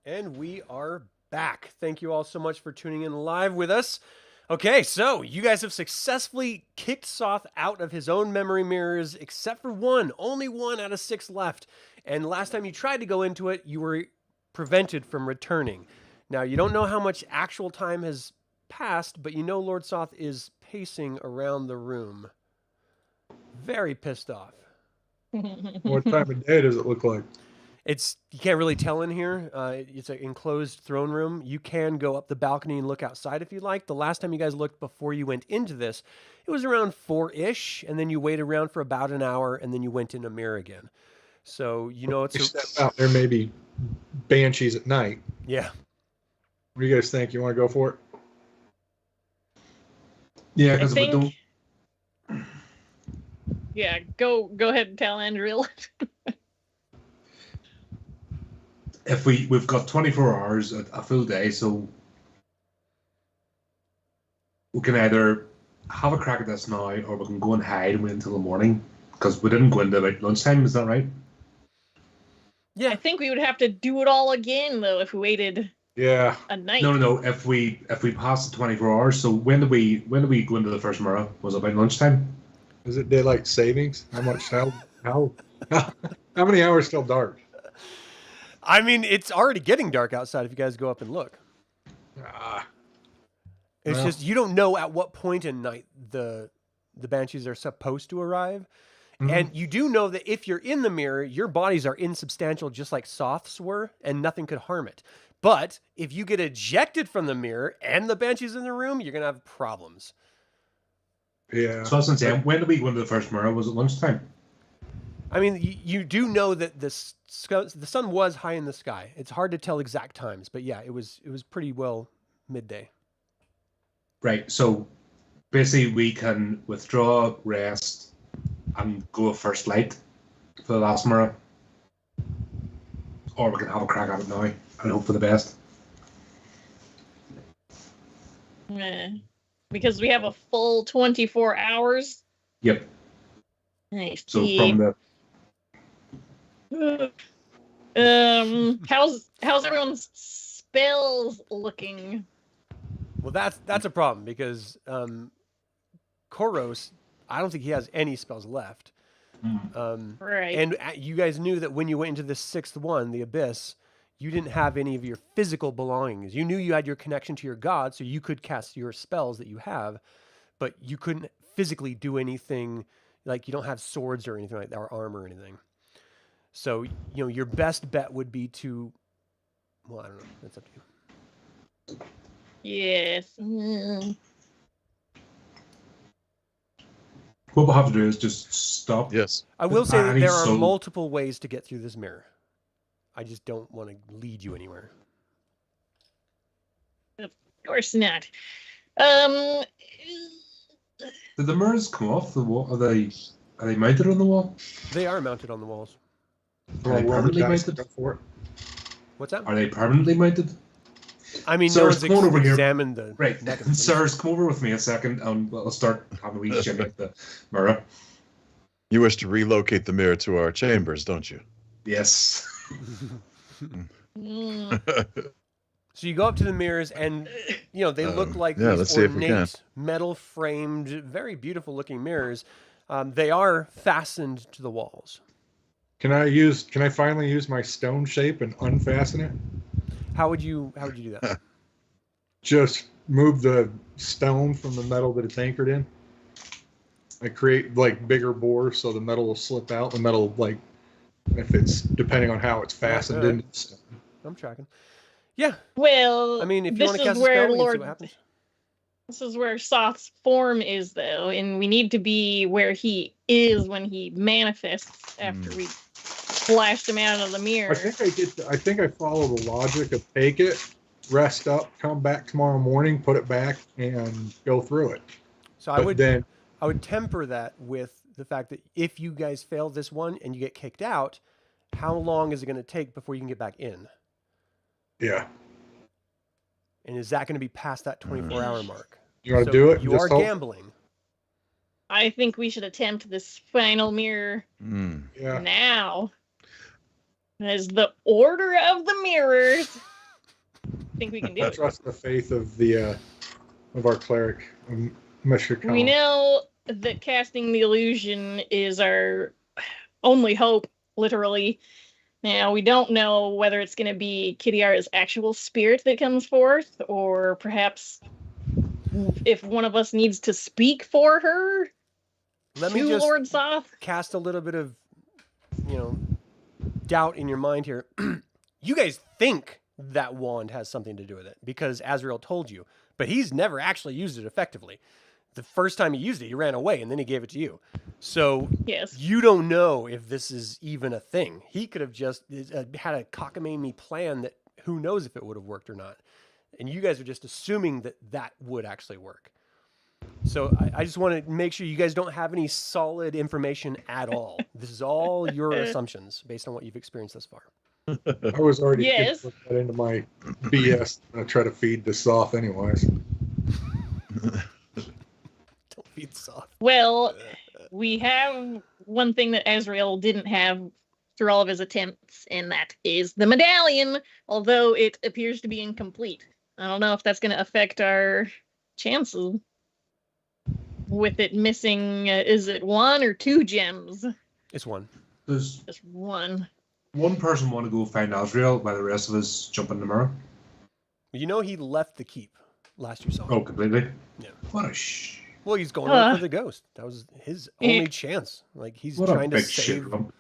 And we are back. Thank you all so much for tuning in live with us. Okay, so you guys have successfully kicked Soth out of his own memory mirrors, except for one. Only 1 out of 6 left. And last time you tried to go into it, you were prevented from returning. Now, you don't know how much actual time has passed, but you know Lord Soth is pacing around the room. Very pissed off. What time of day does it look like? You can't really tell in here. It's an enclosed throne room. You can go up the balcony and look outside if you like. The last time you guys looked before you went into this, it was around 4-ish, and then you waited around for about an hour, and then you went in a mirror again. So, you know, You step out there, maybe banshees at night. Yeah. What do you guys think? You want to go for it? Yeah, I because we don't. think. Yeah, go ahead, Talandril. If we've got 24 hours, a full day, so we can either have a crack at this now, or we can go and hide and wait until the morning. Because we didn't go into about lunchtime, is that right? Yeah. I think we would have to do it all again though if we waited Yeah. a night. No. If we pass the 24 hours, so when do we go into the first mirror? Was it about lunchtime? Is it daylight savings? How much? How many hours till dark? I mean, it's already getting dark outside if you guys go up and look. It's Well. just you don't know at what point in night the banshees are supposed to arrive. Mhm. And you do know that if you're in the mirror, your bodies are insubstantial just like Soth's were, and nothing could harm it. But if you get ejected from the mirror and the banshee's in the room, you're going to have problems. Yeah. So I was saying, when did we go into the first mirror? Was it lunchtime? I mean, you do know that the sun was high in the sky. It's hard to tell exact times, but yeah, it was pretty well midday. Right. So basically, we can withdraw, rest, and go first light for the last mirror, or we can have a crack at it now and hope for the best. Because we have a full 24 hours. Yep. Nice. So from the How's everyone's spells looking? Well, that's a problem because Corros, I don't think he has any spells left. Right. And you guys knew that when you went into the 6th one, the Abyss, you didn't have any of your physical belongings. You knew you had your connection to your god, so you could cast your spells that you have, but you couldn't physically do anything. Like you don't have swords or anything like that, or armor or anything. So, you know, your best bet would be to, well, I don't know. That's up to you. Yes. what we'll have to do is just stop. Yes. I will say that Any there are soul- multiple ways to get through this mirror. I just don't want to lead you anywhere. Of course not. Did the mirrors come off the wall? Are they mounted on the wall? They are mounted on the walls. Are they permanently mounted? Go for it. What's that? Are they permanently mounted? I mean, Sir, no one's come on over here. examined the Right. mechanism. Sirs, come over with me a second and we'll start having a wee shimmy at the mirror. You wish to relocate the mirror to our chambers, don't you? Yes. So you go up to the mirrors, and you know they look like yeah, these let's see if we can. ornate, metal-framed, very beautiful-looking mirrors. They are fastened to the walls. Can I finally use my stone shape and unfasten it? How would you do that? Just move the stone from the metal that it's anchored in. I create like bigger bores so the metal will slip out. The metal, like, if it's depending on how it's fastened Yeah, in. I'm tracking. Yeah, Well, I mean, if you this want to is cast a where spell, we can see Lord. what happens. This is where Soth's form is, though, and we need to be where he is when he manifests after we flashed him out of the mirror. I think I follow the logic of take it, rest up, come back tomorrow morning, put it back, and go through it. So I But would temper that with the fact that if you guys fail this one and you get kicked out, how long is it going to take before you can get back in? Yeah. And is that going to be past that 24-hour mark? You want to So do it? You Just are hope- gambling. I think we should attempt this final mirror Yeah. now. As the order of the mirrors. think we can do I it. trust the faith of our cleric, Mishakal. We know that casting the illusion is our only hope, literally. Now, we don't know whether it's going to be Kitiara's actual spirit that comes forth, or perhaps if one of us needs to speak for her Let me to just Lord Soth. cast a little bit of, doubt in your mind here. You guys think that wand has something to do with it because Azrael told you, but he's never actually used it effectively. The first time he used it, he ran away and then he gave it to you. So Yes. you don't know if this is even a thing. He could have just had a cockamamie plan that who knows if it would have worked or not. And you guys are just assuming that that would actually work. So I just want to make sure you guys don't have any solid information at all. This is all your assumptions based on what you've experienced thus far. I was already Yes. putting that into my BS. I try to feed this off anyways. Don't feed soft. Well, we have one thing that Azrael didn't have through all of his attempts, and that is the medallion, although it appears to be incomplete. I don't know if that's going to affect our chances. With it missing, is it 1 or 2 gems? It's one. Does Just 1. one person want to go find Azrael while the rest of us jump in the mirror? You know he left the keep last you saw him. Oh, completely? Yeah. What a sh... Well, he's going after the ghost. That was his only chance. Like he's What trying a to big shit save. lump.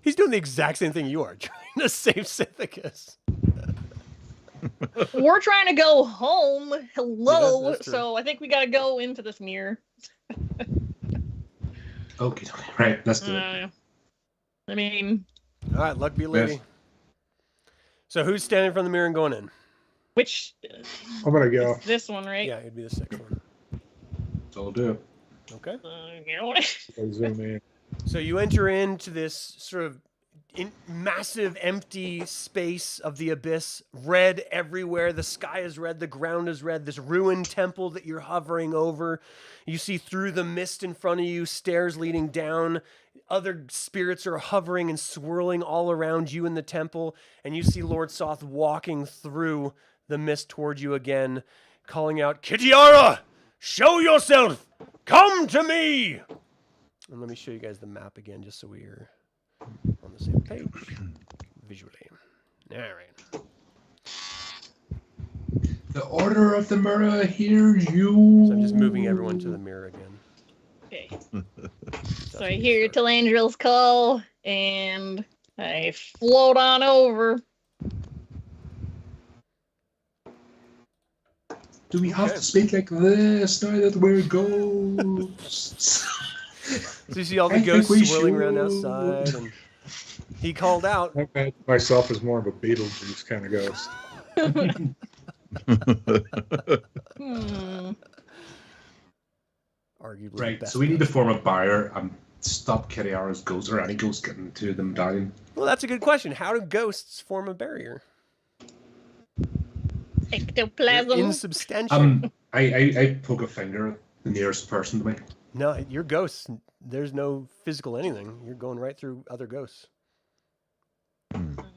He's doing the exact same thing you are, trying to save Sithicus. We're trying to go home. Hello. that's true. So I think we got to go into this mirror. Okay, right, let's do it. I mean, All right, luck be a lady. Yes. So who's standing in front of the mirror and going in? which I'm gonna go. is this one, right? Yeah, it'd be the sixth one. So I'll do it. Okay. You know, I zoom in. So you enter into this sort of massive empty space of the abyss, red everywhere. The sky is red, the ground is red. This ruined temple that you're hovering over. You see through the mist in front of you, stairs leading down. Other spirits are hovering and swirling all around you in the temple. And you see Lord Soth walking through the mist toward you again, calling out, "Kitiara, show yourself! Come to me!" And let me show you guys the map again, just so we're on the same page visually. All right. The order of the mirror hears you. So I'm just moving everyone to the mirror again. okay. So I hear Talandril's call, and I float on over. Do we have Okay. to speak like this now that we're ghosts? So you see all the I think ghosts we swirling around should. outside, and he called out. I imagine myself as more of a Beetlejuice kind of ghost. Arguably, the Right, best so we need to ghost. form a barrier and stop Kitiara's ghost or any ghost getting to the medallion. Well, that's a good question. How do ghosts form a barrier? They're Ectoplasm. insubstantial. I poke a finger at the nearest person to me. No, you're ghosts. There's no physical anything. You're going right through other ghosts. And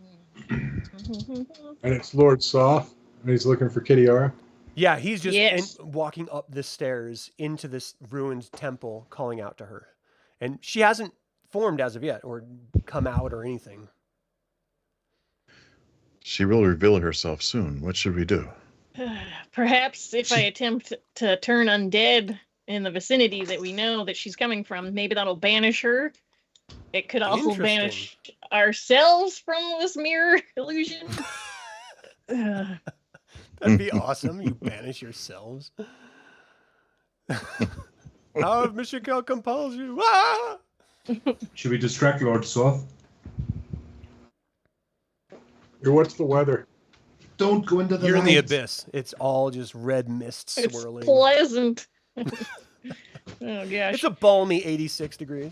it's Lord Soth, and he's looking for Kitiara. Yeah, he's just Yes. walking up the stairs into this ruined temple, calling out to her. And she hasn't formed as of yet, or come out or anything. She will reveal herself soon. What should we do? Perhaps if I attempt to turn undead in the vicinity that we know that she's coming from, maybe that'll banish her. It could also Interesting. banish ourselves from this mirror illusion. That'd be awesome. You banish yourselves. How if Mishakal compels you? Ah! Should we distract Lord Soth? Here, what's the weather? Don't go into the You're in the light. abyss. It's all just red mist It's swirling. pleasant. Oh gosh. It's a balmy 86 degrees.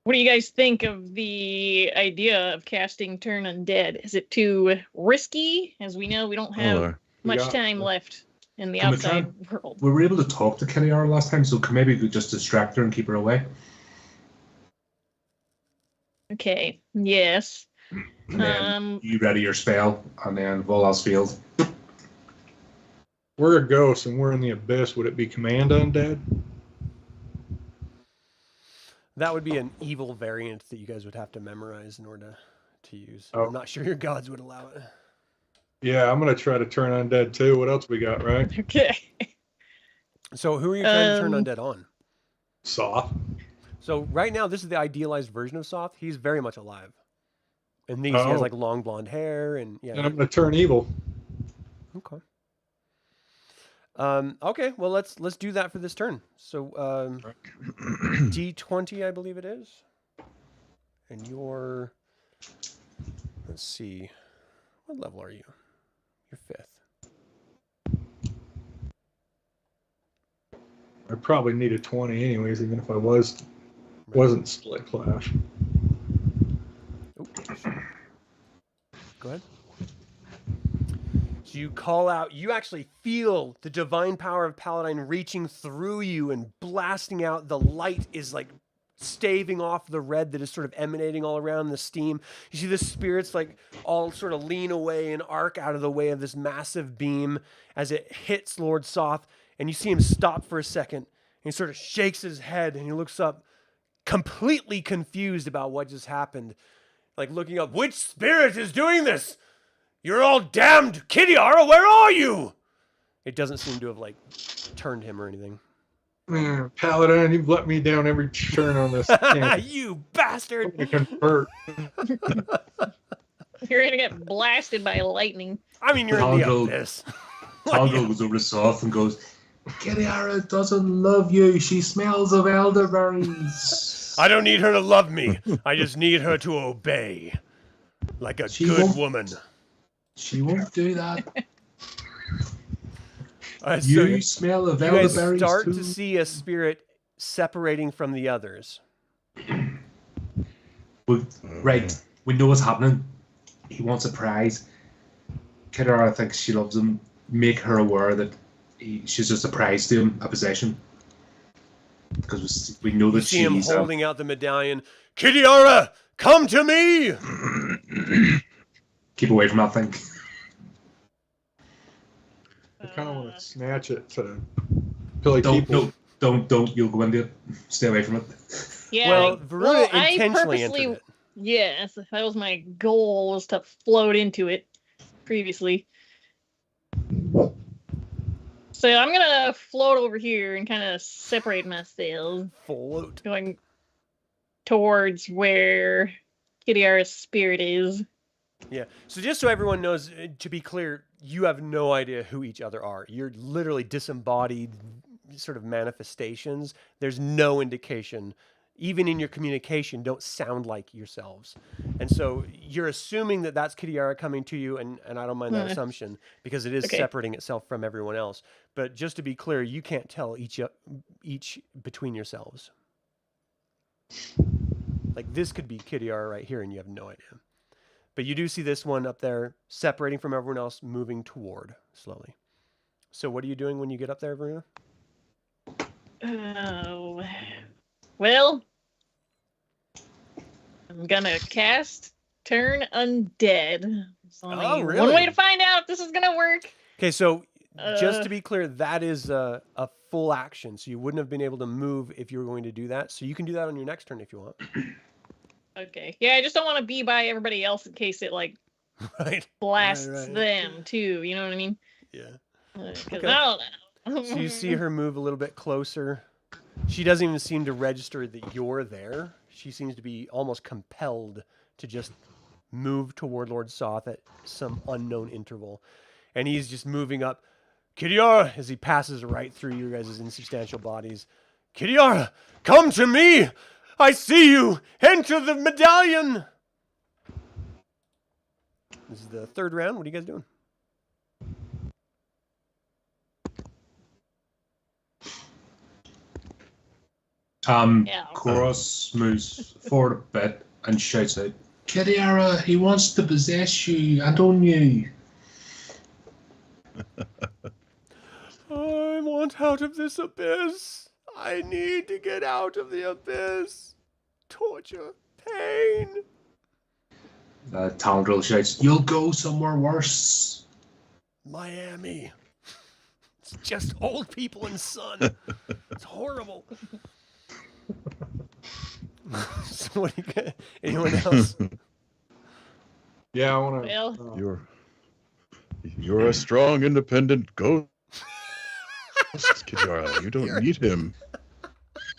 What do you guys think of the idea of casting Turn Undead? Is it too risky? As we know, we don't have Hello. much Yeah. time left in the Can we outside world. We were able to talk to Kitiara last time, so maybe we could just distract her and keep her away. Okay. Yes. And then you ready your spell, and then Volas field. We're a ghost and we're in the abyss. Would it be command undead? That would be an evil variant that you guys would have to memorize in order to use. Oh. I'm not sure your gods would allow it. Yeah, I'm gonna try to turn undead too. What else we got, right? Okay. So who are you trying to turn undead on? Soft. So right now, this is the idealized version of Soth. He's very much alive. And these, he has Oh. like long blonde hair and yeah. And I'm gonna turn evil. Okay. Okay, well let's do that for this turn. So D20, I believe it is. And you're, let's see, what level are you? You're 5th. I probably need a 20 anyways, even if I wasn't split class. Oh, go ahead. So you call out, you actually feel the divine power of Paladine reaching through you and blasting out. The light is like staving off the red that is sort of emanating all around the steam. You see the spirits like all sort of lean away and arc out of the way of this massive beam as it hits Lord Soth, and you see him stop for a second, and he sort of shakes his head and he looks up completely confused about what just happened. Like looking up, which spirit is doing this? You're all damned! Kitiara, where are you? It doesn't seem to have like turned him or anything. Paladin, you've let me down every turn on this. Can't You bastard! convert. You're gonna get blasted by lightning. I mean, you're in the Talandril- abyss. Talandril goes over to Soth and goes, Kitiara doesn't love you. She smells of elderberries. I don't need her to love me. I just need her to obey. Like a She good won't- woman. She won't do that. So You smell of you guys elderberries start too. to see a spirit separating from the others. Right, we know what's happening. He wants a prize. Kitiara thinks she loves him. Make her aware that she's just a prize to him, a possession. Because we know You that see him she's holding out the medallion. Kitiara, come to me! keep away from that thing. I kind of want to snatch it to Billy Don't, Keeple. don't. You'll go into it. Stay away from it. Yeah. Well, Viruna I intentionally purposely, entered it. yes, that was my goal, was to float into it previously. So I'm gonna float over here and kind of separate myself, Float. going towards where Kitiara's spirit is. Yeah. So just so everyone knows, to be clear, you have no idea who each other are. You're literally disembodied sort of manifestations. There's no indication. Even in your communication, don't sound like yourselves. And so you're assuming that that's Kitiara coming to you, and I don't mind that assumption because it is Okay. separating itself from everyone else. But just to be clear, you can't tell each between yourselves. Like this could be Kitiara right here, and you have no idea. But you do see this one up there separating from everyone else, moving toward slowly. So what are you doing when you get up there, Viruna? Oh, well, I'm gonna cast Turn Undead. There's only Oh, one really? way to find out if this is gonna work. Okay, so just to be clear, that is a full action. So you wouldn't have been able to move if you were going to do that. So you can do that on your next turn if you want. Okay. Yeah, I just don't want to be by everybody else in case it like Right. blasts right. them too. You know what I mean? Yeah. 'Cause Okay. I don't know. So you see her move a little bit closer. She doesn't even seem to register that you're there. She seems to be almost compelled to just move toward Lord Soth at some unknown interval. And he's just moving up. Kitiara, as he passes right through you guys' insubstantial bodies. Kitiara, come to me! I see you! Enter the medallion! This is the third round. What are you guys doing? Yeah. Corros moves forward a bit and shouts out, Kitiara, he wants to possess you and own you. I want out of this abyss. I need to get out of the abyss. Torture, Pain. Talandril shouts, "You'll go somewhere worse." Miami. It's just old people and sun. It's horrible. So what do you got? Anyone else? Yeah, I want to. Well, You're a strong, independent ghost, Kitiara. You don't need him.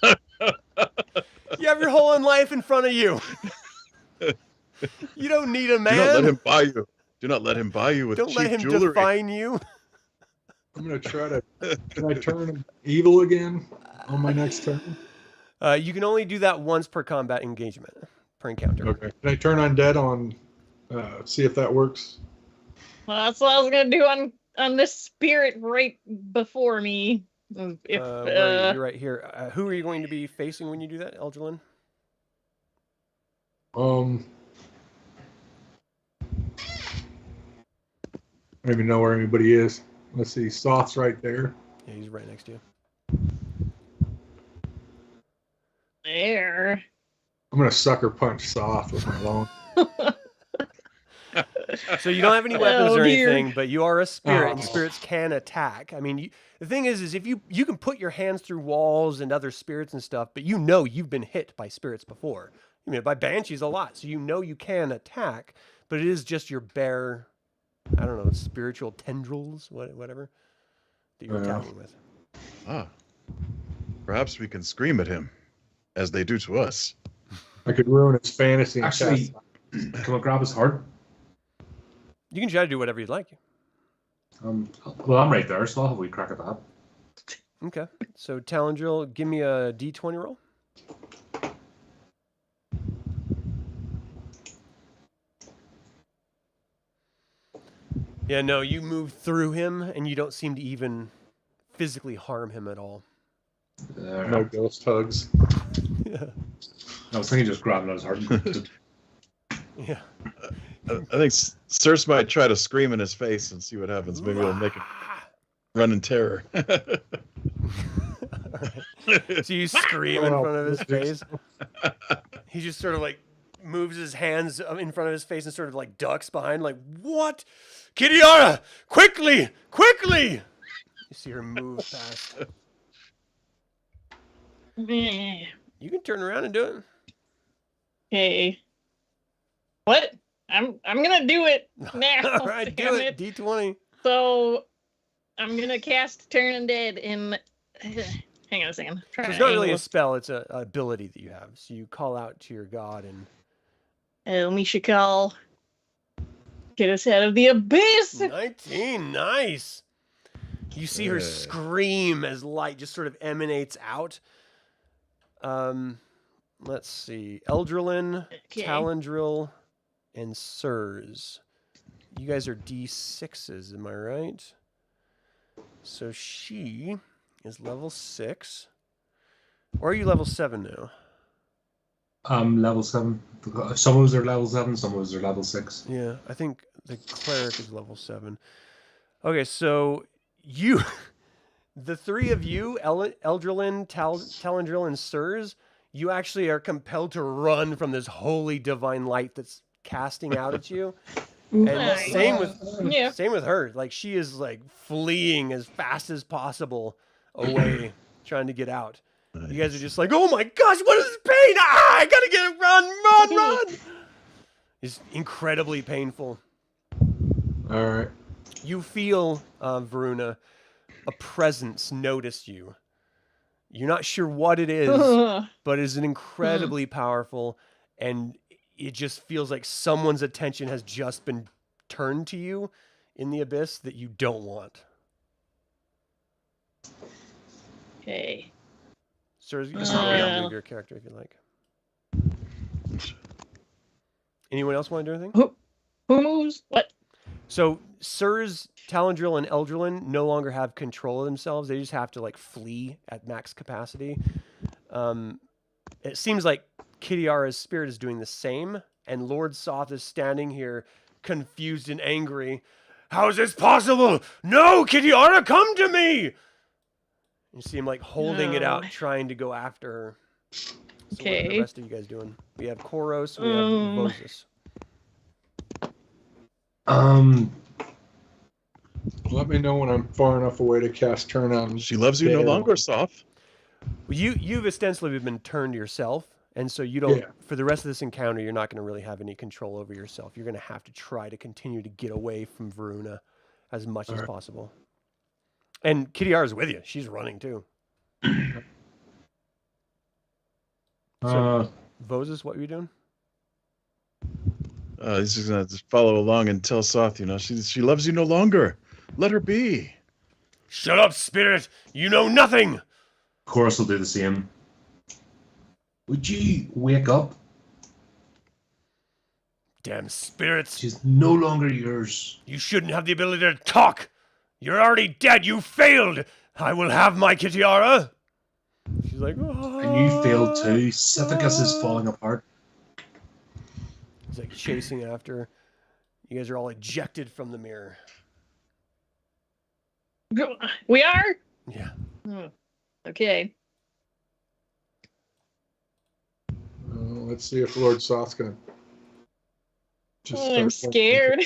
You have your whole life in front of you. You don't need a man. Do not let him buy you. Do not let him buy you with Don't cheap let him jewelry. define you. I'm gonna try to. Can I turn evil again on my next turn? You can only do that once per combat engagement, per encounter. Okay. Can I turn undead on? See if that works. well, that's what I was gonna do on this spirit right before me. If Where are you? You're right here. Who are you going to be facing when you do that, Eldralin? I don't even know where anybody is. Let's see. Soft's right there. Yeah, he's right next to you. there. I'm gonna sucker punch Soft with my long. So you don't have any weapons Oh, or dear. anything, but you are a spirit, and Oh. spirits can attack. I mean, the thing is if you can put your hands through walls and other spirits and stuff, but you know you've been hit by spirits before. I mean, by banshees a lot, so you know you can attack, but it is just your bare, I don't know, spiritual tendrils, whatever, that you're Yeah. attacking with. Ah. Perhaps we can scream at him, as they do to us. I could ruin its fantasy. And Actually, can I grab his heart? You can try to do whatever you'd like. Well, I'm right there, so I'll have a wee crack at that. Okay, so Talandril, give me a d20 roll. Yeah, no, you move through him, and you don't seem to even physically harm him at all. no ghost hugs. Yeah. I was thinking just grabbing at his heart. Yeah. I think Circe might try to scream in his face and see what happens. Maybe it'll make him run in terror. Alright. So you scream in front of his face. He just sort of like moves his hands in front of his face and sort of like ducks behind, like, what? Kitiara! Quickly! Quickly! You see her move past. Meh. You can turn around and do it. Okay. What? I'm gonna do it now. All right, damn do it. D20. So I'm gonna cast Turn Undead in. Hang on a second. So it's not really a spell, it's an ability that you have. So you call out to your god and Mishakal. Get us out of the abyss. 19, nice. You see her Good. scream as light just sort of emanates out. Let's see. Eldralin, Okay. Talandril, and Sirs. You guys are D6s, am I right? So she is level 6. Or are you level 7 now? Level 7. Some of us are level 7, some of us are level 6. Yeah, I think the cleric is level 7. Okay, so you, the three of you, Eldralin, Talandril, and Sirs, you actually are compelled to run from this holy divine light that's casting out at you. And Nice. same with Yeah. her. Like she is like fleeing as fast as possible away, trying to get out. You guys are just like, oh my gosh, what is this pain? Ah, I gotta get it, run! It's incredibly painful. All right. You feel, Viruna, a presence notice you. You're not sure what it is, but it is an incredibly powerful, and it just feels like someone's attention has just been turned to you in the abyss that you don't want. Okay. Sir, you can Uh, move your character if you like. Anyone else want to do anything? Who moves? What? So Sirs, Talandril, and Eldralin no longer have control of themselves. They just have to like flee at max capacity. It seems like Kitiara's spirit is doing the same, and Lord Soth is standing here confused and angry. How is this possible? No, Kitiara, come to me! You see him like holding it out, No. trying to go after her. So what are the Okay. rest of you guys doing? We have Corros, we have Vozus. Let me know when I'm far enough away to cast Turn on. She loves you no Dale. longer, Soph. Well, you've ostensibly been turned yourself, and so you don't. Yeah. For the rest of this encounter, you're not going to really have any control over yourself. You're going to have to try to continue to get away from Viruna as much as possible. And Kitiara's with you. She's running too. So, Vozus, what are you doing? He's just gonna just follow along and tell Soph, she loves you no longer. Let her be. Shut up, spirit! You know nothing! Corros will do the same. Would you wake up? Damn spirits! She's no longer yours. You shouldn't have the ability to talk! You're already dead! You failed! I will have my Kitiara! She's like, oh. And you failed too. Sithicus is falling apart. He's like chasing after her. You guys are all ejected from the mirror. We are? Yeah. Oh, okay. Let's see if Lord Soth's gonna. Oh, I'm scared.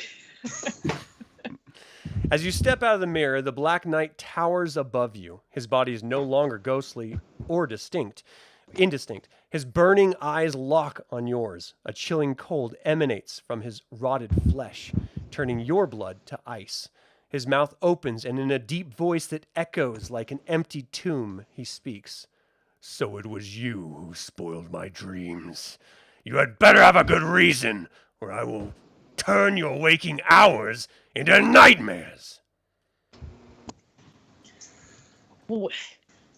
As you step out of the mirror, the Black Knight towers above you. His body is no longer ghostly or indistinct. His burning eyes lock on yours. A chilling cold emanates from his rotted flesh, turning your blood to ice. His mouth opens, and in a deep voice that echoes like an empty tomb, he speaks. So it was you who spoiled my dreams. You had better have a good reason, or I will turn your waking hours into nightmares.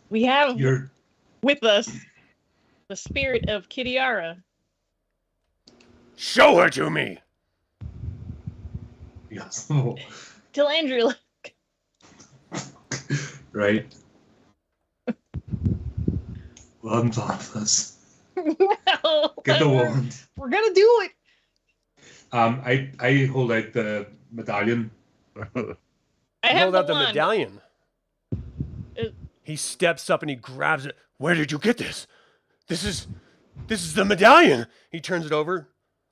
We have You're with us the spirit of Kitiara. Show her to me. yes. Talandril. Right. Wand Palanthas. Well, Get the wand. we're gonna do it. I hold out the medallion. I have Hold out the wand. medallion. It- He steps up and he grabs it. Where did you get this? This is the medallion. He turns it over.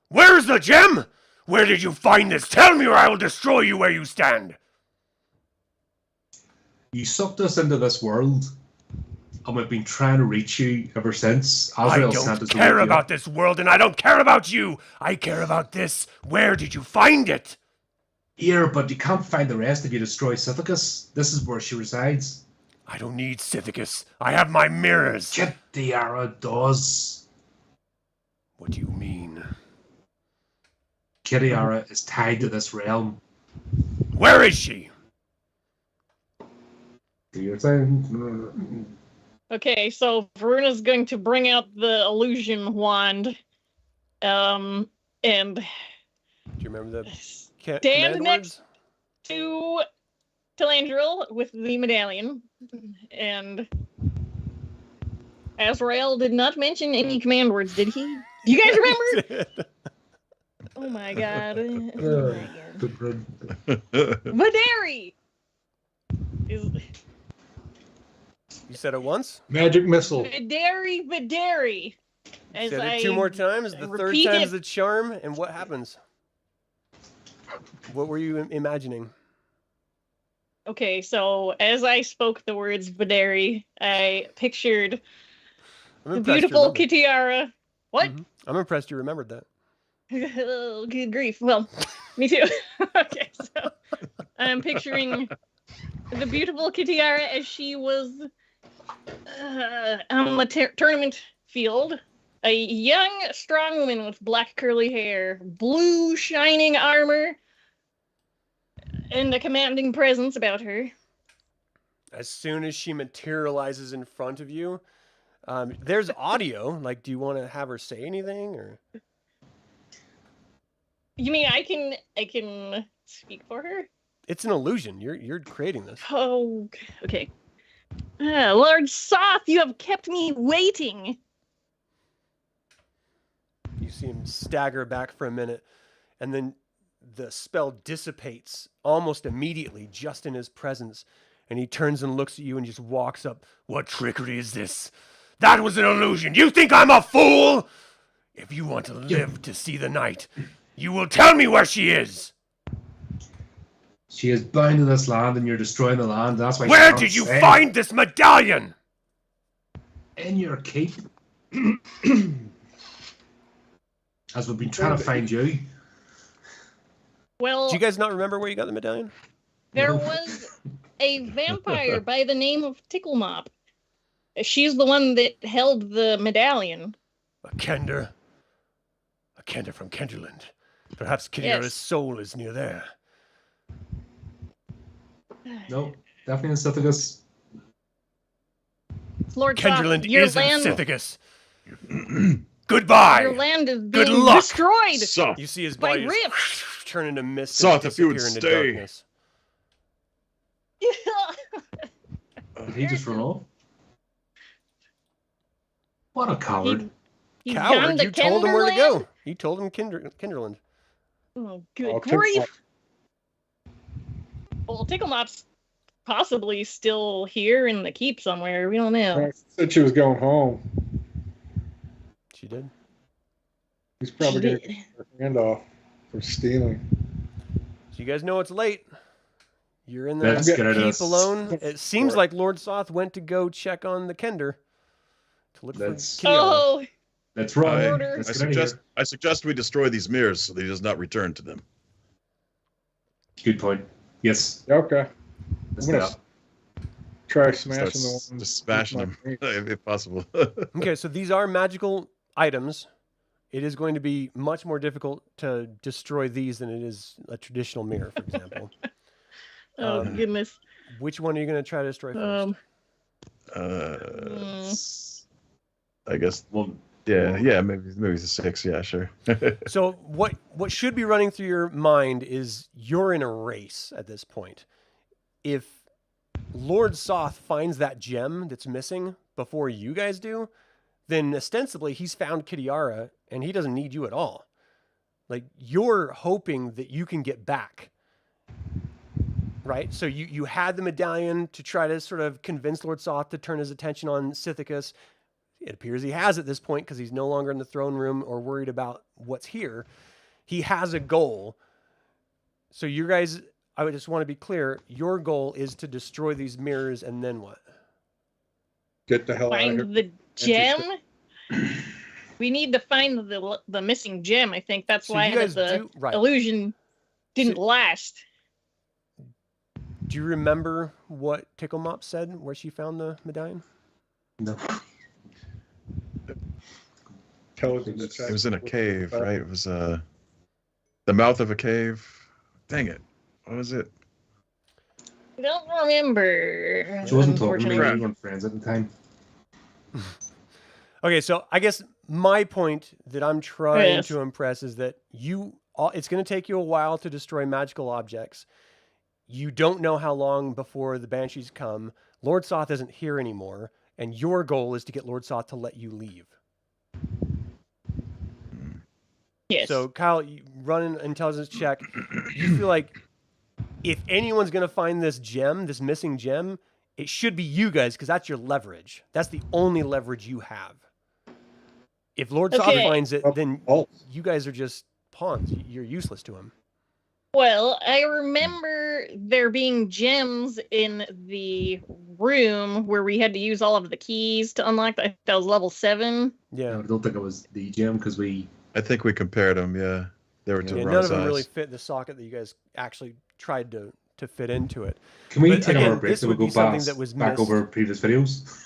Where is the gem? Where did you find this? Tell me or I will destroy you where you stand. You sucked us into this world, and we've been trying to reach you ever since. I Azrael sent don't us to care wake you about up. this world and I don't care about you. I care about this. Where did you find it? Here, but you can't find the rest if you destroy Sithicus. This is where she resides. I don't need Sithicus. I have my mirrors. Kitiara does. What do you mean? Kitiara is tied to this realm. Where is she? Do your thing. Okay, so Veruna's going to bring out the illusion wand. And Do you remember the stand command next words? to Talandril with the medallion. And Azrael did not mention any command words, did he? Do you guys remember? Oh my god. Oh my god. Videri! You said it once? Magic missile. Videri. As Said it two more times. The third repeat time it. is the charm. And what happens? What were you imagining? Okay, so as I spoke the words Videri, I pictured I'm the impressed you beautiful remembered. Kitiara. What? Mhm. I'm impressed you remembered that. Oh, good grief. Well, me too. Okay, so I'm picturing the beautiful Kitiara as she was on the tournament field. A young, strong woman with black curly hair, blue shining armor, and a commanding presence about her. As soon as she materializes in front of you, there's audio. Like, do you want to have her say anything, or? You mean I can speak for her? It's an illusion. You're creating this. Oh, okay. Lord Soth, you have kept me waiting. You see him stagger back for a minute, and then the spell dissipates almost immediately, just in his presence. And he turns and looks at you and just walks up. What trickery is this? That was an illusion. You think I'm a fool? If you want to live to see the night, you will tell me where she is. She is bound to this land, and you're destroying the land. That's why. Where did you find this medallion? In your keep. As we've been trying to find you. Well, Do you guys not remember where you got the medallion? there was a vampire by the name of Ticklemop. She's the one that held the medallion. A Kender from Kendralind. Perhaps Kitiara's Yes. soul is near there. No, definitely in Sithicus. Lord Soth, Kendralind your is in land, Sithicus. Goodbye. your land is Good being luck. destroyed Soth, You see his by body just rifts. turn into mist Soth, and if you would disappear into stay. darkness. Did he just run off? What a coward. He's gone Coward, to you told him where to go. Kendraland? You told him Kendralind. Oh, good Oh, grief. Well, Ticklemop's possibly still here in the keep somewhere. We don't know. Said she was going home. She did. He's probably going to get her hand off for stealing. So you guys know it's late. You're in the Let's get out of keep this. alone. It seems like Lord Soth went to go check on the Kender to look Let's- for Kitiara. Oh, Let's run. Order. Let's I get out of here. suggest we destroy these mirrors so that he does not return to them. Good point. Yes. Okay. Let's I'm get gonna up. try smashing the Starts one. just smashing them with my- if possible. Okay, so these are magical items. It is going to be much more difficult to destroy these than it is a traditional mirror, for example. oh Um, goodness. Which one are you going to try to destroy first? I guess. Well, Yeah, maybe the 6. Yeah, sure. So what should be running through your mind is you're in a race at this point. If Lord Soth finds that gem that's missing before you guys do, then ostensibly he's found Kitiara and he doesn't need you at all. Like, you're hoping that you can get back. Right? So you had the medallion to try to sort of convince Lord Soth to turn his attention on Sithicus. It appears he has at this point because he's no longer in the throne room or worried about what's here. He has a goal. So you guys, I would just want to be clear, your goal is to destroy these mirrors and then what? Get the hell out of here. Find the gem. We need to find the missing gem. I think that's So why you guys the right. illusion didn't last. Do you remember what Ticklemop said where she found the medallion? no. Intelligence It was in a cave, right? It was the mouth of a cave. Dang it! What was it? I don't remember. She wasn't talking to me. unfortunately. We weren't friends at the time. Okay, so I guess my point that I'm trying Yes. to impress is that it's going to take you a while to destroy magical objects. You don't know how long before the Banshees come. Lord Soth isn't here anymore, and your goal is to get Lord Soth to let you leave. Yes. So, Kyle, you run an intelligence check. You feel like if anyone's going to find this gem, this missing gem, it should be you guys because that's your leverage. That's the only leverage you have. If Lord Soth Okay. finds it, then Oh, you guys are just pawns. You're useless to him. Well, I remember there being gems in the room where we had to use all of the keys to unlock that. That was level 7. Yeah. I don't think it was the gem because we. I think we compared them. Yeah, they were Yeah, to Yeah, the none wrong of them size. really fit the socket that you guys actually tried to fit into it. Can we But take again, a break this so we would go be something back, that was back missed. over previous videos?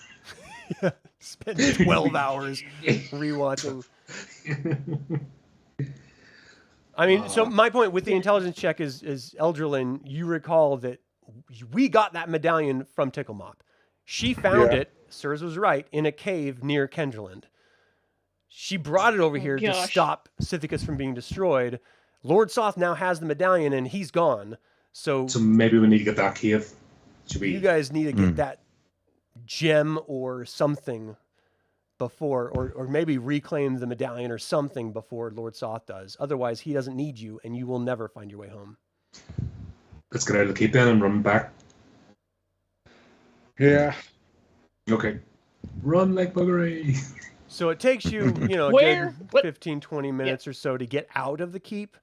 Spend 12 hours rewatching. I mean, so my point with the intelligence check is Eldralin, you recall that we got that medallion from Ticklemop. She found Yeah. it, Sirs was right, in a cave near Kendralind. She brought it over here to gosh. stop Sithicus from being destroyed. Lord Soth now has the medallion and he's gone. So So maybe we need to get that cave. Should we? you guys need to get Hmm. that gem or something before, or maybe reclaim the medallion or something before Lord Soth does. Otherwise, he doesn't need you, and you will never find your way home. Let's get out of the cave then and run back. yeah. Okay. Run like buggery. So it takes you, a Where? good What? 15, 20 minutes or so to get out of the keep.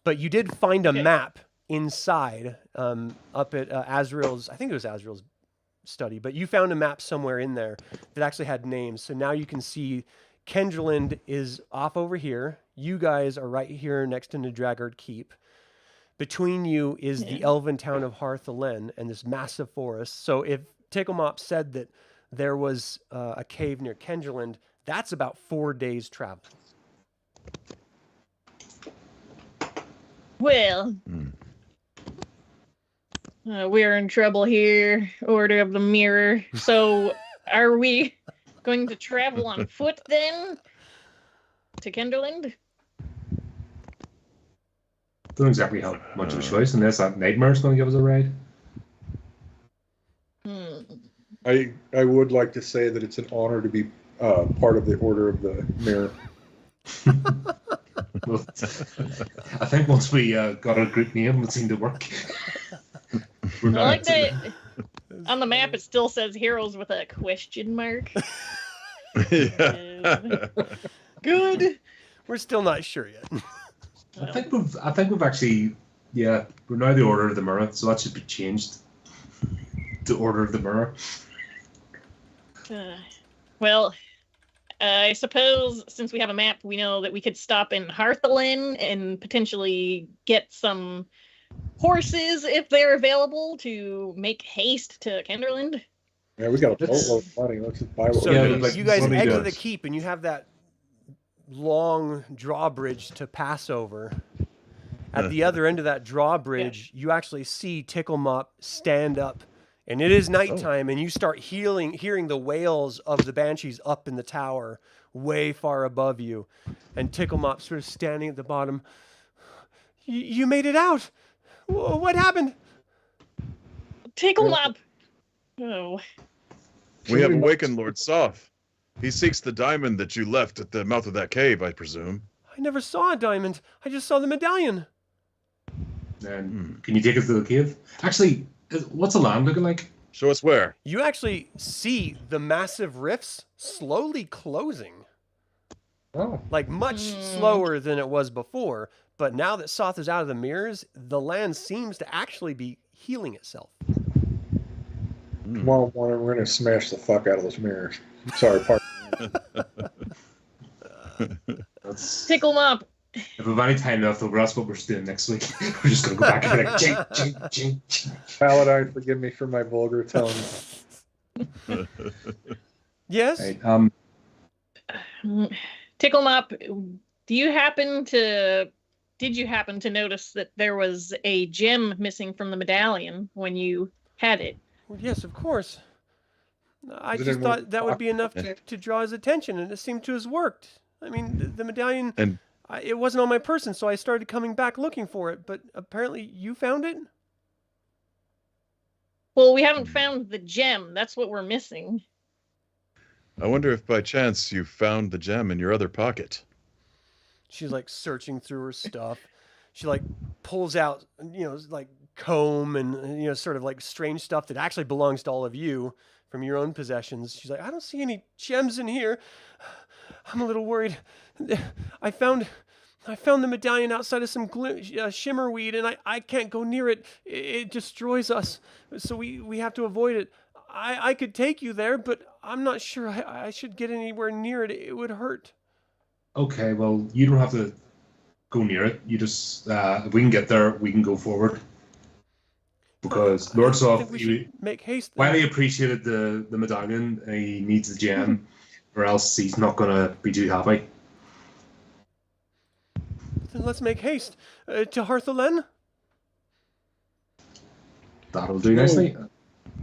But you did find a Okay. map inside, up at Azrael's, I think it was Azrael's study, but you found a map somewhere in there that actually had names. So now you can see Kendralind is off over here. You guys are right here next to Nadragard Keep. Between you is the elven town of Harthalen and this massive forest. So if Ticklemop said that there was a cave near Kendralind, that's about 4 days' travel. Well, we're in trouble here. Order of the Mirror. So, are we going to travel on foot then to Kendralind? Don't exactly have much of a choice unless that Nightmare's going to give us a ride. I would like to say that it's an honor to be part of the Order of the Mirror. Well, I think once we got a group name, it seemed to work. I like that on the map it still says heroes with a question mark. Good. We're still not sure yet. I think we've actually, we're now the Order of the Mirror, so that should be changed. The Order of the Mirror. Well, I suppose since we have a map, we know that we could stop in Harthalen and potentially get some horses if they're available to make haste to Kendralind. Yeah, we got a boatload of money. Let's just buy what So we Yeah, need. but you guys what he exit the does. keep and you have that long drawbridge to pass over. At the other end of that drawbridge, you actually see Ticklemop stand up, and it is nighttime, and you start hearing the wails of the banshees up in the tower, way far above you, and Ticklemop sort of standing at the bottom. You made it out. What happened? Ticklemop! Oh. We have awakened Lord Soth. He seeks the diamond that you left at the mouth of that cave, I presume. I never saw a diamond. I just saw the medallion. And can you take us to the cave? Actually, what's the land looking like? Show us where. You actually see the massive rifts slowly closing. Oh, Like much slower than it was before. But now that Soth is out of the mirrors, the land seems to actually be healing itself. tomorrow morning we're gonna smash the fuck out of those mirrors. Sorry, pardon. That's, Ticklemop! if we've any time left over, that's what we're doing next week. We're just going to go back and be like, chink, chink, chink, chink. Paladine, forgive me for my vulgar tone. Yes? Right, Ticklemop, did you happen to notice that there was a gem missing from the medallion when you had it? Well, yes, of course. I Is it just in one thought that would be enough pocket? to draw his attention, and it seemed to have worked. I mean, the medallion, And it wasn't on my person, so I started coming back looking for it, but apparently you found it? Well, we haven't found the gem. That's what we're missing. I wonder if by chance you found the gem in your other pocket. She's like searching through her stuff. She like pulls out, like comb and, sort of like strange stuff that actually belongs to all of you from your own possessions. She's like, I don't see any gems in here. I'm a little worried. I found the medallion outside of some shimmerweed, and I can't go near it. It destroys us. So we have to avoid it. I could take you there, but I'm not sure I should get anywhere near it. It would hurt. okay, well, you don't have to go near it. You just, if we can get there, we can go forward. Because Lord I Soth, think we should make haste. while Then. he appreciated the medallion, he needs the gem, or else he's not going to be too happy. Then let's make haste to Harthalen. That'll do nicely.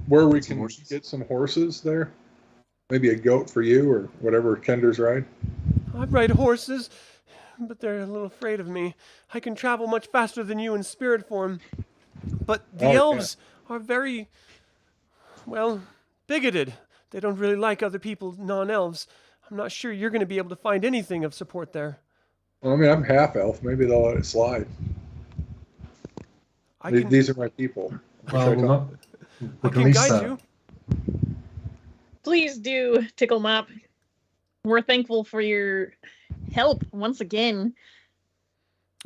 Where we Some can horses. get some horses there? Maybe a goat for you or whatever Kendra's ride. I ride horses, but they're a little afraid of me. I can travel much faster than you in spirit form. But the Oh, yeah. elves are very, well, bigoted. They don't really like other people, non-elves. I'm not sure you're going to be able to find anything of support there. Well, I mean, I'm half elf. Maybe they'll let it slide. I can, These are my people. Well, we'll not. I We can at least, guide you. Please do, Tickle Mop. We're thankful for your help once again.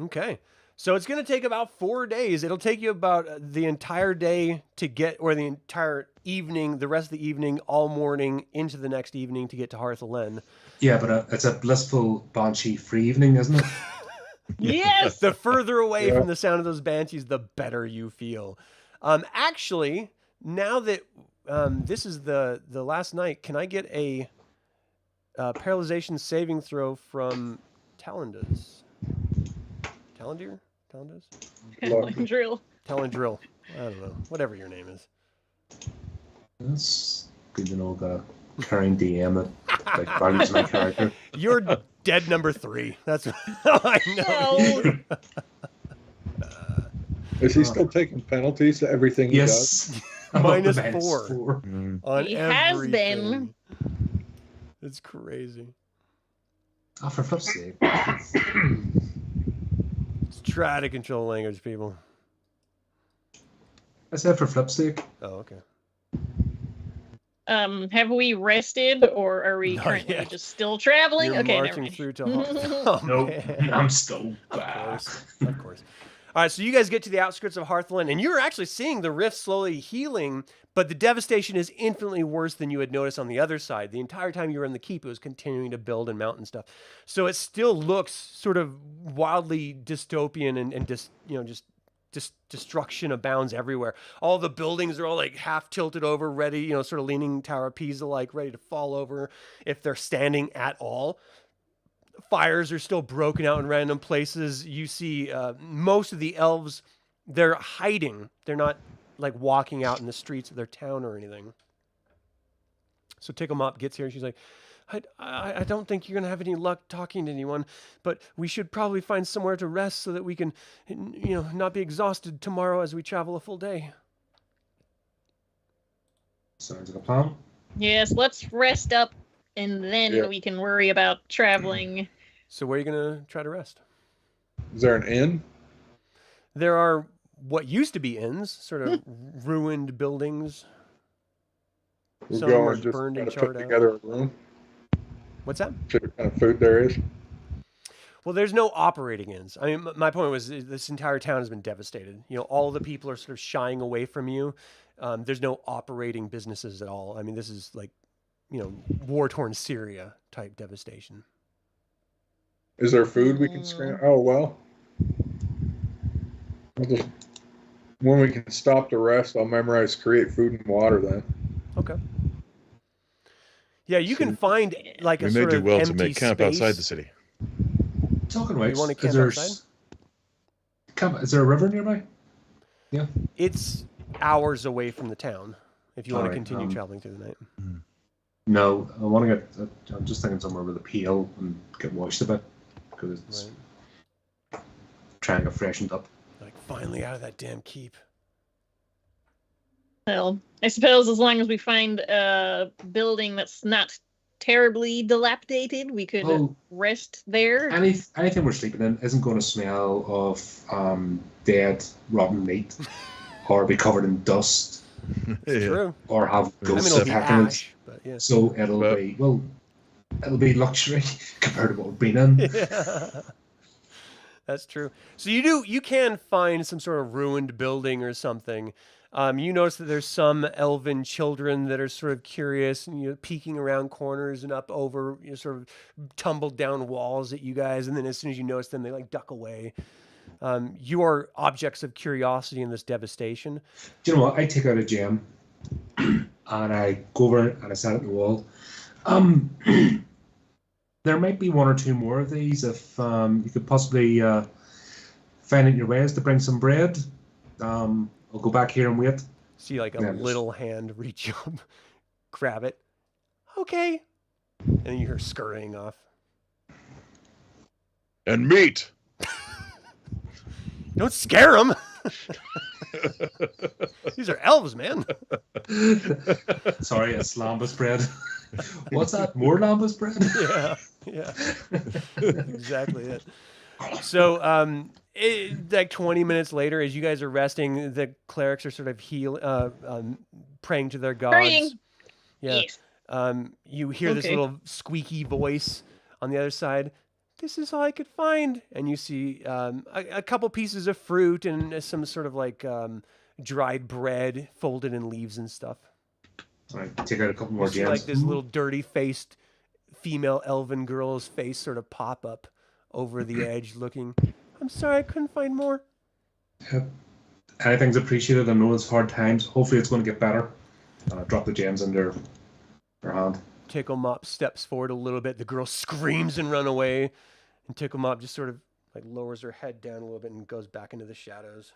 Okay. So it's going to take about 4 days. It'll take you about the entire day to get, or the entire evening, the rest of the evening, all morning, into the next evening to get to Hearthalen. Yeah, but it's a blissful Banshee-free evening, isn't it? Yes! The further away from the sound of those banshees, the better you feel. Actually, now that this is the last night, can I get a paralyzation saving throw from Talandril? Talandril? Talandril. Talandril. I don't know. Whatever your name is. That's good to know. Got a current DM that like values my character. You're dead number 3. That's all I know. Is he still taking penalties to everything he does? Yes. Minus Minus 4. On He everything. has been. It's crazy. Oh, for flip's sake. Let's try to control language, people. I said for flip's sake. Oh, okay. Have we rested, or are we Not currently yet. just still traveling? You're Okay, never marching mind. through to oh, Nope. man. I'm still Of back. course. Of course. All right, so you guys get to the outskirts of Hearthland, and you're actually seeing the rift slowly healing, but the devastation is infinitely worse than you had noticed on the other side. The entire time you were in the keep, it was continuing to build and mount and stuff. So it still looks sort of wildly dystopian and just destruction abounds everywhere. All the buildings are all like half tilted over, ready, sort of leaning Tower of Pisa, like ready to fall over if they're standing at all. Fires are still broken out in random places. You see most of the elves, they're hiding. They're not like walking out in the streets of their town or anything. So Tickle Mop gets here and she's like, I don't think you're going to have any luck talking to anyone, but we should probably find somewhere to rest so that we can, not be exhausted tomorrow as we travel a full day. Sounds like a plan. Yes, let's rest up, and then we can worry about traveling. So where are you going to try to rest? Is there an inn? There are what used to be inns, sort of ruined buildings. We'll Some go are and just burned try and to put charred out. together a room. What's that? See what kind of food there is. Well, there's no operating inns. I mean, my point was this entire town has been devastated. All the people are sort of shying away from you. There's no operating businesses at all. I mean, this is like, war-torn Syria type devastation. Is there food we can scram? Oh, well. When we can stop to rest, I'll memorize create food and water then. Okay. Yeah, you can find like We a may sort do of well to empty make camp space. outside the city. Talking about, You wanna camp is there outside? is there a river nearby? Yeah. It's hours away from the town if you want to Alright, continue traveling through the night. No, I want to get. I'm just thinking somewhere with a peel and get washed a bit because it's trying to get freshened up. Like, finally out of that damn keep. Well, I suppose as long as we find a building that's not terribly dilapidated, we could Well, rest there. anything we're sleeping in isn't going to smell of dead, rotten meat, or be covered in dust, It's true. or have I mean, ghosts it'll be attacking us. ash, but yeah. So it'll be luxury compared to what we've been in. Yeah. That's true. So you can find some sort of ruined building or something. You notice that there's some elven children that are sort of curious and peeking around corners and up over sort of tumbled down walls at you guys, and then as soon as you notice them, they like duck away. You are objects of curiosity in this devastation. Do you know what? I take out a gem and I go over and I set it at the wall. There might be one or two more of these if you could possibly find it in your ways to bring some bread. I'll go back here and wait. See like a Yeah, little hand reach up, grab it. Okay. And then you hear scurrying off. And meat. Don't scare them. These are elves, man. Sorry, it's lambus bread. What's that? More lambus bread? Yeah. Exactly it. So, like 20 minutes later, as you guys are resting, the clerics are sort of praying to their gods. Hurrying. Yeah. Yes. You hear this Okay. little squeaky voice on the other side. This is all I could find. And you see a couple pieces of fruit and some sort of like dried bread folded in leaves and stuff. So I take out a couple You more see gems. like this little dirty-faced female elven girl's face sort of pop up over the edge looking, I'm sorry, I couldn't find more. Yep. Anything's appreciated. I know it's hard times. Hopefully it's going to get better. Drop the gems in their hand. Tickle Mop steps forward a little bit. The girl screams and run away. And Tickle Mop just sort of like lowers her head down a little bit and goes back into the shadows.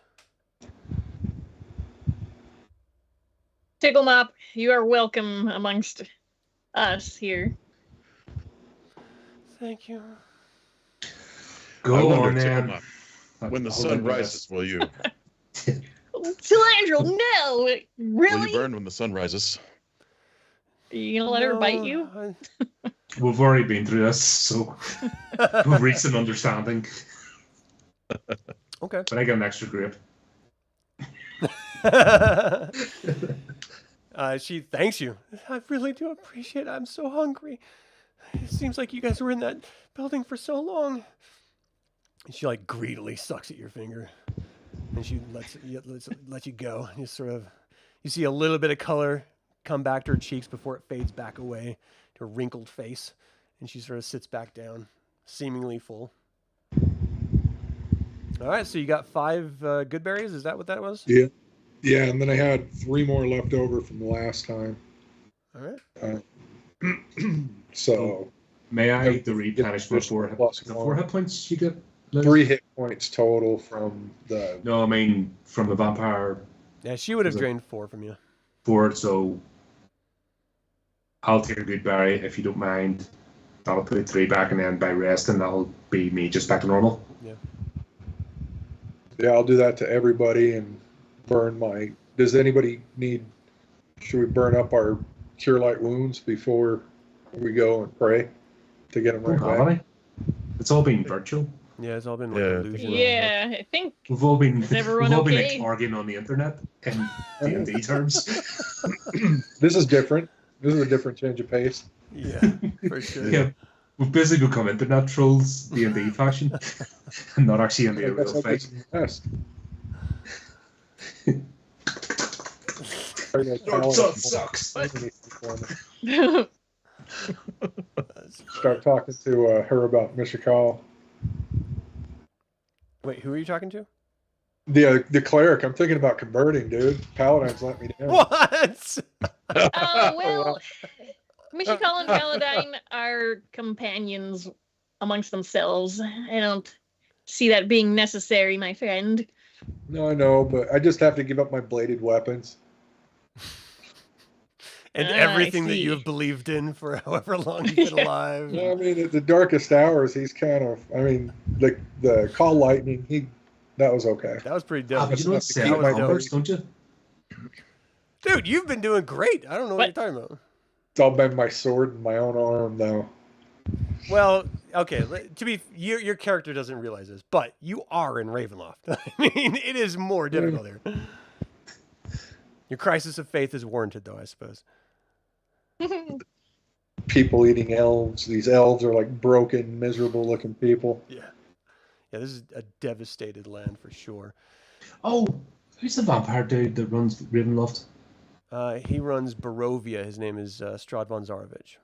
Tickle Mop, you are welcome amongst us here. Thank you. I Go wonder, on, Tickle man. Mop, when the I'll sun do this. rises, will you Talandril, no! will Really? you burn when the sun rises? Are you gonna let her bite you? We've already been through this, so we've reached an understanding. Okay. But I get an extra grape. She thanks you. I really do appreciate it. I'm so hungry. It seems like you guys were in that building for so long. And she like greedily sucks at your finger. And she lets you go. You sort of, you see a little bit of color come back to her cheeks before it fades back away to her wrinkled face. And she sort of sits back down, seemingly full. All right, so you got 5 good berries. Is that what that was? Yeah. Yeah, and then I had 3 more left over from the last time. All right. So May I eat the replenish Plus before one. the 4 hit points you get? Liz? 3 hit points total from the. No, I mean from the vampire Yeah, she would have Was it- drained 4 from you. board, so I'll take a good berry if you don't mind. That'll put 3 back, and then by resting, that'll be me just back to normal. Yeah, I'll do that to everybody and burn my. Does anybody need? Should we burn up our cure light wounds before we go and pray to get them Don't right have back? any. It's all been virtual. Yeah, it's all been like Yeah. illusion. Yeah, I think We've all been, Is everyone we've all been okay? like arguing on the internet in D&D terms. This is different. This is a different change of pace. Yeah, for sure. Yeah, we've basically become internet trolls, D&D fashion, and not actually in the That's real how fight. it's best. Lord Sun sucks. Start talking to her about Mishakal. Wait, who are you talking to? The cleric. I'm thinking about converting, dude. Paladins let me down. What? well, Mishakal and Paladine are companions amongst themselves. I don't see that being necessary, my friend. No, I know, but I just have to give up my bladed weapons. And I everything that you see. have believed in for however long you've been alive. Yeah, I mean, at the darkest hours, he's kind of. I mean, the call lightning. That was okay. That was pretty Ah, dope. but you don't That's sell that was converts, don't you? Dude, you've been doing great. I don't know what But- you're talking about. It's all been my sword in my own arm, though. Well, okay. To be, your character doesn't realize this, but you are in Ravenloft. I mean, it is more difficult here. Your crisis of faith is warranted, though, I suppose. People eating elves. These elves are like broken, miserable-looking people. Yeah. Yeah, this is a devastated land for sure. Oh, who's the vampire dude that runs Ravenloft? He runs Barovia. His name is Strahd von Zarovich.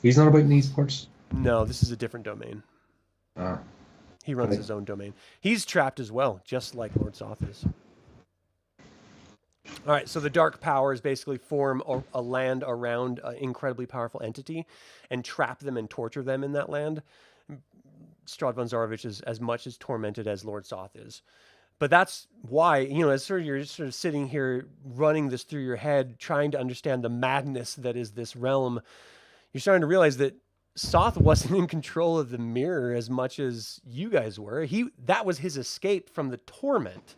He's not about in these parts. No, this is a different domain. Ah, He runs Okay. his own domain. He's trapped as well, just like Lord Soth is. All right, so the Dark Powers basically form a land around an incredibly powerful entity and trap them and torture them in that land. Strahd von Zarovich is as much as tormented as Lord Soth is. But that's why, as you're sort of sitting here running this through your head, trying to understand the madness that is this realm, you're starting to realize that Soth wasn't in control of the mirror as much as you guys were. That was his escape from the torment.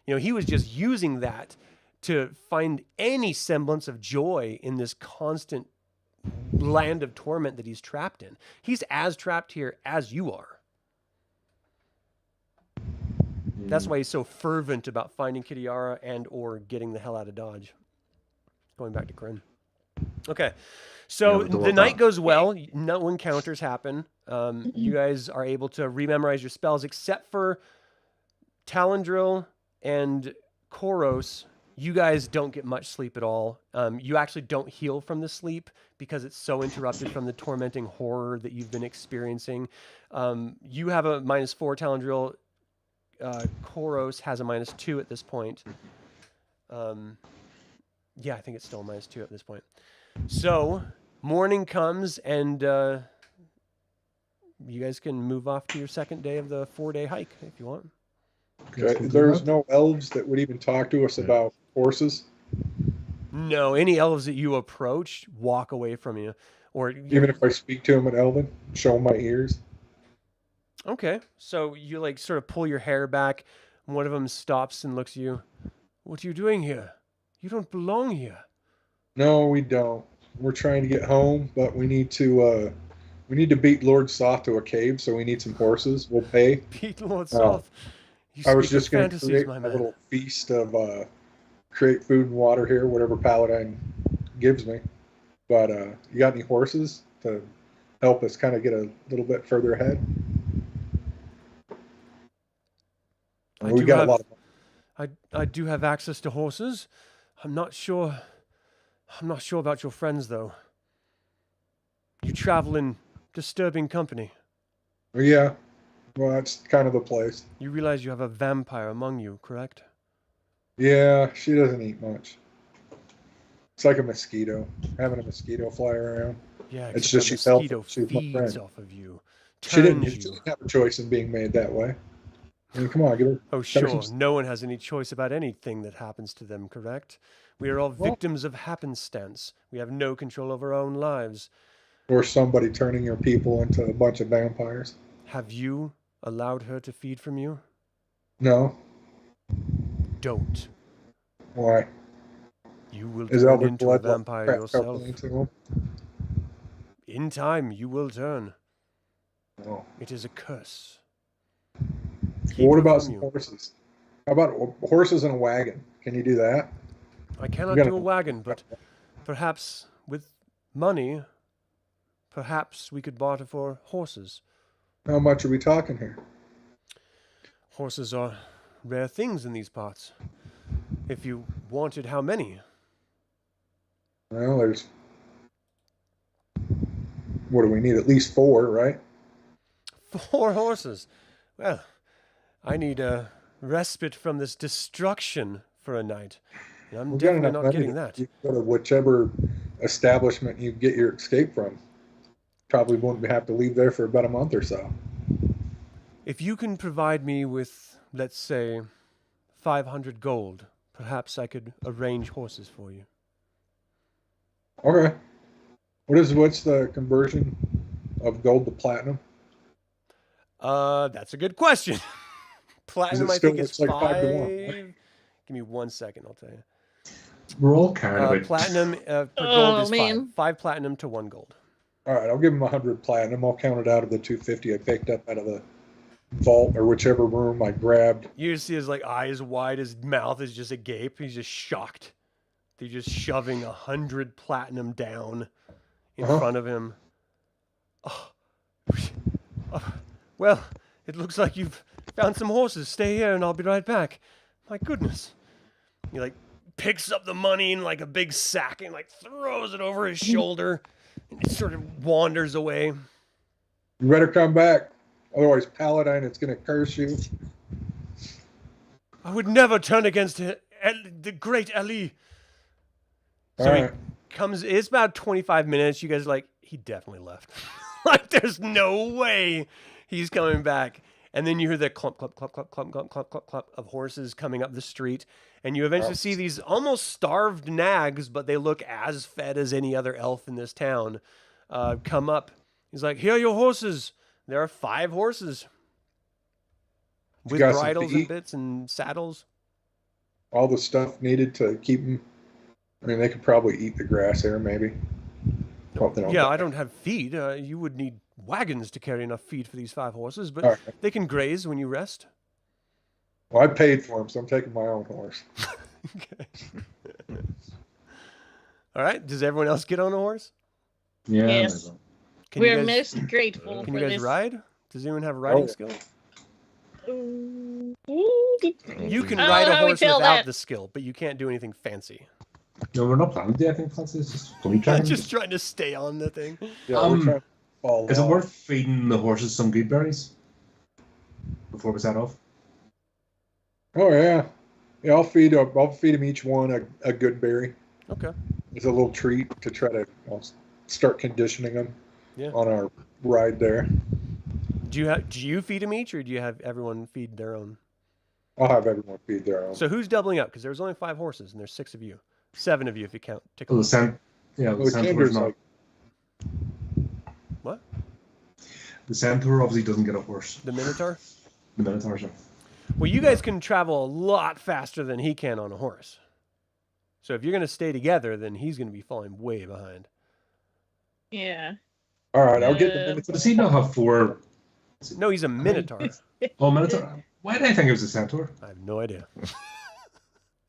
He was just using that to find any semblance of joy in this constant land of torment that he's trapped in. He's as trapped here as you are. That's why he's so fervent about finding Kitiara and or getting the hell out of Dodge. going back to Kryn. Okay. So Yeah, the the night done. goes well. No encounters happen. You guys are able to rememorize your spells, except for Talandril and Corros. You guys don't get much sleep at all. You actually don't heal from the sleep because it's so interrupted from the tormenting horror that you've been experiencing. You have a -4, Talandril. Corros has a -2 at this point. Yeah, I think it's still a -2 at this point. So morning comes, and you guys can move off to your second day of the 4-day hike if you want. Okay. There's no elves that would even talk to us about horses, No, any elves that you approach walk away from you, or even if I speak to them in Elven, show them my ears. okay. So you like sort of pull your hair back. And one of them stops and looks at you. What are you doing here? You don't belong here. No, we don't. We're trying to get home, but we need to beat Lord Soth to a cave, so we need some horses. We'll pay. Pete Lord South. You I was speak of just going to fantasies, create my a man. little feast of create food and water here, whatever Paladine gives me. But you got any horses to help us kind of get a little bit further ahead? We got a lot of. I do have access to horses. I'm not sure about your friends though. You travel in disturbing company. Yeah, well, that's kind of the place. You realize you have a vampire among you, correct? Yeah, she doesn't eat much. It's like a mosquito, having a mosquito fly around. Yeah, It's except just the she's healthy. mosquito She's my feeds friend. off of you. She didn't turns you. have a choice in being made that way. I mean, come on, give her. Oh, Better sure. some- No one has any choice about anything that happens to them, correct? We are all Well- victims of happenstance. We have no control over our own lives. Or somebody turning your people into a bunch of vampires. Have you allowed her to feed from you? No, Don't. why? You will Is turn Elder into a blood like vampire crap yourself. coming into him? In time, you will turn. No. It is a curse. Well, what her about from some you. horses? How about horses and a wagon? Can you do that? I cannot gotta- do a wagon, but perhaps with money, perhaps we could barter for horses. How much are we talking here? Horses are rare things in these parts. If you wanted how many? Well, there's. What do we need? At least 4, right? 4 horses. Well, I need a respite from this destruction for a night. And I'm We've got definitely enough not money getting to that. you go to whichever establishment you get your escape from. Probably won't have to leave there for about a month or so. If you can provide me with, let's say, 500 gold, perhaps I could arrange horses for you. Okay. What's the conversion of gold to platinum? That's a good question. Platinum, I still think, is looks like 5 to 1, 5. Give me 1 second, I'll tell you. We're all carried away. Platinum per Oh, gold is man. 5. 5 platinum to 1 gold. All right, I'll give him 100 platinum. I'll count it out of the 250 I picked up out of the vault or whichever room I grabbed. You just see his like eyes wide, his mouth is just agape. He's just shocked. They're just shoving 100 platinum down in front of him. Oh. Well, it looks like you've found some horses. Stay here and I'll be right back. My goodness. He like picks up the money in like a big sack and like throws it over his shoulder and it sort of wanders away. You better come back. Otherwise, Paladine, it's going to curse you. I would never turn against the great Ali. So All he right. comes, it's about 25 minutes. You guys are like, he definitely left. Like, there's no way he's coming back. And then you hear the clump, clump, clump, clump, clump, clump, clump, clump, clump of horses coming up the street. And you eventually see these almost starved nags, but they look as fed as any other elf in this town, come up. He's like, here are your horses. There are 5 horses with got some bridles and feed? bits and saddles. All the stuff needed to keep them. I mean, they could probably eat the grass here, maybe. Hope they don't Yeah, die. I don't have feed. You would need wagons to carry enough feed for these 5 horses, but All right. they can graze when you rest. Well, I paid for them, so I'm taking my own horse. Okay. All right. Does everyone else get on a horse? Yeah. Yes. Can We're you guys, most grateful can for you guys this. ride? Does anyone have a riding yeah. skill? You You can I ride don't a know, we horse tell without that. the skill, but you can't do anything fancy. No, we're not planning to do anything fancy. It's just funny dragons. Just trying to stay on the thing. Yeah, we're trying to fall Is it off. worth feeding the horses some good berries before we set off? Oh yeah, yeah. I'll feed them each one a good berry. Okay. It's a little treat to try to start conditioning them on our ride there. Do you feed them each, or do you have everyone feed their own? I'll have everyone feed their own. So who's doubling up? Because there's only 5 horses, and there's 6 of you. 7 of you if you count. Well, the centaur's Kendra's not. like, What? The centaur obviously doesn't get a horse. The Minotaur? The Minotaurs are. Well, you guys can travel a lot faster than he can on a horse. So if you're going to stay together, then he's going to be falling way behind. Yeah. all right, I'll get the But Minotaur. does he not have 4? No, he's a Minotaur. Oh, Minotaur. Why did I think it was a centaur? I have no idea.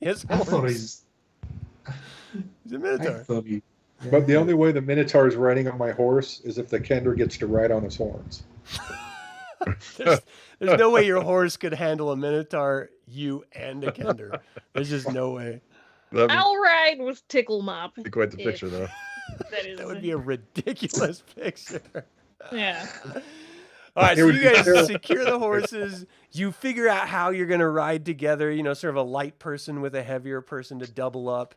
Yes, I thought he's a I Minotaur. thought he. But the only way the Minotaur is riding on my horse is if the Kendra gets to ride on his horns. There's no way your horse could handle a Minotaur, you, and a Kender. There's just no way. That'd I'll ride with Tickle Mop. be quite the if picture, though. That would be a ridiculous picture. Yeah. All right, It so would you be guys terrible. secure the horses. You figure out how you're going to ride together, sort of a light person with a heavier person to double up.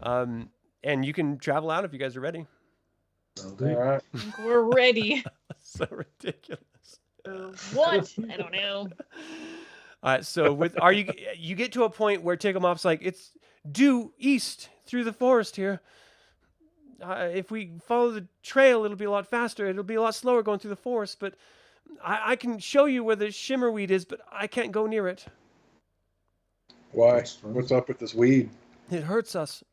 And you can travel out if you guys are ready. All right. We're ready. So ridiculous. What? I don't know. All right, so you get to a point where Ticklemop's like, it's due east through the forest here. If we follow the trail, it'll be a lot faster. It'll be a lot slower going through the forest, but I can show you where the shimmerweed is, but I can't go near it. Why? What's up with this weed? It hurts us.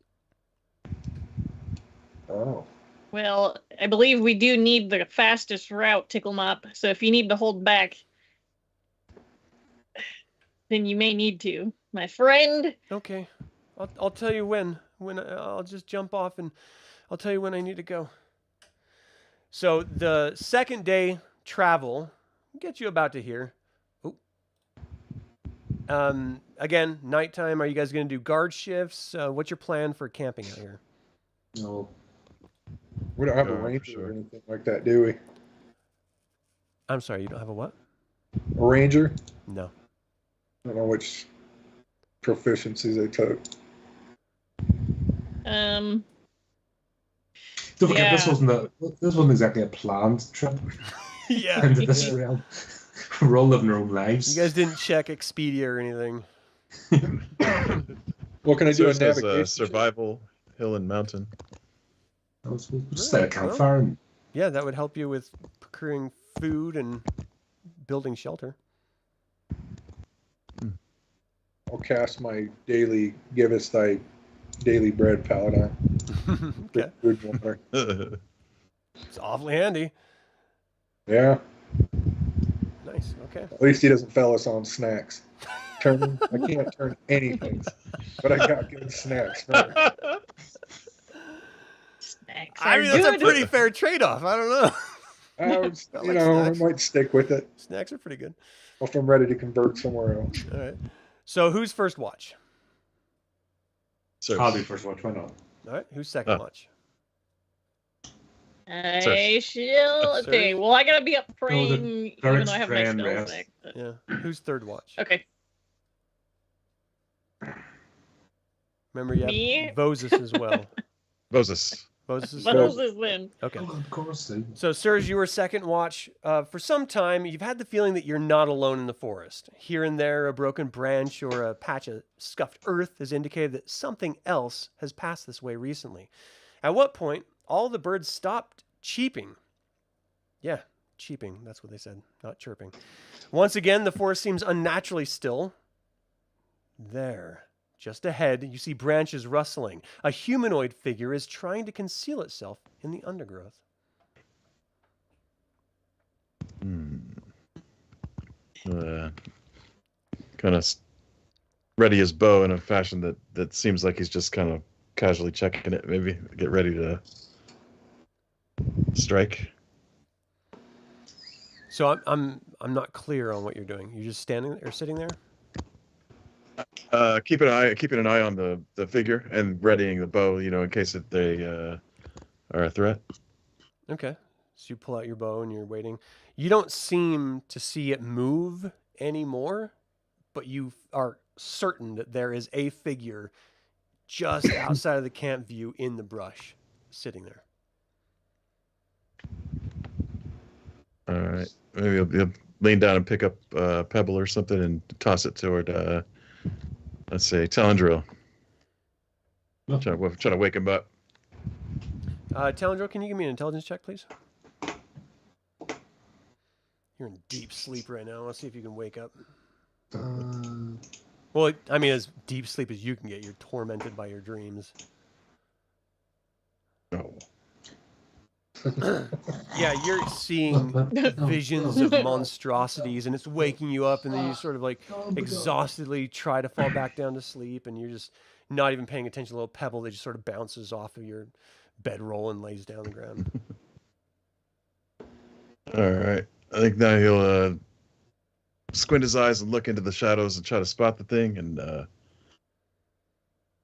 Oh. Well, I believe we do need the fastest route, Tickle Mop. So if you need to hold back, then you may need to, my friend. Okay, I'll tell you when I'll just jump off and I'll tell you when I need to go. So the second day travel gets you about to here. Again, nighttime. Are you guys going to do guard shifts? What's your plan for camping out here? No. We don't have a Yeah, for ranger sure. or anything like that, do we? I'm sorry, you don't have a what? A ranger? No. I don't know which proficiencies they took. Don't forget, Yeah. this wasn't exactly a planned trip Yeah. into this realm. We're all living our own lives. You guys didn't check Expedia or anything. What can I do in Serves as navigation? a survival hill and mountain. We'll just light a campfire and Yeah, that would help you with procuring food and building shelter. I'll cast my daily, give us thy daily bread, Paladine. Okay. Good water. It's awfully handy. Yeah, Nice. Okay. at least he doesn't fail us on snacks. I can't turn anything, but I got good snacks. Right? Snacks I are mean, that's a good. pretty fair trade-off. I don't know. I like snacks. might stick with it Snacks are pretty good. if I'm ready to convert somewhere else. All right. So who's first watch? I'll be first watch. Why not? All right. Who's second Oh. watch? I shall. Okay, well, I gotta be up praying, even Cleric's though I have my praying spells rest. back. but- Yeah. Who's third watch? Okay. Remember, you Me? have Vozus as well. Vozus. Vozus is But third. those is then. Okay. Oh, of course. So, sirs, you were second watch. For some time, you've had the feeling that you're not alone in the forest. Here and there, a broken branch or a patch of scuffed earth has indicated that something else has passed this way recently. At what point, all the birds stopped cheeping. Yeah, cheeping. That's what they said, not chirping. Once again, the forest seems unnaturally still. There. Just ahead, you see branches rustling. A humanoid figure is trying to conceal itself in the undergrowth. Kind of ready his bow in a fashion that seems like he's just kind of casually checking it, maybe get ready to strike. So I'm not clear on what you're doing. You're just standing or sitting there? Keeping an eye on the figure and readying the bow, in case that they are a threat. Okay. So you pull out your bow and you're waiting. You don't seem to see it move anymore, but you are certain that there is a figure just outside of the camp view in the brush, sitting there. All right. Maybe you'll lean down and pick up a pebble or something and toss it toward, let's say, Talandril. Trying to wake him up. Talandril, can you give me an intelligence check, please? You're in deep sleep right now. Let's see if you can wake up. Well, I mean, as deep sleep as you can get. You're tormented by your dreams. Oh. Yeah, you're seeing visions of monstrosities, and it's waking you up, and then you sort of like exhaustedly try to fall back down to sleep, and you're just not even paying attention to a little pebble that just sort of bounces off of your bedroll and lays down on the ground. All right. I think now he'll squint his eyes and look into the shadows and try to spot the thing, and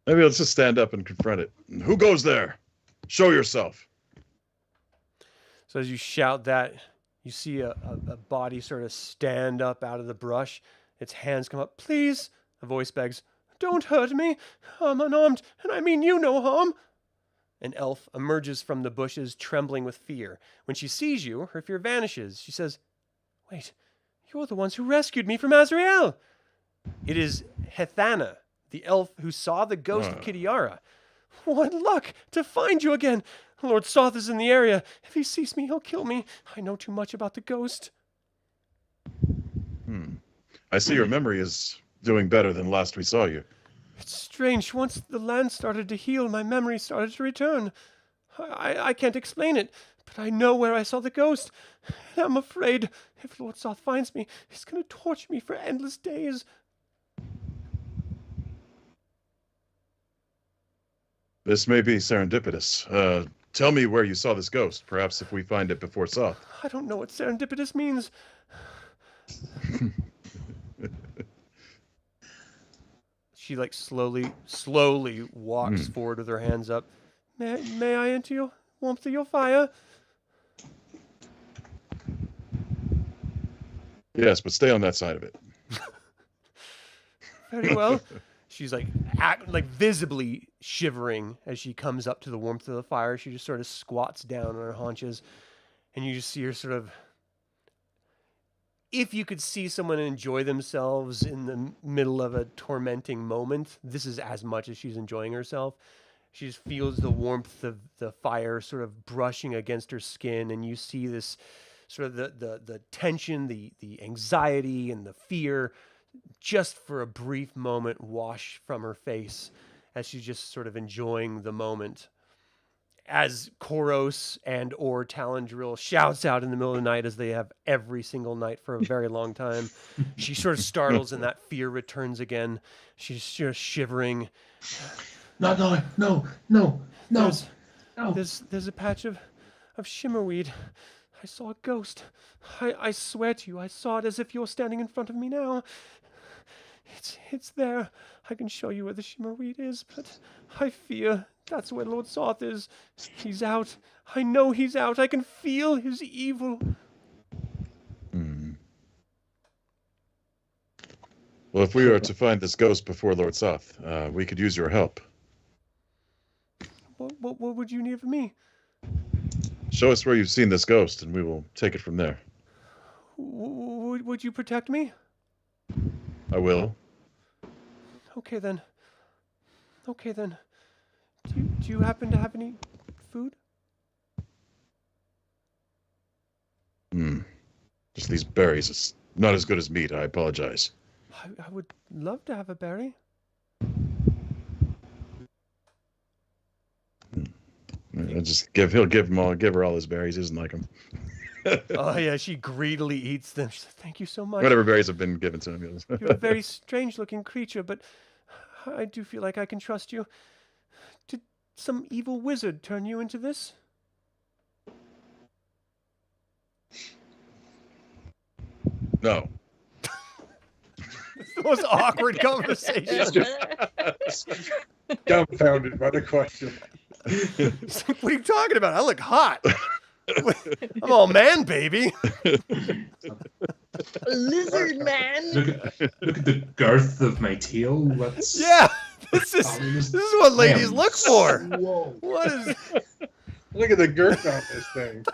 maybe he'll just stand up and confront it. Who goes there? Show yourself. So as you shout that, you see a body sort of stand up out of the brush. Its hands come up. Please, a voice begs, don't hurt me. I'm unarmed, and I mean you no harm. An elf emerges from the bushes, trembling with fear. When she sees you, her fear vanishes. She says, wait, you're the ones who rescued me from Azrael. It is Hethana, the elf who saw the ghost of Kitiara. What luck to find you again. Lord Soth is in the area. If he sees me, he'll kill me. I know too much about the ghost. I see your memory is doing better than last we saw you. It's strange. Once the land started to heal, my memory started to return. I can't explain it, but I know where I saw the ghost. And I'm afraid if Lord Soth finds me, he's going to torture me for endless days. This may be serendipitous. Tell me where you saw this ghost. Perhaps if we find it before Soth. I don't know what serendipitous means. She like slowly walks forward with her hands up. May I enter your warmth of your fire? Yes, but stay on that side of it. Very well. She's like visibly shivering as she comes up to the warmth of the fire. She just sort of squats down on her haunches, and you just see her sort of. If you could see someone enjoy themselves in the middle of a tormenting moment, this is as much as she's enjoying herself. She just feels the warmth of the fire sort of brushing against her skin, and you see this sort of the tension, the anxiety, and the fear just for a brief moment wash from her face as she's just sort of enjoying the moment. As Corros and or Talandril shouts out in the middle of the night, as they have every single night for a very long time, she sort of startles and that fear returns again. She's just shivering. No. There's a patch of shimmerweed. I saw a ghost. I swear to you, I saw it as if you're standing in front of me now. It's there. I can show you where the shimmerweed is, but I fear that's where Lord Soth is. He's out. I know he's out. I can feel his evil. Well, if we were to find this ghost before Lord Soth, we could use your help. What would you need of me? Show us where you've seen this ghost, and we will take it from there. Would you protect me? I will. Okay then. Do you happen to have any food? Just these berries. It's not as good as meat. I apologize. I would love to have a berry. He'll give her all his berries. He doesn't like them. Oh yeah, she greedily eats them. She says, "Thank you so much." Whatever berries have been given to him. You're a very strange-looking creature, but I do feel like I can trust you. Did some evil wizard turn you into this? No. It's the most awkward conversation. Dumbfounded by the question. It's like, what are you talking about? I look hot. I'm all man, baby. Lizard man. Look at the girth of my tail. That's Yeah, this is what ladies look for. Whoa. What is? Look at the girth on this thing.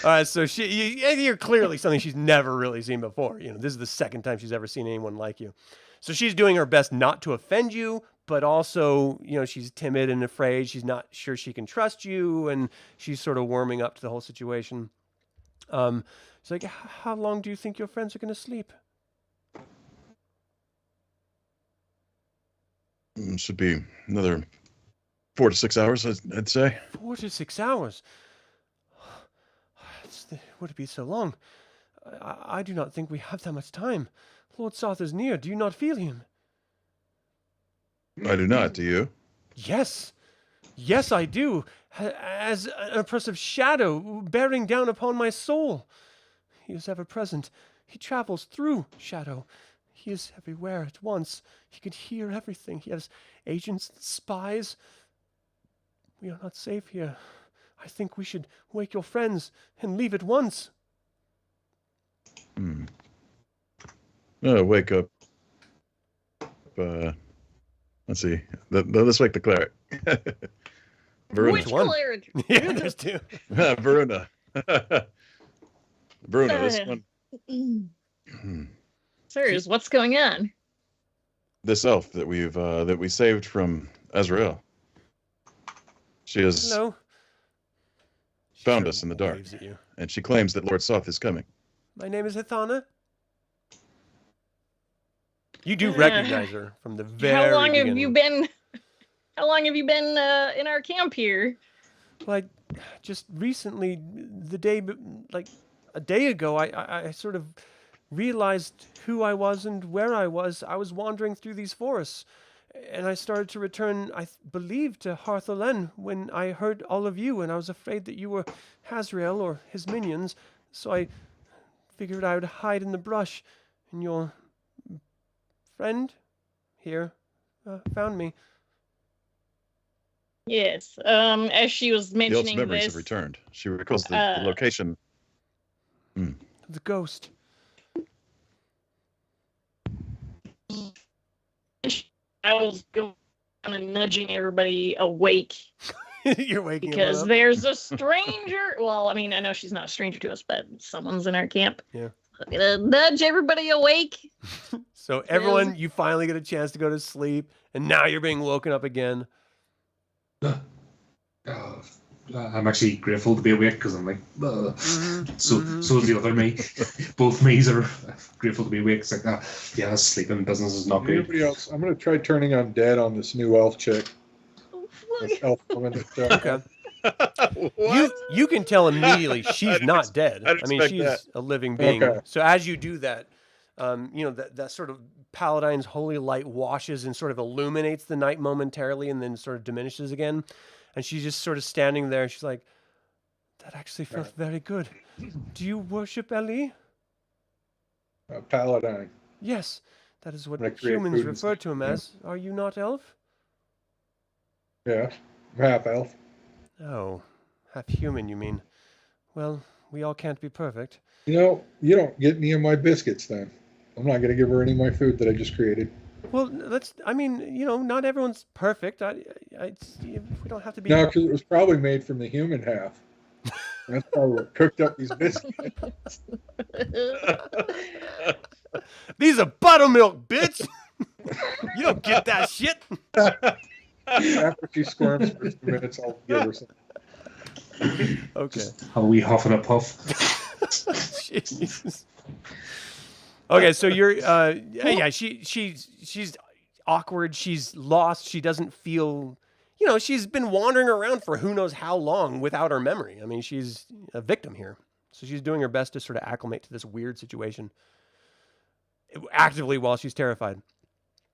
All right, so you're clearly something she's never really seen before. You know, this is the second time she's ever seen anyone like you. So she's doing her best not to offend you, but also, you know, she's timid and afraid. She's not sure she can trust you, and she's sort of warming up to the whole situation. It's like, how long do you think your friends are going to sleep? Should be another 4 to 6 hours, I'd say. 4 to 6 hours. Would it be so long? I do not think we have that much time. Lord Soth is near. Do you not feel him? I do not, do you? Yes. Yes, I do. As an oppressive shadow bearing down upon my soul. He is ever present. He travels through shadow. He is everywhere at once. He can hear everything. He has agents, spies. We are not safe here. I think we should wake your friends and leave at once. Wake up. Let's see. Let's wake the cleric. Viruna. Which one? cleric? Yeah, there's two. Viruna. Viruna, this one. Sirs, what's going on? This elf that we saved from Azrael. She has Hello. found Sure us in the dark, waves at you. and she claims that Lord Soth is coming. My name is Hithana. You do recognize her from the very How long beginning. have you been? How long have you been in our camp here? Like, just recently, like a day ago, I sort of realized who I was and where I was. I was wandering through these forests, and I started to return, I believe, to Harthalen when I heard all of you, and I was afraid that you were Hazrael or his minions, so I figured I would hide in the brush, and your friend here found me. Yes. As she was The elf's mentioning memories this, have returned. She recalls the location. The ghost. I was going and nudging everybody awake You're waking because up. there's a stranger. Well, I mean, I know she's not a stranger to us, but someone's in our camp. Yeah. I'm gonna nudge everybody awake. So everyone, you finally get a chance to go to sleep, and now you're being woken up again. I'm actually grateful to be awake because I'm like, so is the other me. Both me's are grateful to be awake. It's like, yeah, sleeping business is not good. Anybody else? I'm going to try turning undead on this new elf chick. This elf woman that's, Okay. You can tell immediately she's not dead. I'd I mean, expect she's that. a living being. Okay. So as you do that, you know, that sort of Paladine's holy light washes and sort of illuminates the night momentarily and then sort of diminishes again. And she's just sort of standing there. She's like, that actually felt very good. Do you worship Eli? Paladine. Yes, that is what Like create humans food and refer stuff, to him yeah. as. Are you not elf? Yeah. Half elf. Oh, half human, you mean? Well, we all can't be perfect. You know, you don't get any of my biscuits then. I'm not going to give her any of my food that I just created. Well, I mean, you know, not everyone's perfect. We don't have to be. No, because it was probably made from the human half. That's probably what cooked up these biscuits. These are buttermilk, bitch. You don't get that shit. After she squirms for 2 minutes, I'll give her some. Okay. How we huff and a puff. Jeez. Okay, so you're yeah, she's awkward, she's lost, she doesn't feel, you know, she's been wandering around for who knows how long without her memory. I mean, she's a victim here. So she's doing her best to sort of acclimate to this weird situation actively while she's terrified.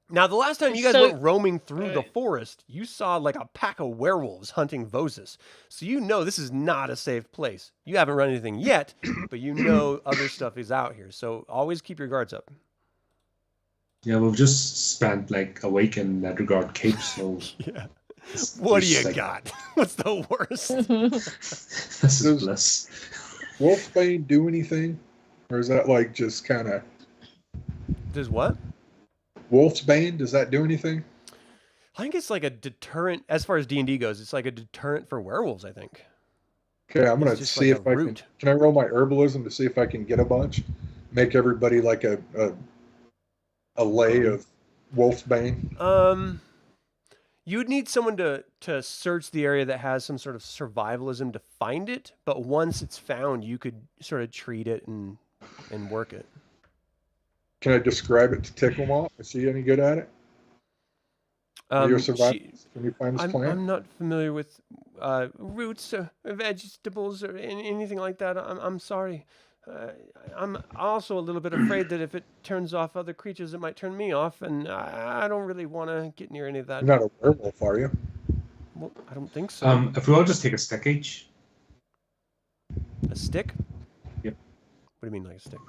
Now, the last time you guys So- went roaming through the forest, you saw like a pack of werewolves hunting Vozus. So you know this is not a safe place. You haven't run anything yet, but you know other stuff is out here. So always keep your guards up. Yeah, we've just spent like a week in Edregard Cape, so Yeah. What do you like, got? What's the worst? This is bliss. Wolfsbane do anything? Or is that like just kind of... Does what? Wolfsbane, does that do anything? I think it's like a deterrent, as far as D&D goes, it's like a deterrent for werewolves, I think. Okay, I'm going It's to just see like if a I root. can I roll my herbalism to see if I can get a bunch? Make everybody like a lay of Wolfsbane? You would need someone to search the area that has some sort of survivalism to find it, but once it's found, you could sort of treat it and work it. Can I describe it to Ticklemont? Is he any good at it? You're a survivalist. Can you find this plant? I'm not familiar with roots or vegetables or anything like that. I'm sorry. I'm also a little bit afraid that if it turns off other creatures, it might turn me off, and I don't really want to get near any of that. You're not a werewolf, are you? Well, I don't think so. If we all just take a stick each. A stick? Yep. What do you mean, like a stick?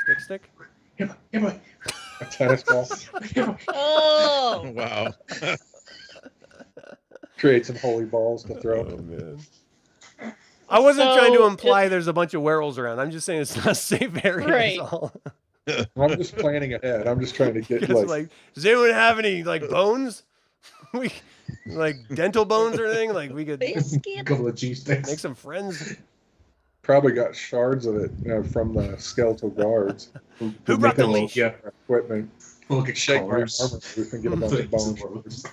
Like a stick? Yeah, boy. A tennis ball. Oh, Wow. Create some holy balls to throw. Oh, man. I wasn't trying to So, imply there's a bunch of werewolves around. I'm just saying it's not a safe area. Right. That's all. I'm just planning ahead. I'm just trying to get Just like, does anyone have any like bones? We like dental bones or anything? Like we could biscuit. Couple of cheese sticks. make some friends. probably got shards of it from the skeletal guards. Who brought the leash? Yeah, Equipment. we'll get Shake my armor colors. proof and get a bunch of bones.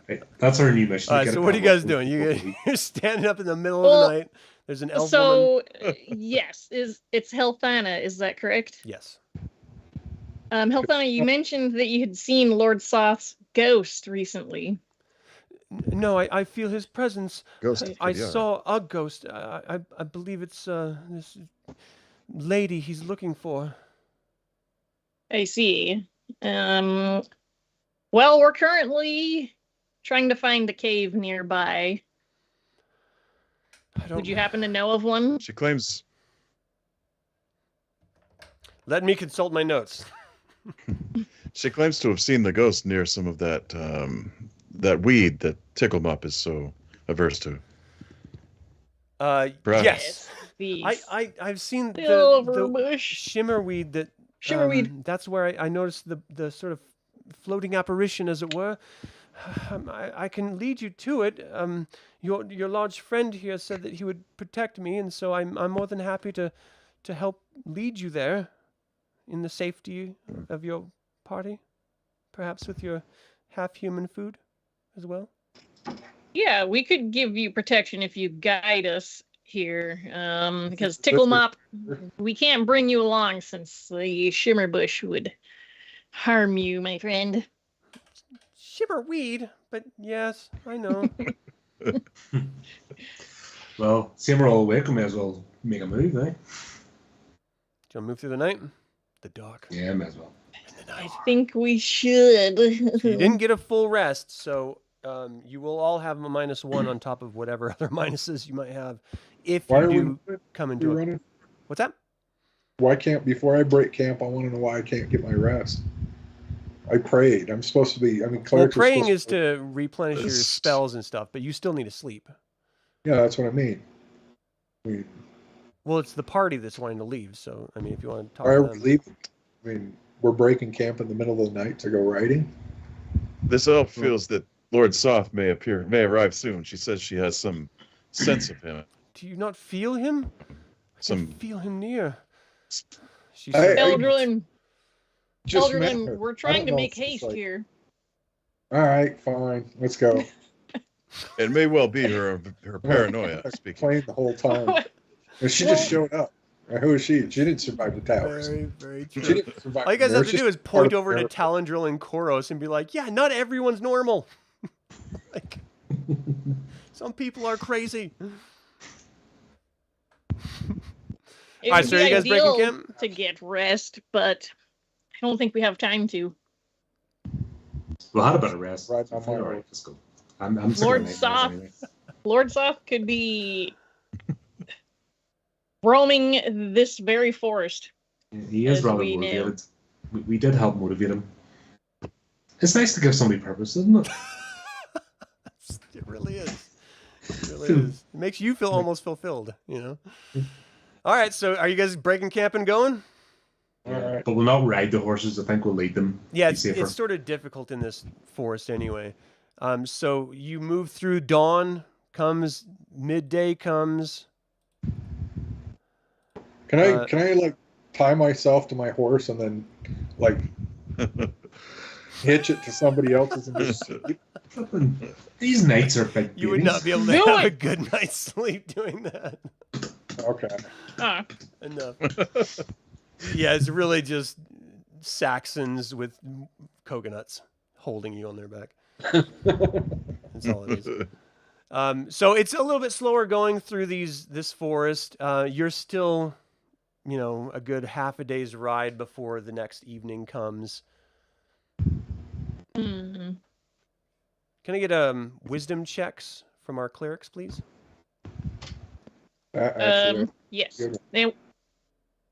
Right, that's our new mission. All We right, get so a what are you color guys doing? proof. You're standing up in the middle Well, of the night. There's an elf woman. So yes, it's Helthana, is that correct? Yes. Helthana, you mentioned that you had seen Lord Soth's ghost recently. No, I feel his presence. Ghost of I Kitiara. saw a ghost. I believe it's this lady he's looking for. I see. Well, we're currently trying to find a cave nearby. I don't. Would you happen to know of one? She claims Let me consult my notes. to have seen the ghost near some of that that weed that Ticklemup is so averse to. Perhaps. Yes. The I've seen the silverbush. shimmerweed that Shimmerweed. that's where I noticed the sort of floating apparition, as it were. I can lead you to it. Your large friend here said that he would protect me, and so I'm more than happy to help lead you there, in the safety of your party, perhaps with your half-human food, as well. Yeah, we could give you protection if you guide us here. Because Ticklemop, we can't bring you along since the Shimmerbush would harm you, my friend. Shimmerweed, but yes, I know. Well, seeing we're all awake, we may as well make a move, eh? Do you want to move through the night? The dark. Yeah, may as well. In the I night. think we should. You didn't get a full rest, so you will all have a -1 on top of whatever other minuses you might have if Why you are do we come into it. running? What's that? Why can't, before I break camp, I want to know why I can't get my rest. I prayed. I'm supposed to be, Well, clerics are praying supposed is to replenish your It's- spells and stuff, but you still need to sleep. Yeah, that's what I mean. Well, it's the party that's wanting to leave, so, I mean, if you want to talk Why to are we them. leaving? We're breaking camp in the middle of the night to go riding? This elf feels that Lord Soth may arrive soon. She says she has some sense of him. Do you not feel him? I Some can feel him near. She I- said, Eldralin, Just met Eldralin, her. we're I trying don't to know make if it's haste like- here. All right, fine. Let's go. it may well be her paranoia speaking. Playing the whole time. And she just showed up. Who is she? She didn't survive the towers. very, very She true. didn't survive. All you guys there. have It's to do just is part point of over to their- Talandril and Corros and be like, yeah, not everyone's normal. Like, some people are crazy. It Alright, would so be are you guys breaking ideal camp? to get rest, but I don't think we have time to. We'll have a better rest. Right on my All right, horse. let's go. I'm sick of Lord nightmares Soft. anyway. Lord Soft could be roaming this very forest. He is As rather we know. motivated. We did help motivate him. It's nice to give somebody purpose, isn't it? It really is. It really is. It makes you feel almost fulfilled, you know? All right, so are you guys breaking camp and going? All right. But we'll not ride the horses. I think we'll lead them. Yeah, Be it's safer. sort of difficult in this forest anyway. So you move through dawn, comes midday comes. Can I like tie myself to my horse and then like hitch it to somebody else's and just sleep? These nights are big. You would babies. not be able to Do have a it! good night's sleep doing that. Okay. Ah, Enough. Yeah, it's really just Saxons with coconuts holding you on their back. That's all it is. So it's a little bit slower going through this forest. You're still, a good half a day's ride before the next evening comes. hmm. Can I get wisdom checks from our clerics, please? Actually, Yes. good. Now,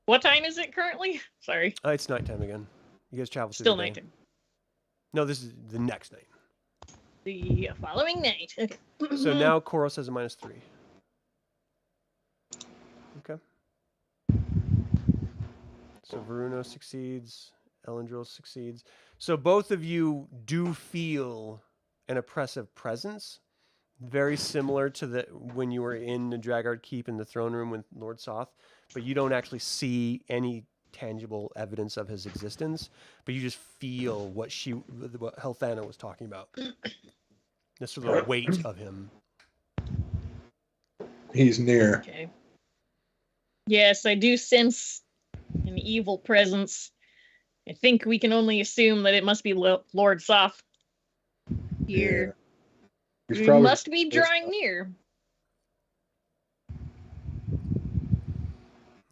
what time is it currently? Sorry. It's nighttime again. You guys travel through Still the day. nighttime. No, this is the next night. The following night. Okay. So now Corros has a -3. Okay. So Viruna succeeds. Talandril succeeds. So both of you do feel an oppressive presence, very similar to when you were in the Dragard Keep in the throne room with Lord Soth, but you don't actually see any tangible evidence of his existence, but you just feel what Helthana was talking about. The sort of weight of him. He's near. Okay. Yes, I do sense an evil presence. I think we can only assume that it must be Lord Soth here. He's We probably must be drawing near.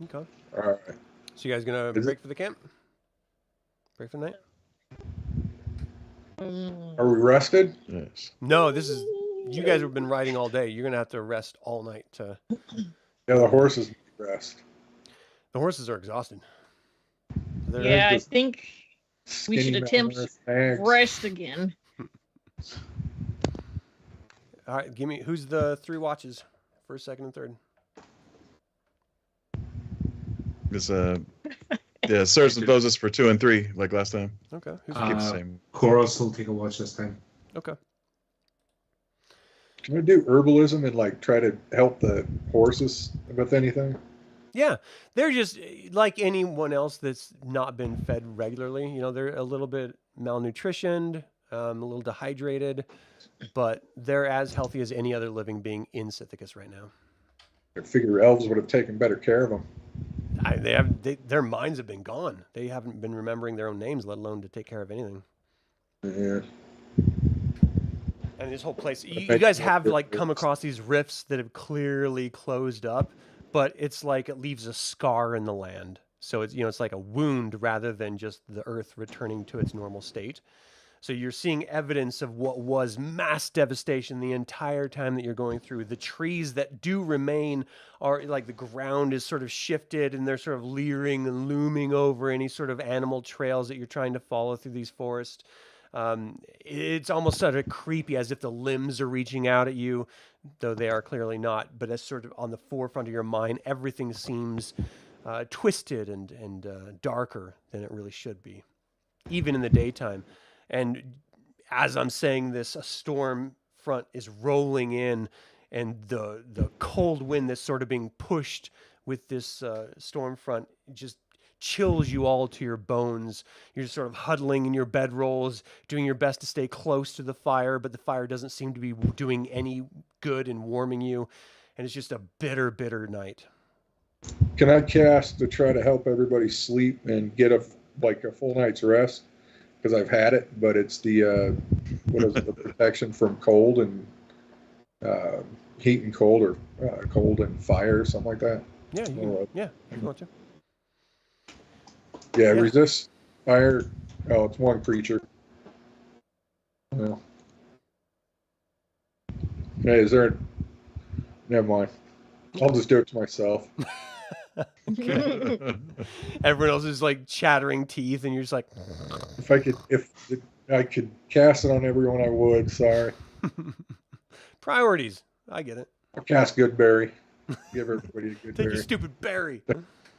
Okay. All right. So you guys gonna Is it- break for the camp? Break for the night? Are we rested? Yes. No, this is. You guys have been riding all day. You're gonna have to rest all night. Yeah, the horses need rest. The horses are exhausted. They're, Yeah, I just think we should Skinny attempt malnourished nags. rest again. All right, give me. Who's the 3 watches? First, second, and third. It's yeah, Sirs and Vozus for 2 and 3, like last time. Okay. Who's Keep the same. Corros will take a watch this time. okay? Can I do herbalism and like try to help the horses with anything? Yeah, they're just like anyone else that's not been fed regularly. They're a little bit malnutritioned, a little dehydrated, but they're as healthy as any other living being in Sithicus right now. I figure elves would have taken better care of them. Their minds have been gone. They haven't been remembering their own names, let alone to take care of anything. Yeah. And this whole place, you guys have like come across these rifts that have clearly closed up, but it's like it leaves a scar in the land. So it's it's like a wound rather than just the earth returning to its normal state. So you're seeing evidence of what was mass devastation the entire time that you're going through. The trees that do remain are like the ground is sort of shifted and they're sort of leering and looming over any sort of animal trails that you're trying to follow through these forests. It's almost sort of creepy, as if the limbs are reaching out at you, though they are clearly not. But as sort of on the forefront of your mind, everything seems twisted and darker than it really should be, even in the daytime. And as I'm saying this, a storm front is rolling in, and the cold wind that's sort of being pushed with this storm front just chills you all to your bones. You're just sort of huddling in your bedrolls, doing your best to stay close to the fire, but the fire doesn't seem to be doing any good in warming you, and it's just a bitter, bitter night. Can I cast to try to help everybody sleep and get a full night's rest? Because I've had it, but it's the the protection from cold and heat and cold, or cold and fire, something like that. Yeah, if you want to. Yeah, resist fire. Oh, it's one creature. Well. Hey, is there? Never mind. I'll just do it to myself. Everyone else is like chattering teeth, and you're just like, If I could cast it on everyone, I would. Sorry. priorities. I get it. I'll cast good berry. Give everybody a good Take your berry. stupid berry.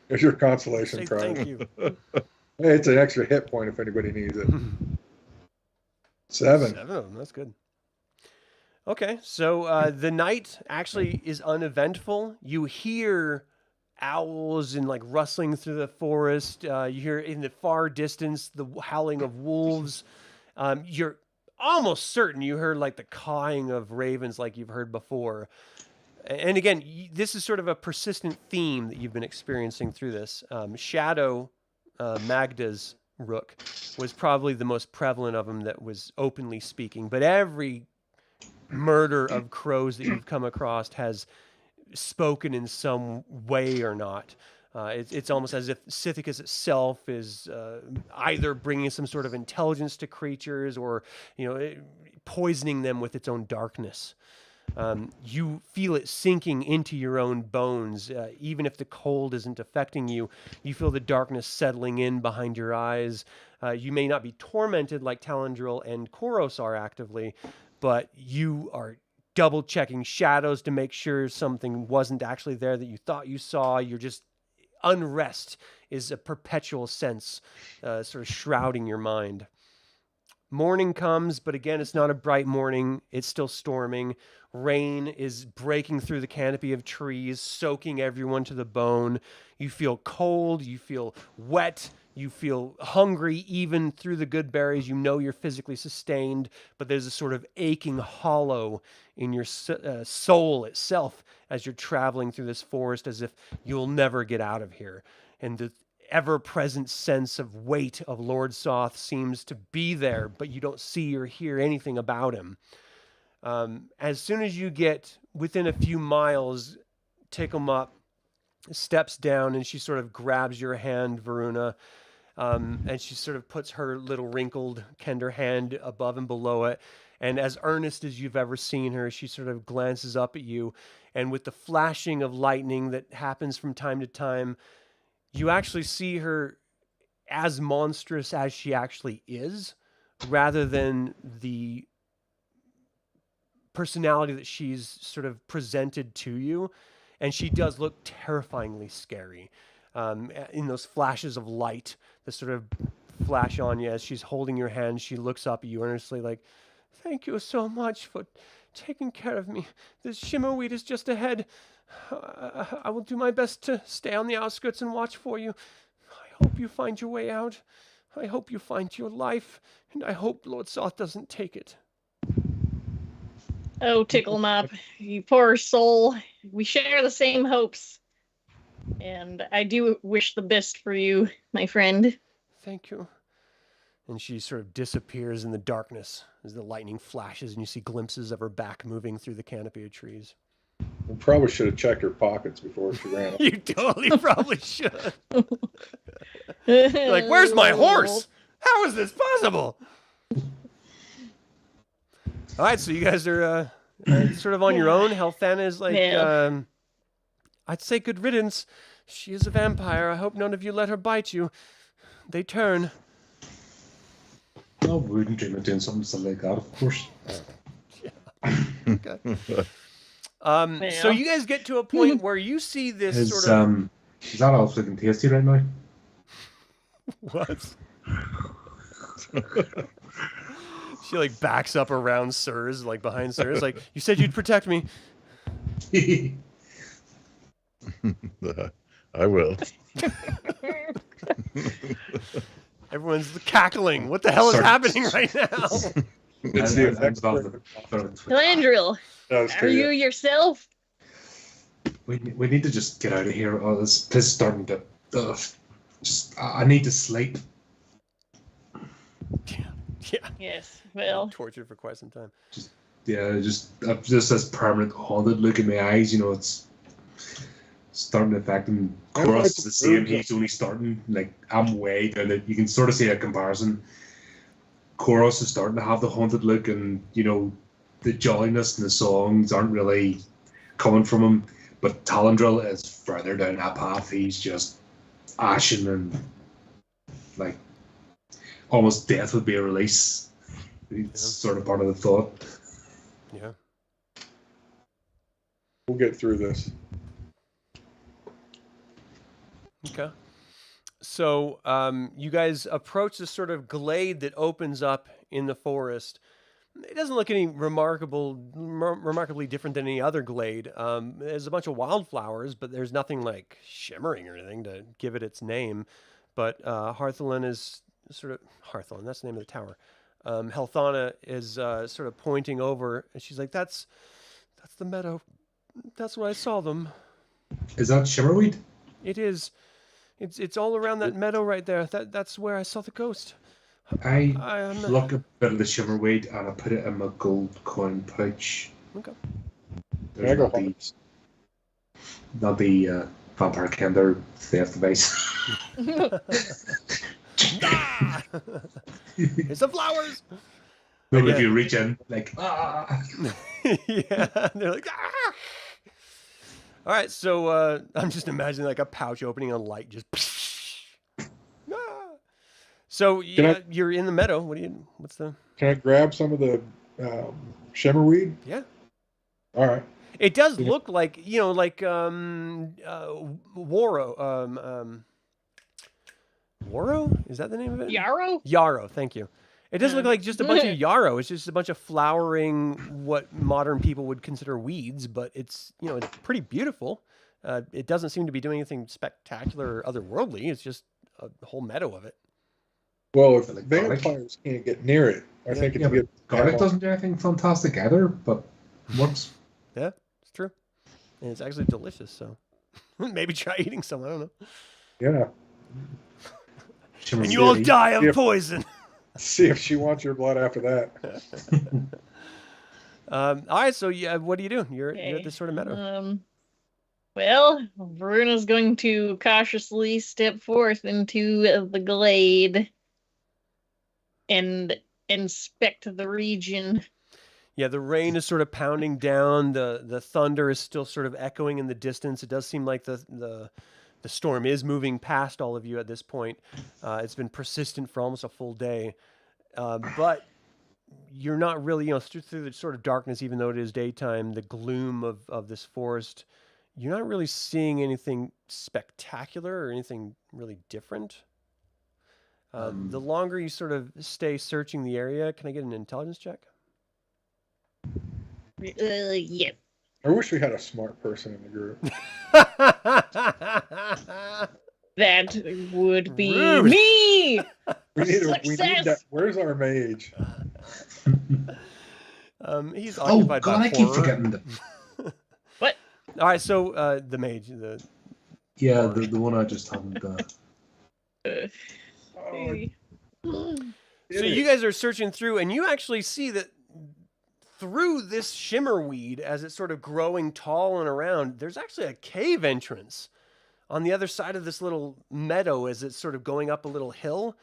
There's your consolation Say prize. thank you. Hey, it's an extra hit point if anybody needs it. 7. 7 of them. That's good. Okay, so the night actually is uneventful. You hear owls and like rustling through the forest. You hear in the far distance the howling of wolves. You're almost certain you heard like the cawing of ravens like you've heard before. And again, this is sort of a persistent theme that you've been experiencing through this. Shadow, Magda's rook, was probably the most prevalent of them that was openly speaking. But every murder of crows that you've come across has spoken in some way or not. It's almost as if Sithicus itself is either bringing some sort of intelligence to creatures or, poisoning them with its own darkness. You feel it sinking into your own bones. Even if the cold isn't affecting you, you feel the darkness settling in behind your eyes. You may not be tormented like Talandril and Corros are actively, but you are double checking shadows to make sure something wasn't actually there that you thought you saw. You're just unrest is a perpetual sense sort of shrouding your mind. Morning comes, but again, it's not a bright morning. It's still storming. Rain is breaking through the canopy of trees, soaking everyone to the bone. You feel cold. You feel wet. You feel hungry. Even through the good berries, you know you're physically sustained, but there's a sort of aching hollow in your soul itself as you're traveling through this forest as if you'll never get out of here. And the ever-present sense of weight of Lord Soth seems to be there, but you don't see or hear anything about him. As soon as you get within a few miles, Ticklemup steps down and she sort of grabs your hand, Viruna, and she sort of puts her little wrinkled Kender hand above and below it. And as earnest as you've ever seen her, she sort of glances up at you. And with the flashing of lightning that happens from time to time, you actually see her as monstrous as she actually is, rather than the personality that she's sort of presented to you. And she does look terrifyingly scary in those flashes of light that sort of flash on you as she's holding your hand. She looks up at you earnestly like, "Thank you so much for taking care of me. The shimmerweed is just ahead. I will do my best to stay on the outskirts and watch for you. I hope you find your way out. I hope you find your life, and I hope Lord Soth doesn't take it." Oh, Ticklemop, you poor soul. We share the same hopes. And I do wish the best for you, my friend. Thank you. And she sort of disappears in the darkness as the lightning flashes and you see glimpses of her back moving through the canopy of trees. We probably should have checked her pockets before she ran. You totally probably should. You're like, "Where's my horse? How is this possible?" All right, so you guys are sort of on your own. Helthana is like, Yeah. I'd say good riddance. She is a vampire. I hope none of you let her bite you. They turn. I wouldn't dream of doing something silly like that, of course. Okay. So you guys get to a point where you see this Is sort of... is that all looking tasty right now? What? She like backs up around Sirs, like behind Sirs, like, "You said you'd protect me." I will. Everyone's cackling. What the hell is Sorry. happening right now? It's the effects. Talandril, are you yourself? We need to just get out of here. Oh, this is starting to. I need to sleep. Yeah. Yes, well. Tortured for quite some time. I've just this permanent haunted look in my eyes. It's starting to affect him. Corros is the same. He's only starting. Like, I'm way down it. You can sort of see a comparison. Corros is starting to have the haunted look, and you know, the jolliness and the songs aren't really coming from him. But Talandril is further down that path. He's just ashen and like almost death would be a release. It's sort of part of the thought. Yeah. We'll get through this. Okay. So you guys approach this sort of glade that opens up in the forest. It doesn't look any remarkably different than any other glade. There's a bunch of wildflowers, but there's nothing like shimmering or anything to give it its name. But Hearthalin is sort of Hearthalin. That's the name of the tower. Helthana is sort of pointing over, and she's like, "That's the meadow. That's where I saw them. Is that Shimmerweed? It is. It's all around that meadow right there. That's where I saw the ghost." I am pluck a bit of the Shimmerweed and I put it in my gold coin pouch. Okay. There's not the Vampire Kender theft device. Ah! It's the flowers. Maybe Yeah. if you reach in, like, ah. Yeah, they're like, ah! All right, so I'm just imagining like a pouch opening, a light just. Ah! So yeah, you're in the meadow. What's the? Can I grab some of the shimmerweed? Yeah. All right. It does look like like Waro. Waro? Is that the name of it? Yarrow? Yarrow. Thank you. It doesn't look like just a bunch of yarrow. It's just a bunch of flowering, what modern people would consider weeds, but it's it's pretty beautiful. It doesn't seem to be doing anything spectacular or otherworldly. It's just a whole meadow of it. Well, if Like vampires can't get near it, I think it's good. Garlic doesn't do anything fantastic either, but works. Yeah, it's true. And it's actually delicious, so maybe try eating some. I don't know. Yeah. And you all die of poison. See if she wants your blood after that. All right, so yeah, what do you do? You're at this sort of meadow. Well, Viruna's going to cautiously step forth into the glade and inspect the region. Yeah, the rain is sort of pounding down. The thunder is still sort of echoing in the distance. It does seem like the storm is moving past all of you at this point. It's been persistent for almost a full day. But you're not really, through the sort of darkness, even though it is daytime, the gloom of this forest, you're not really seeing anything spectacular or anything really different. The longer you sort of stay searching the area, can I get an intelligence check? Yeah. I wish we had a smart person in the group. That would be Rude. me! We need Success! that. Where's our mage? He's Oh occupied God, by I keep horror. forgetting that. What? All right, so the mage, the one I just haven't. Oh, So you guys are searching through, and you actually see that through this shimmerweed, as it's sort of growing tall and around, there's actually a cave entrance on the other side of this little meadow as it's sort of going up a little hill.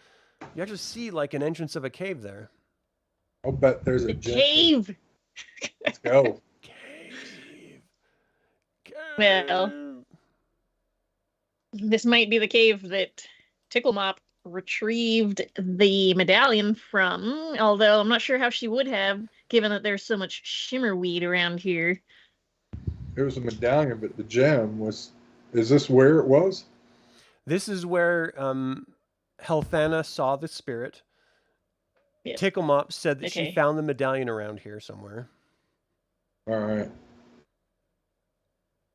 You actually see like an entrance of a cave there. I'll bet there's a The gem. cave! Let's go. Cave. Well. This might be the cave that Ticklemop retrieved the medallion from, although I'm not sure how she would have, given that there's so much shimmerweed around here. It was a medallion, but the gem was. Is this where it was? This is where Helthana saw the spirit. Yes. Ticklemop said that she Okay. found the medallion around here somewhere. All right.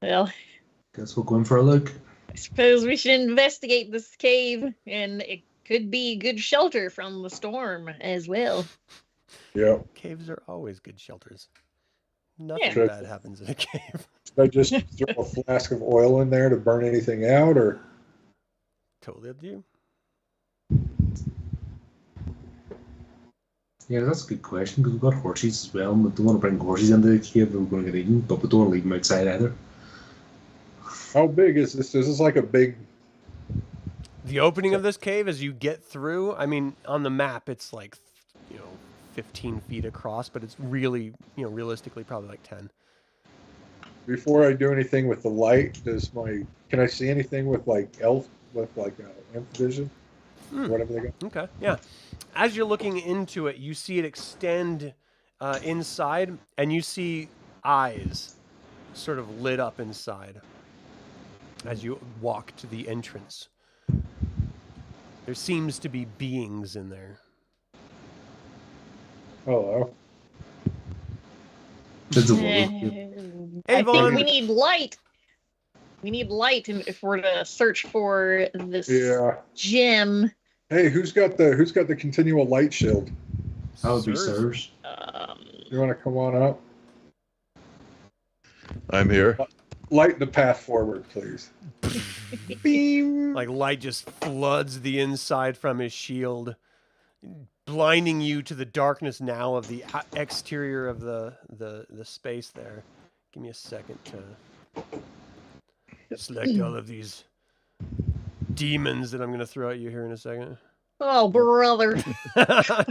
Well, Guess we'll go in for a look. I suppose we should investigate this cave, and it could be good shelter from the storm as well. Yeah. Caves are always good shelters. Nothing Yeah. bad happens in a cave. Should I just throw a flask of oil in there to burn anything out, or? Totally up to you. Yeah, that's a good question because we've got horses as well. And we don't want to bring horses into the cave. We're going to get eaten, but we don't want to leave them outside either. How big is this? Is this like a big? The opening of this cave, as you get through, I mean, on the map, it's like, 15 feet across, but it's really, realistically probably like 10. Before I do anything with the light, can I see anything with like imp vision? Whatever they got. Okay, yeah. As you're looking into it, you see it extend inside, and you see eyes sort of lit up inside as you walk to the entrance. There seems to be beings in there. Hello. It's a I Vaughn. think we need light. We need light if we're to search for this gem. Hey, who's got the continual light shield? That would be Sirs. Sirs. You want to come on up? I'm here. Light the path forward, please. Beam. Like light just floods the inside from his shield, blinding you to the darkness now of the exterior of the space there. Give me a second to select all of these demons that I'm going to throw at you here in a second. Oh, brother.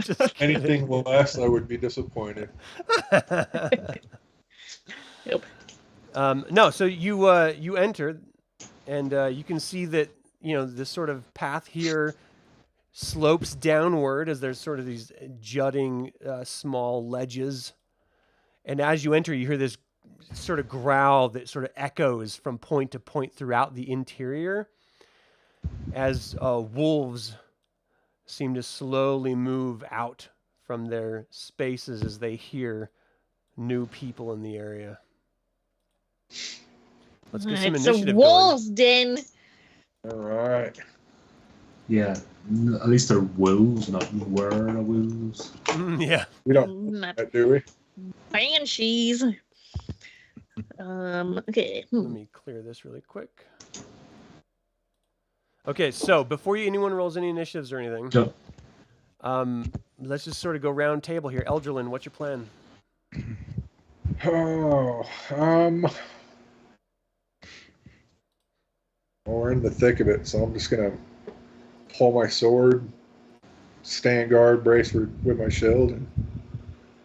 Just kidding. Anything less, I would be disappointed. Nope. No, so you enter, and you can see that this sort of path here slopes downward as there's sort of these jutting small ledges, and as you enter, you hear this sort of growl that sort of echoes from point to point throughout the interior, as wolves seem to slowly move out from their spaces as they hear new people in the area. Let's get some It's initiative a wolf's den. All right. Yeah, at least they're wolves, not werewolves. Yeah. We don't Not do we? banshees. Okay. Let me clear this really quick. Okay, so before anyone rolls any initiatives or anything, No. let's just sort of go round table here. Eldralin, what's your plan? Oh, well, we're in the thick of it, so I'm just gonna pull my sword, stand guard, brace with my shield, and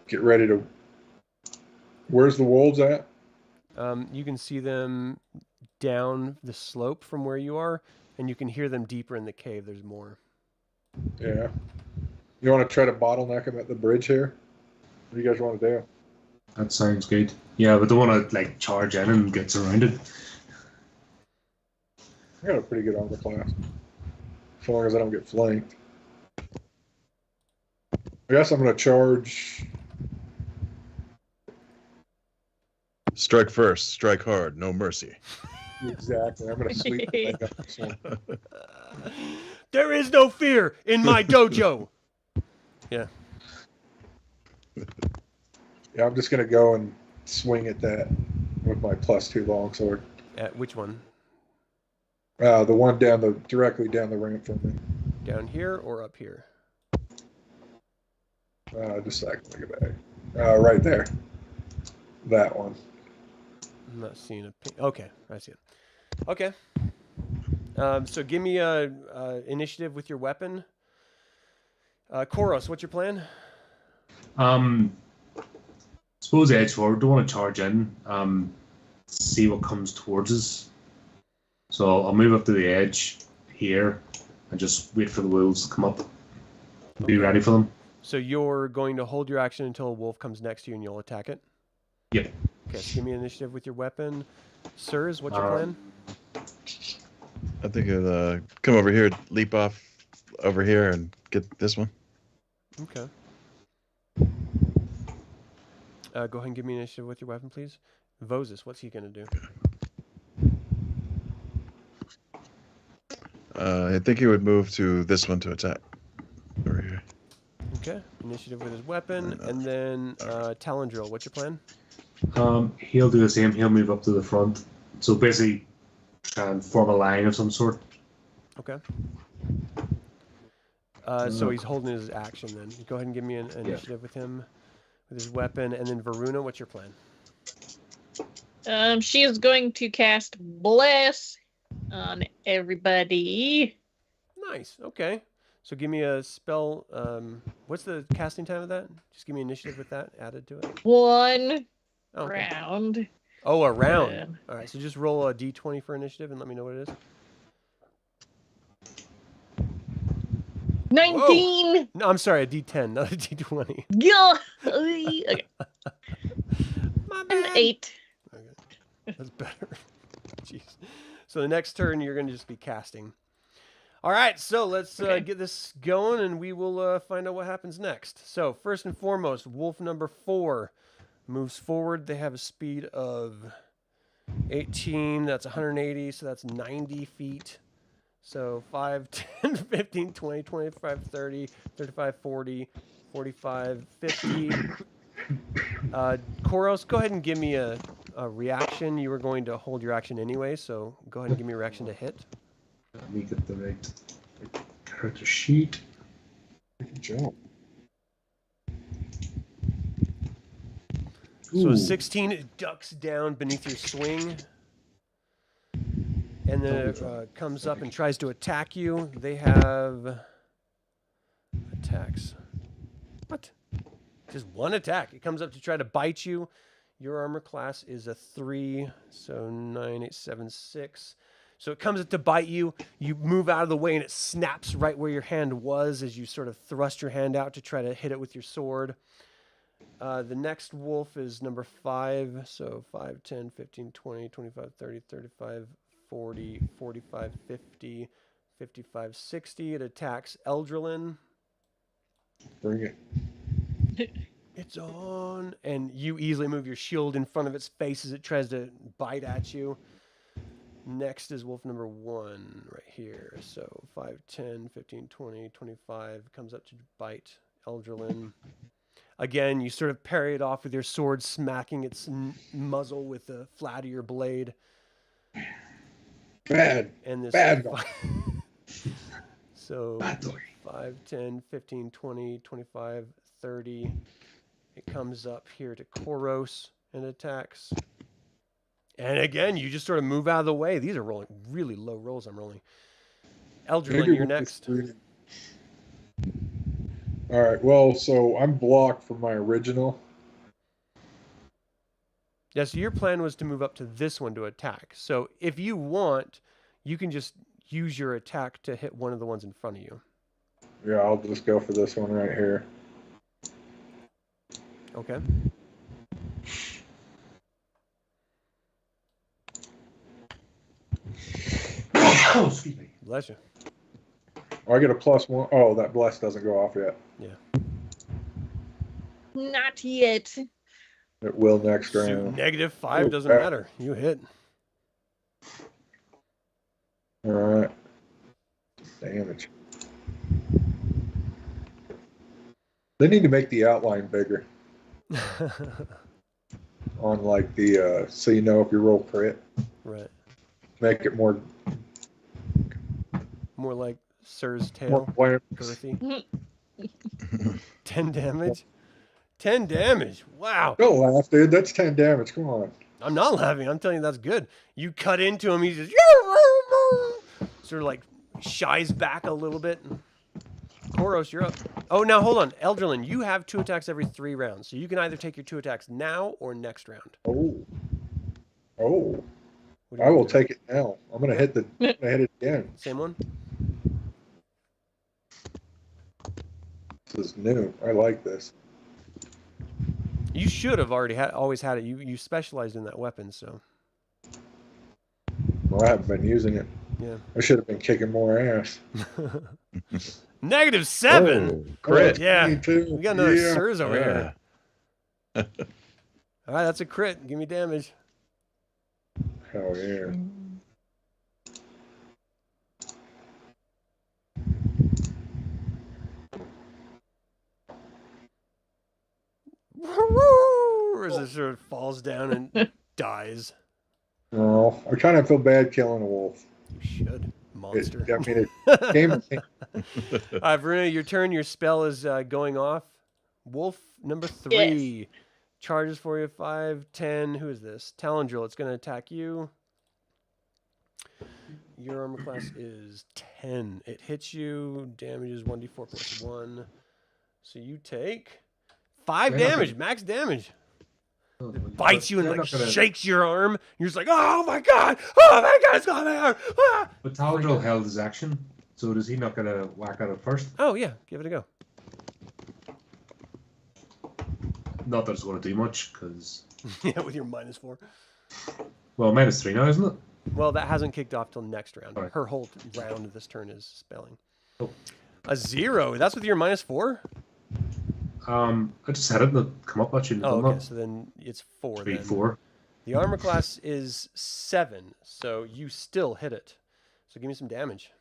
get ready to. Where's the wolves at? You can see them down the slope from where you are, and you can hear them deeper in the cave. There's more. Yeah. You want to try to bottleneck them at the bridge here? What do you guys want to do? That sounds good. Yeah, but don't want to like charge in and get surrounded. I got a pretty good armor class. As long as I don't get flanked. I guess I'm going to charge. Strike first, strike hard, no mercy. Exactly. I'm going to sweep the thing up this one. There is no fear in my dojo. Yeah. Yeah, I'm just going to go and swing at that with my +2 longsword. At which one? The one directly down the ramp from me. Down here or up here? Just a second, look at that. Right there. That one. I'm not seeing a ping. Okay, I see it. Okay. So give me a initiative with your weapon. Corros, what's your plan? Suppose edge forward. Don't want to charge in. See what comes towards us. So I'll move up to the edge here and just wait for the wolves to come up. Be ready for them. So you're going to hold your action until a wolf comes next to you and you'll attack it? Yep. Okay, so give me an initiative with your weapon. Sirs, what's your plan? I think it'll come over here, leap off over here, and get this one. Okay. Go ahead and give me an initiative with your weapon, please. Vozus, what's he going to do? I think he would move to this one to attack. Over here. Okay, initiative with his weapon, and then Talandril, what's your plan? He'll do the same. He'll move up to the front. So basically, try and form a line of some sort. Okay. So he's holding his action then. Go ahead and give me an initiative with him, with his weapon, and then Viruna, what's your plan? She is going to cast Bless on everybody. Nice. Okay. So give me a spell. What's the casting time of that? Just give me initiative with that added to it. One Oh, okay. round. Oh, a round. Yeah. All right, so just roll a d20 for initiative and let me know what it is. 19. No, I'm sorry, a d10, not a d20. Yeah. Okay. My An 8. Okay, that's better. Jeez. So the next turn, you're going to just be casting. All right, so let's get this going, and we will find out what happens next. So first and foremost, wolf number 4 moves forward. They have a speed of 18. That's 180, so that's 90 feet. So 5, 10, 15, 20, 25, 30, 35, 40, 45, 50. Corros, go ahead and give me a reaction. You were going to hold your action anyway, so go ahead and give me a reaction to hit. Let me get the right character sheet. Good job. So Ooh. 16, it ducks down beneath your swing. And then it comes up and tries to attack you. They have attacks. What? Just one attack. It comes up to try to bite you. Your armor class is a 3, so 9, 8, 7, 6. So it comes up to bite you. You move out of the way, and it snaps right where your hand was as you sort of thrust your hand out to try to hit it with your sword. The next wolf is number 5, so 5, 10, 15, 20, 25, 30, 35, 40, 45, 50, 55, 60. It attacks Eldralin. Bring it. It's on. And you easily move your shield in front of its face as it tries to bite at you. Next is wolf number 1 right here. So 5, 10, 15, 20, 25. Comes up to bite Eldralin. Again, you sort of parry it off with your sword, smacking its muzzle with the flat of your blade. Bad. And this Bad. So Bad dog. 5, 10, 15, 20, 25, 30. It comes up here to Corros and attacks. And again, you just sort of move out of the way. These are rolling really low rolls I'm rolling. Eldralin, you're next. All right. Well, so I'm blocked from my original. Yeah, so your plan was to move up to this one to attack. So if you want, you can just use your attack to hit one of the ones in front of you. Yeah, I'll just go for this one right here. Okay. Oh, excuse me. Bless you. Oh, I get a +1. Oh, that bless doesn't go off yet. Yeah. Not yet. It will next So round. -5 doesn't matter. You hit. All right. Damage. They need to make the outline bigger on like the so you know if you roll crit. Right. Make it more More like Sir's more tail. bland. Girthy. 10 damage. 10 damage. Wow. Don't laugh, dude. That's 10 damage. Come on. I'm not laughing. I'm telling you that's good. You cut into him. He just sort of like shies back a little bit. Corros, you're up. Oh, now hold on. Eldralin, you have 2 attacks every 3 rounds. So you can either take your 2 attacks now or next round. Oh. What do you I will want to do? take it now. I'm gonna hit it again. Same one? This is new. I like this. You should have always had it. You specialized in that weapon, so Well, I haven't been using it. yeah. I should have been kicking more ass. -7. Oh, crit. Yeah. Me too. We got another Yeah. Sirs over here. Yeah. All right, that's a crit. Give me damage. Hell yeah. As it sort of falls down and dies. Oh, I kind of feel bad killing a wolf. You should, monster. I mean, it came. Viruna, your turn. Your spell is going off. Wolf number 3 charges for you. 5, 10. Who is this? Talandril. It's going to attack you. Your armor class is 10. It hits you. Damage is 1d4 plus 1. So you take 5 They're not damage, gonna- max damage. Oh, It bites you and they're like not gonna- shakes your arm. You're just like, oh my god, it's got my arm. Ah! But Talandril held his action, so does he not get a whack at it first? Oh yeah, give it a go. Not that it's going to do much, because... Yeah, with your -4. Well, -3 now, isn't it? Well, that hasn't kicked off till next round. Alright. Her whole round of this turn is spelling. Oh. A 0. That's with your -4. I just had it come up at you. Oh, okay. So then it's 4. 3, then. 4. The armor class is 7, so you still hit it. So give me some damage.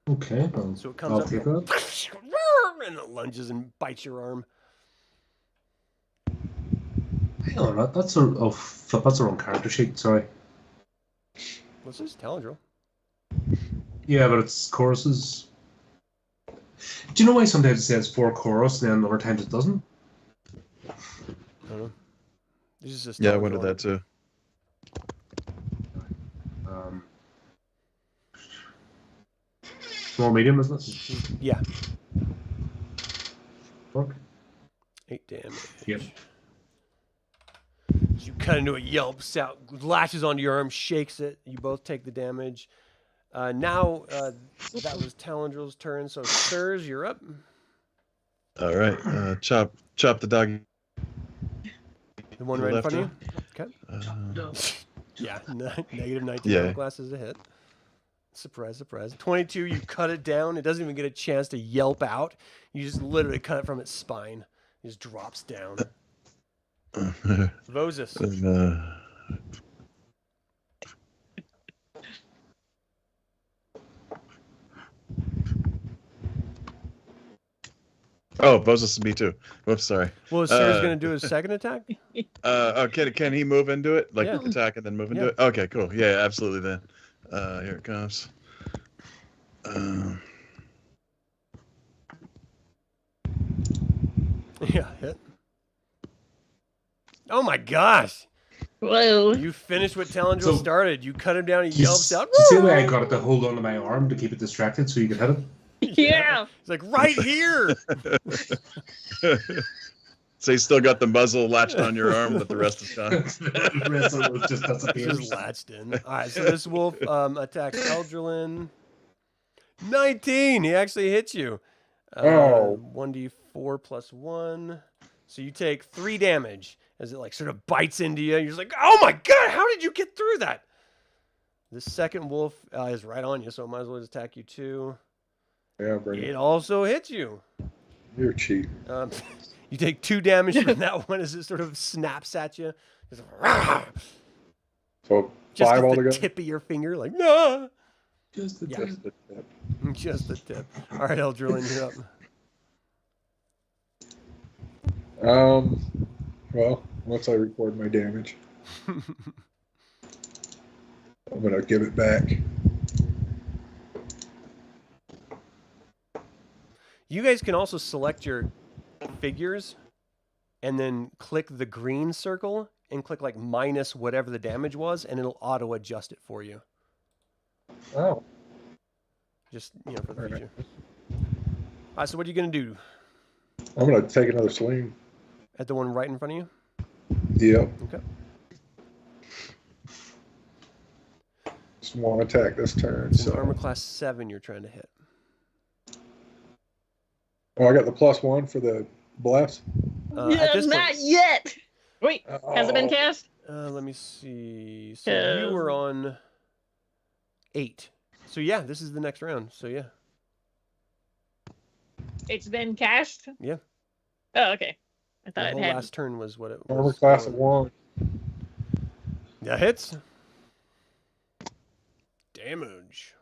Okay, well, So it comes I'll up take and that. and it lunges and bites your arm. Hang on, that's a flip. That's the wrong character sheet. Sorry. What's this? Talandril. Yeah, but it's Corros's. Do you know why sometimes it says 4 Corros and then other times it doesn't? I don't know. This is just Yeah, I Talandril wondered on that it. too. Small, medium, isn't it? Yeah, Fuck. 8 damage. Yep. You cut into it, yelps out, lashes onto your arm, shakes it. You both take the damage. Now that was Talandril's turn, so Sirs, you're up. All right, chop the dog. The one right in Left front of you. Okay. Yeah, negative 19 Yeah. armor class is a hit. Surprise, surprise. 22, you cut it down. It doesn't even get a chance to yelp out. You just literally cut it from its spine. It just drops down. Vozus. Oh, Vozus is me too. Whoops, sorry. Well, is Sir's going to do his second attack? Can he move into it? Like Yeah. attack and then move into Yeah. it? Okay, cool. Yeah, absolutely then. Here it comes. Yeah, hit. Oh my gosh. Whoa. You finished what Talandril So- started. You cut him down, he You yelps out. see the way I got it to hold on to my arm to keep it distracted so you could hit it? Yeah. He's like, right here. So he's still got the muzzle latched on your arm, but the rest is gone. The rest of it just He's disappears. just latched in. All right, so this wolf attacks Eldralin. 19. He actually hits you. Oh. 1d4 plus 1. So you take 3 damage as it like sort of bites into you. You're just like, oh my god, how did you get through that? The second wolf is right on you, so it might as well just attack you too. Yeah, bring It it. also hits you. You're cheap. You take 2 damage from that one as it sort of snaps at you. Just, So just 5 with the altogether. tip of your finger, like, no. Just the Yeah. tip. Just the tip. All right, Eldralin, you're up. Well, once I record my damage, I'm gonna give it back. You guys can also select your figures and then click the green circle and click like minus whatever the damage was, and it'll auto adjust it for you. Oh, Just, for the future. All right, so what are you going to do? I'm gonna take another swing. At the one right in front of you? Yep. Okay. Just one attack this turn. It's an So, armor class 7 you're trying to hit. oh, I got the +1 for the bless. At Yeah, this not point, yet. Wait, has it been Oh. cast? let me see. So you were on 8. So yeah, this is the next round. So yeah. It's been cast? Yeah. Oh, okay. I The thought it whole had. last turn was what it Armor was. class of 1. That hits. Damage.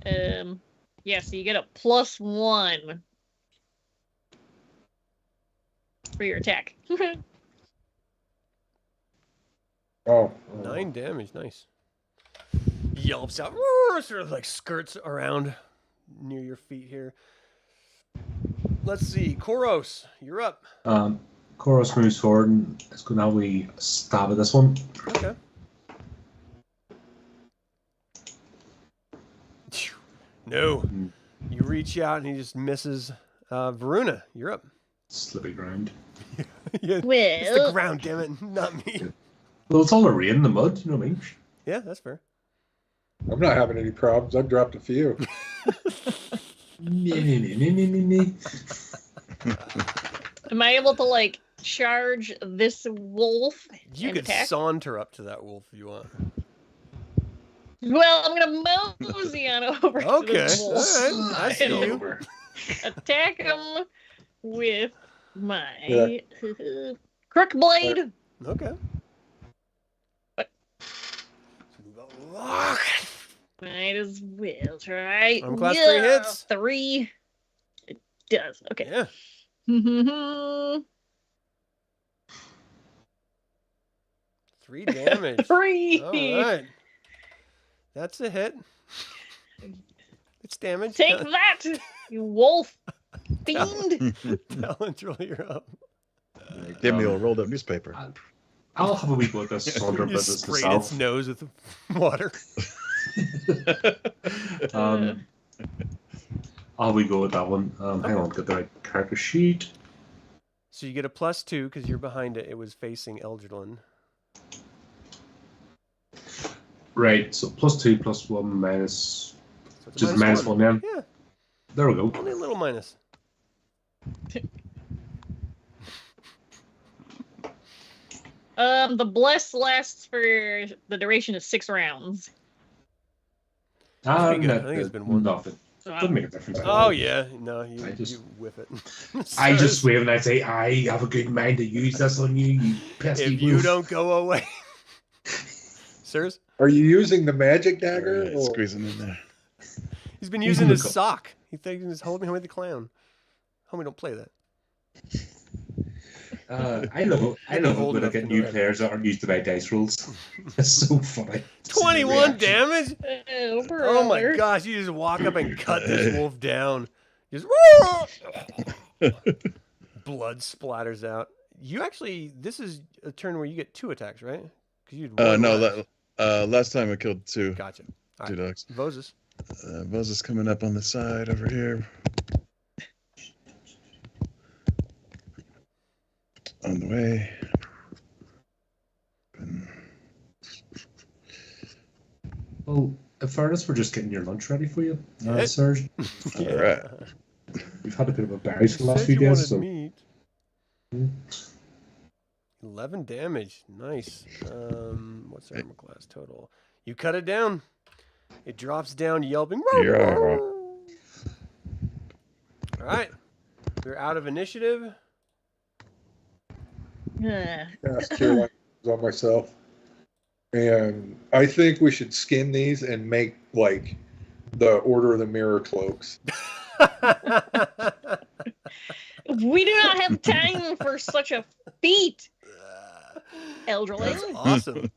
Yeah, so you get a +1 for your attack. Oh. 9 damage, nice. Yelps out, sort of like skirts around near your feet here. Let's see, Corros, you're up. Corros moves forward, and it's good. Now we stab at this one. Okay. No. Hmm. You reach out and he just misses. Viruna, you're up. Slippy ground. Yeah, it's the Well, ground, damn it, not me. Well, it's all the rain and the mud, you know what I mean? Yeah, that's fair. I'm not having any problems. I've dropped a few. am I able to like charge this wolf You and could attack? saunter up to that wolf if you want. Well, I'm gonna mosey on over to Okay, this all wolf. right. I see you. Over. Attack him with my crook blade. Okay. What? Might as well try. Class 3 hits. 3. It does. Okay. Yeah. 3 damage. 3. All right. That's a hit. It's damage. Take that, you wolf fiend. Talandril, you're up. Give me a rolled up newspaper. I'll have a wee go at this Saundra You business sprayed myself. its nose with water. I'll we go with that one. Hang on, get the right character sheet. So you get a +2 because you're behind it. It was facing Eldralin. Right, so +2, +1, minus. So it's a Just minus one then. Yeah, There we go. only a little minus. The bless lasts for the duration of 6 rounds. Pretty good. I think it's been one. Nothing. So Doesn't make a difference. Oh yeah, no, you I whiff it. I just wave and I say, I have a good mind to use this on you, you pesky If you wolf. don't go away, sirs. Are you using the magic dagger? Alright, or- squeezing in there. He's been He's using in the his co- sock. He thinks he's holding the clown. Homie, don't play that. I love old when I enough get to new know that. players that aren't used to my dice rolls. It's so funny. 21 damage. Oh, Oh my brother. gosh! You just walk up and cut this wolf down. Just blood splatters out. You actually, this is a turn where you get 2 attacks, right? Because you No, last time I killed 2. Gotcha. All 2 right. dogs. Vozus. Vozus coming up on the side over here. On the way. Well, in fairness, we're just getting your lunch ready for you, Yeah. Serge. All right. We've had a bit of a berry for the last Said few you days, wanted so meat. 11 damage. Nice. What's armor class total? You cut it down. It drops down, yelping. Yeah. All right. We're out of initiative. Cast Cure Light on myself. And I think we should skin these and make like the Order of the Mirror cloaks. We do not have time for such a feat, Eldralin. That's awesome.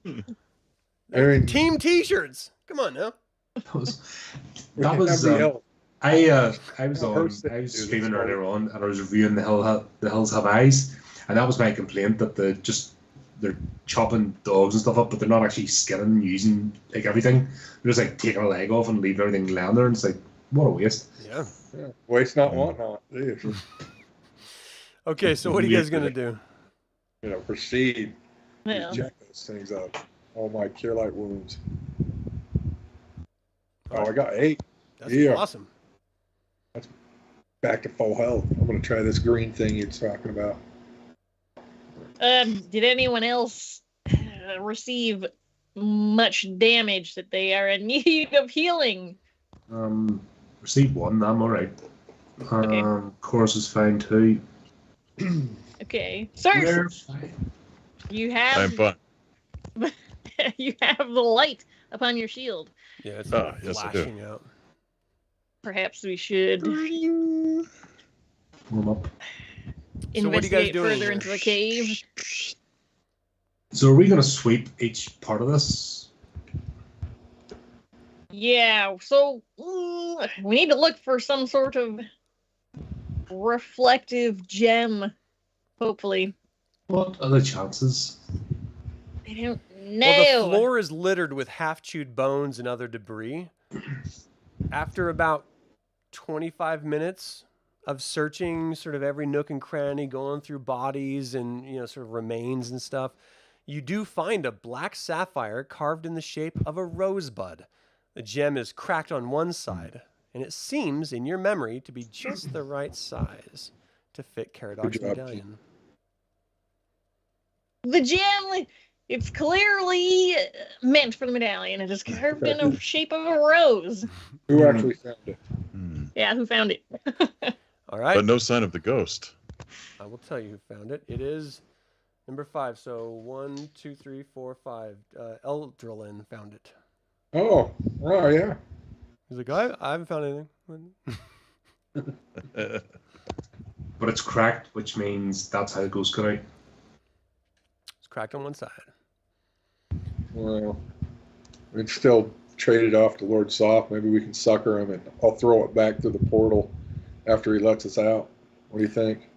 I mean, Team T-shirts. Come on now. that was. we That can was have the elf. I was Well, on. first thing I was to do streaming is- earlier on, and I was reviewing the Hills Have Eyes, and that was my complaint that they're chopping dogs and stuff up, but they're not actually skinning and using like everything. They're just like taking a leg off and leaving everything laying there, and it's like what a waste. Yeah. Yeah. Waste not, want not. Jeez. Okay, so what are you guys gonna do? You know, proceed. Well, Jack those things up. All my Cure Light wounds. Oh, I got 8. That's Yeah. awesome. Back to full health. I'm gonna try this green thing you're talking about. did anyone else receive much damage that they are in need of healing? Received 1. I'm all right. Okay. Corros is fine too. Okay, sir, We're fine. you I'm have fine. you have the light upon your shield. Yeah, it's Oh, yes, I do. flashing out. Perhaps we should Warm up. So what are you guys investigate doing further here? into the cave. So are we gonna sweep each part of this? Yeah, so we need to look for some sort of reflective gem, hopefully. What are the chances? I don't know. Well, the floor is littered with half-chewed bones and other debris. After about 25 minutes of searching sort of every nook and cranny, going through bodies and, sort of remains and stuff, you do find a black sapphire carved in the shape of a rosebud. The gem is cracked on one side, and it seems, in your memory, to be just the right size to fit Caradoc's Good job, medallion. The gem, it's clearly meant for the medallion. It is carved in the shape of a rose. Who actually found it? Yeah, who found it? All right. But no sign of the ghost. I will tell you who found it. It is number 5. So 1, 2, 3, 4, 5. Eldralin found it. Oh, yeah. He's like, I haven't found anything. But it's cracked, which means that's how the ghost got out. It's cracked on one side. Well, we'd still trade it off to Lord Soft. Maybe we can sucker him, and I'll throw it back through the portal after he lets us out. What do you think?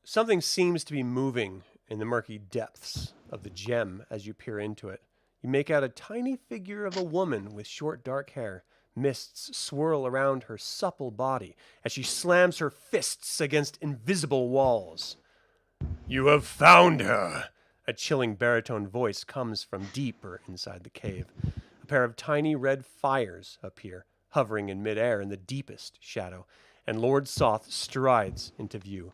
Something seems to be moving in the murky depths of the gem as you peer into it. You make out a tiny figure of a woman with short dark hair. Mists swirl around her supple body as she slams her fists against invisible walls. You have found her! A chilling baritone voice comes from deeper inside the cave. A pair of tiny red fires appear, hovering in midair in the deepest shadow, and Lord Soth strides into view.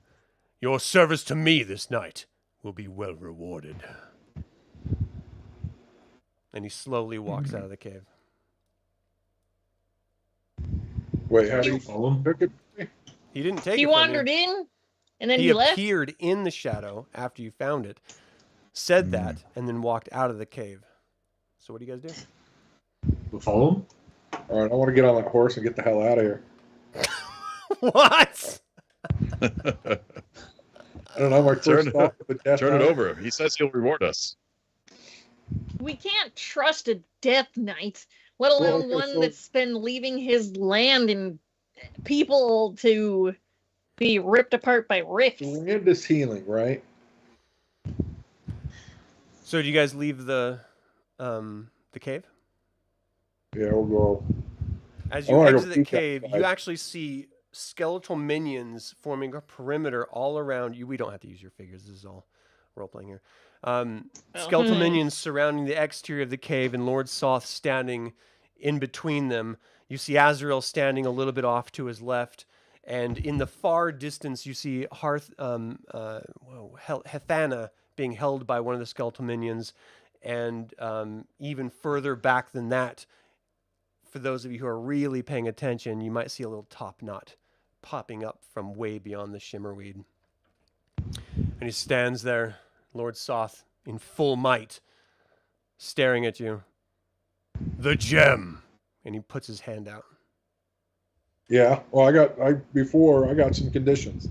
Your service to me this night will be well rewarded. And he slowly walks out of the cave. Wait, how do you Follow him. took it? He didn't take He it from wandered you. in, and then He he left. appeared in the shadow after you found it, said that, and then walked out of the cave. So what do you guys do? We'll follow him. All right, I want to get on that horse and get the hell out of here. What? I don't know. My Turn first thought with the death Turn it knight. over. He says he'll reward us. We can't trust a death knight, let Well, alone okay, one so- that's been leaving his land and people to be ripped apart by rifts. So we need this healing, right? So do you guys leave the cave? Yeah, we'll go. As I you wanna go exit the peek cave, you outside. actually see skeletal minions forming a perimeter all around you. We don't have to use your figures. This is all role-playing here. Skeletal Hmm. minions surrounding the exterior of the cave, and Lord Soth standing in between them. You see Azrael standing a little bit off to his left, and in the far distance, you see Hethana being held by one of the skeletal minions, and even further back than that, for those of you who are really paying attention, you might see a little top knot popping up from way beyond the shimmerweed. And he stands there, Lord Soth, in full might, staring at you. The gem! And he puts his hand out. Yeah. Well, I got some conditions.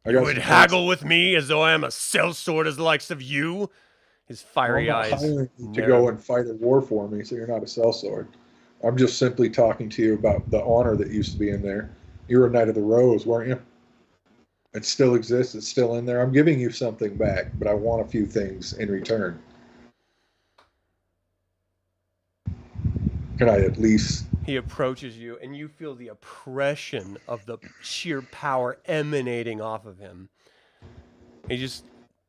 I You got would some haggle with me as though I am a sellsword as the likes of you? His fiery I'm not eyes. hiring you to narrow. go and fight a war for me, so you're not a sellsword. I'm just simply talking to you about the honor that used to be in there. You were a Knight of the Rose, weren't you? It still exists. It's still in there. I'm giving you something back, but I want a few things in return. Can I at least... He approaches you, and you feel the oppression of the sheer power emanating off of him. He just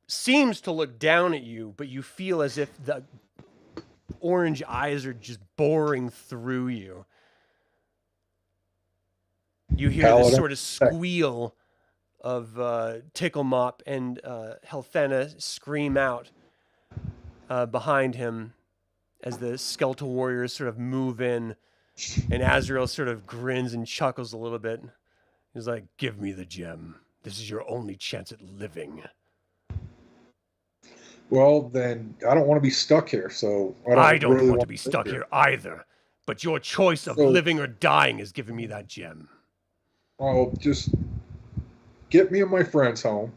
seems to look down at you, but you feel as if the orange eyes are just boring through you. You hear this Paladin. sort of squeal of Tickle Mop and Helfena scream out behind him as the skeletal warriors sort of move in, and Azrael sort of grins and chuckles a little bit. He's like, "Give me the gem. This is your only chance at living." Well, then, I don't want to be stuck here, so... I don't really want to be live stuck here either, but your choice of So- living or dying is giving me that gem. I'll just get me and my friends home.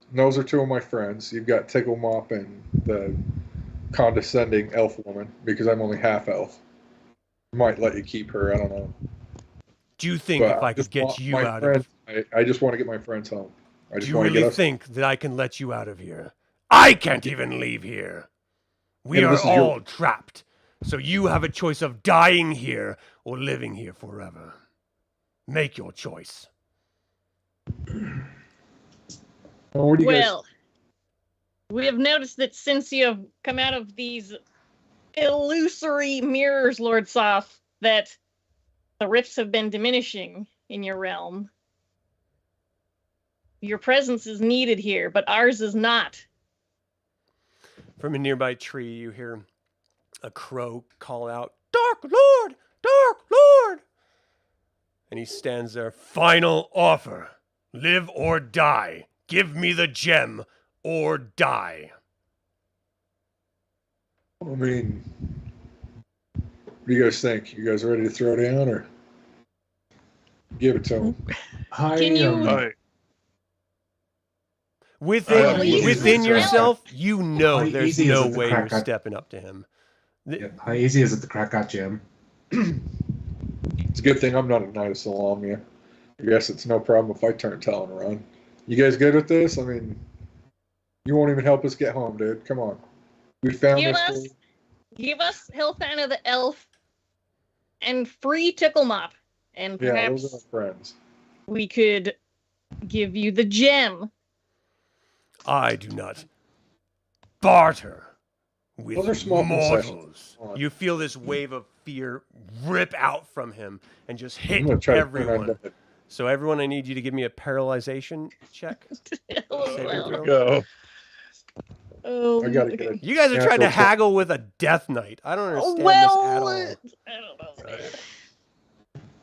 And those are two of my friends. You've got Tickle Mop and the condescending elf woman, because I'm only half elf. Might let you keep her, I don't know. Do you think But if I could just get want you my out friends, of... I just want to get my friends home. I Do just you want to really get us... think that I can let you out of here? I can't even leave here. We And are this is your- all trapped So you have a choice of dying here or living here forever. Make your choice. Well, what do you guys? Well, we have noticed that since you have come out of these illusory mirrors, Lord Soth, that the rifts have been diminishing in your realm. Your presence is needed here, but ours is not. From a nearby tree, you hear a crow call out, "Dark Lord! Dark Lord!" And he stands there. "Final offer. Live or die. Give me the gem or die." I mean, what do you guys think? You guys ready to throw down, or give it to him? Can you- Within, easy within is it? yourself, you know How there's easy is no it to way you're crack that? stepping up to him. How easy is it to crack that gem? It's a good thing I'm not a Knight of Salamia. I guess it's no problem if I turn tail and run. You guys good with this? I mean, you won't even help us get home, dude. Come on. We found this. Give us Hilthana the elf and free Tickle Mop, and Yeah, perhaps those are my friends. we could give you the gem. I do not barter with Those are small mortals. concessions. Come on. You feel this wave of fear rip out from him and just hit I'm gonna try to turn everyone. undead. So everyone, I need you to give me a paralyzation check. Saving throw. Go. Oh, I gotta get it. You guys are Yeah, trying to go for it. haggle with a death knight. I don't understand well, this at all. I don't know. Man.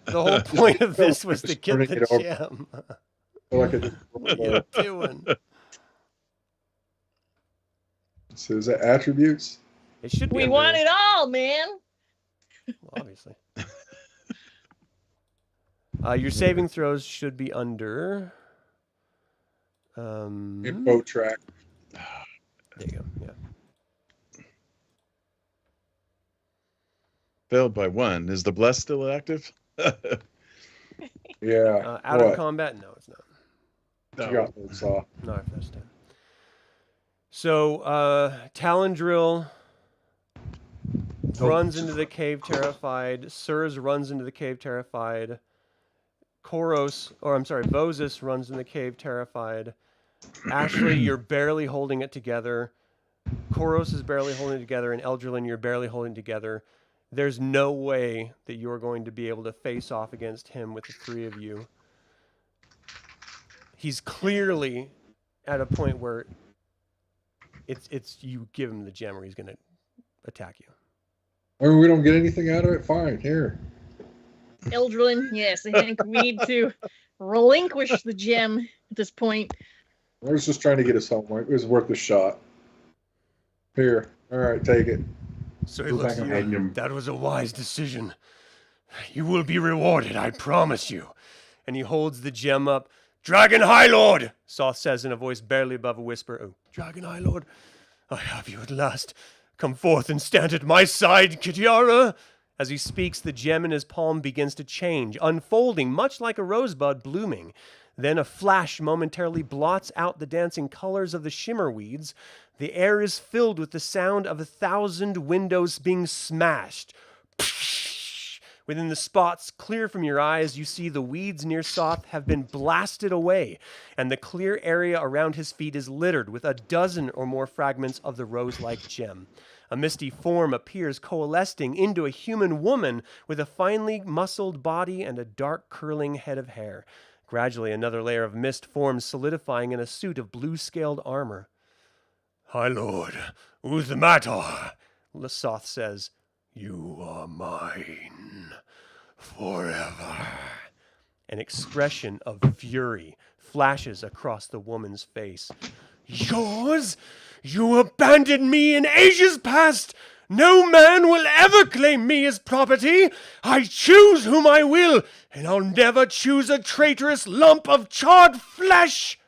The whole point of this was to Just get turning the it over. gem. So like I just What are you doing? So is that attributes? It should be We under- want it all, man. Obviously. Your saving throws should be under. Info track. There you go. Yeah. Failed by 1. Is the bless still active? Yeah. Out of What? combat? No, it's not. You got those off. No, I've finished it. So, Talandril runs into the cave terrified. Sirs runs into the cave terrified. Vozus runs in the cave terrified. Ashley, you're barely holding it together. Corros is barely holding it together, and Eldralin, you're barely holding it together. There's no way that you're going to be able to face off against him with the three of you. He's clearly at a point where it's you give him the gem or he's going to attack you. I mean, we don't get anything out of it. Fine, here. Eldralin, yes, I think we need to relinquish the gem at this point. I was just trying to get us home. It was worth a shot. Here. All right, take it. So he Go looks back at and you. hide him. That was a wise decision. You will be rewarded, I promise you. And he holds the gem up. Dragon High Lord, Soth says in a voice barely above a whisper. Oh, Dragon High Lord, I have you at last. Come forth and stand at my side, Kitiara. As he speaks, the gem in his palm begins to change, unfolding much like a rosebud blooming. Then a flash momentarily blots out the dancing colors of the shimmer weeds. The air is filled with the sound of 1,000 windows being smashed. Within the spots clear from your eyes, you see the weeds near Soth have been blasted away, and the clear area around his feet is littered with a dozen or more fragments of the rose-like gem. A misty form appears, coalescing into a human woman with a finely muscled body and a dark curling head of hair. Gradually, another layer of mist forms, solidifying in a suit of blue-scaled armor. High Lord, who's the matter? Soth says, You are mine forever. An expression of fury flashes across the woman's face. Yours? You abandoned me in ages past. No man will ever claim me as property. I choose whom I will, and I'll never choose a traitorous lump of charred flesh.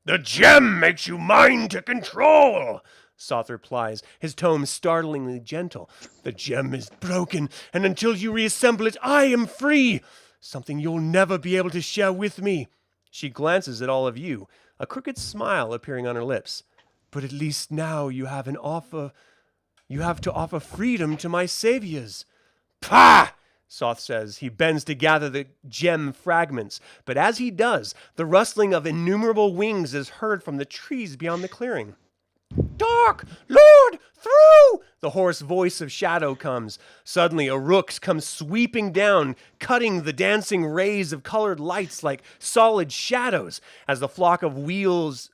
The gem makes you mine to control, Soth replies, his tone startlingly gentle. The gem is broken, and until you reassemble it, I am free. Something you'll never be able to share with me. She glances at all of you, a crooked smile appearing on her lips. But at least now you have an offer You have to offer freedom to my saviors. Pah! Soth says. He bends to gather the gem fragments, but as he does, the rustling of innumerable wings is heard from the trees beyond the clearing. Dark Lord, through! The hoarse voice of Shadow comes. Suddenly, a rook comes sweeping down, cutting the dancing rays of colored lights like solid shadows. As the flock wheels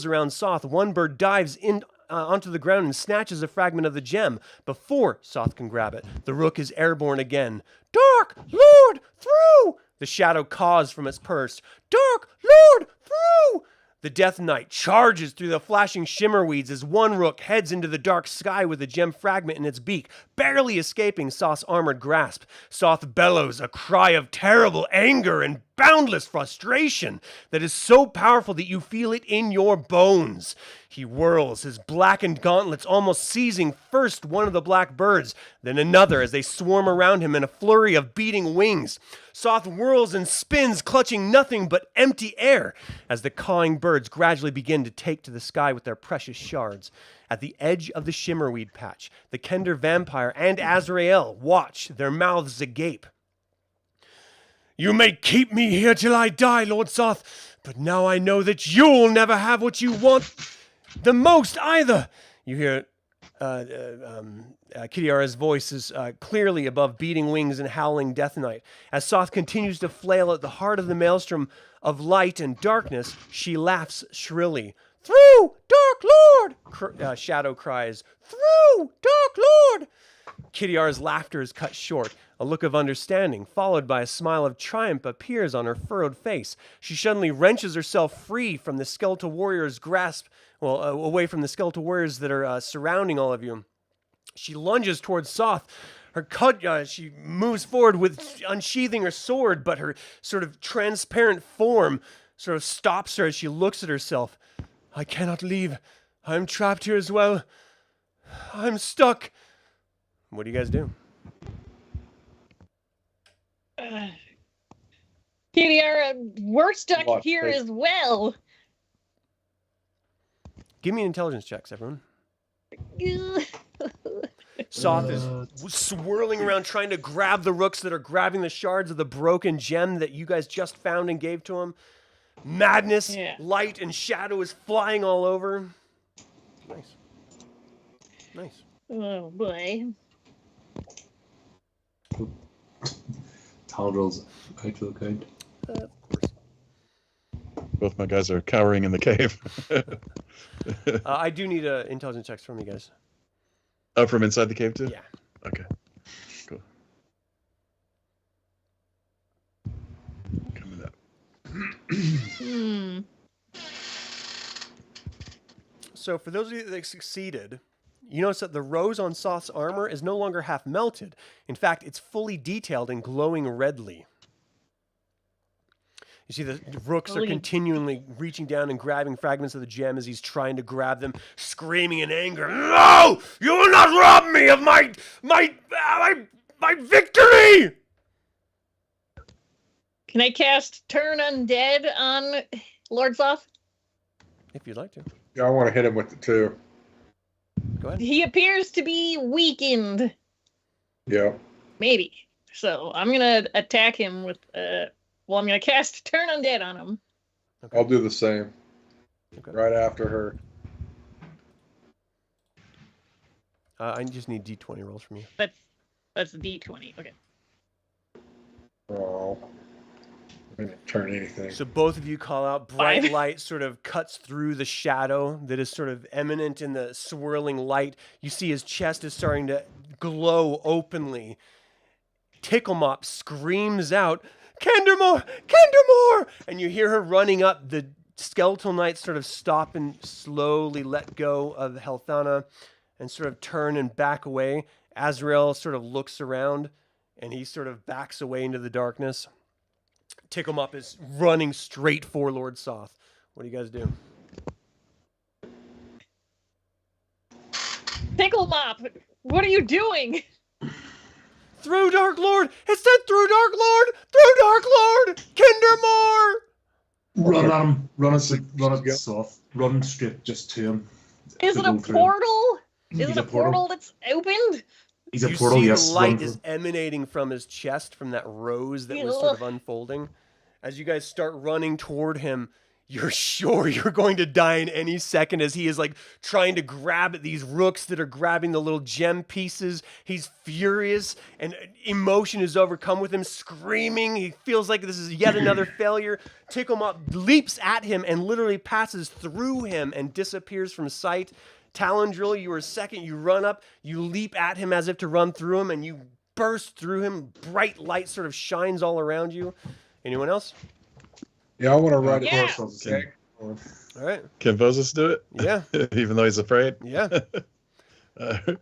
around Soth, one bird dives in onto the ground and snatches a fragment of the gem. Before Soth can grab it, the rook is airborne again. Dark Lord, through! The shadow caws from its purse. Dark Lord, through! The Death Knight charges through the flashing shimmer weeds as one rook heads into the dark sky with a gem fragment in its beak, barely escaping Soth's armored grasp. Soth bellows a cry of terrible anger and boundless frustration that is so powerful that you feel it in your bones. He whirls, his blackened gauntlets almost seizing first one of the black birds, then another as they swarm around him in a flurry of beating wings. Soth whirls and spins, clutching nothing but empty air, as the cawing birds gradually begin to take to the sky with their precious shards. At the edge of the shimmerweed patch, the Kender vampire and Azrael watch, their mouths agape. You may keep me here till I die, Lord Soth, but now I know that you'll never have what you want the most either. You hear Kitiara's voice is clearly above beating wings and howling Death Knight. As Soth continues to flail at the heart of the maelstrom of light and darkness, she laughs shrilly. Through, Dark Lord! Shadow cries. Through, Dark Lord! Kitiara's laughter is cut short. A look of understanding, followed by a smile of triumph, appears on her furrowed face. She suddenly wrenches herself free from the skeletal warrior's grasp, away from the skeletal warriors that are surrounding all of you. She lunges towards Soth. She moves forward with unsheathing her sword, but her sort of transparent form sort of stops her as she looks at herself. I cannot leave. I'm trapped here as well. I'm stuck. What do you guys do? Kitiara, we're stuck Watch here this. as well. Give me intelligence checks, everyone. Soth is swirling around trying to grab the rooks that are grabbing the shards of the broken gem that you guys just found and gave to him. Madness, light, and shadow is flying all over. Nice. Nice. Oh, boy. Talandril's out to account. Of course. Both my guys are cowering in the cave. I do need intelligence checks from you guys. Oh, from inside the cave too? Yeah. Okay. Cool. Coming up. So for those of you that succeeded, you notice that the rose on Soth's armor is no longer half melted. In fact, it's fully detailed and glowing redly. You see the rooks are continually reaching down and grabbing fragments of the gem as he's trying to grab them, screaming in anger. No! You will not rob me of my victory! Can I cast Turn Undead on Lord Soth? If you'd like to. Yeah, I want to hit him with the 2. Go ahead. He appears to be weakened. Yeah. Maybe. So I'm going to attack him with... I'm going to cast Turn Undead on him. Okay. I'll do the same. Okay. Right after her. I just need D20 rolls from you. That's D20. Okay. Oh. I didn't turn anything. So both of you call out. Bright 5. light sort of cuts through the shadow that is sort of eminent in the swirling light. You see his chest is starting to glow openly. Ticklemop screams out, Kendermore! Kendermore! And you hear her running up. The skeletal knights sort of stop and slowly let go of Helthana and sort of turn and back away. Azrael sort of looks around and he sort of backs away into the darkness. Ticklemop is running straight for Lord Soth. What do you guys do? Ticklemop! What are you doing? Through Dark Lord! It said through Dark Lord! Through Dark Lord! Kindermore! Run at him. Run Go. soft. Run straight just to him. Is it To a go through. portal? Is He's it a portal that's opened? He's a You portal, see yes. the light run is for- emanating from his chest, from that rose that was sort of unfolding. As you guys start running toward him, you're sure you're going to die in any second as he is like trying to grab at these rooks that are grabbing the little gem pieces. He's furious and emotion is overcome with him, screaming. He feels like this is yet another failure. Ticklemop leaps at him and literally passes through him and disappears from sight. Talandril, you are second. You run up, you leap at him as if to run through him, and you burst through him. Bright light sort of shines all around you. Anyone else? Yeah, I want to ride Yeah. a horse on the stag. All right. Can Vozus do it? Yeah. Even though he's afraid? Yeah. Can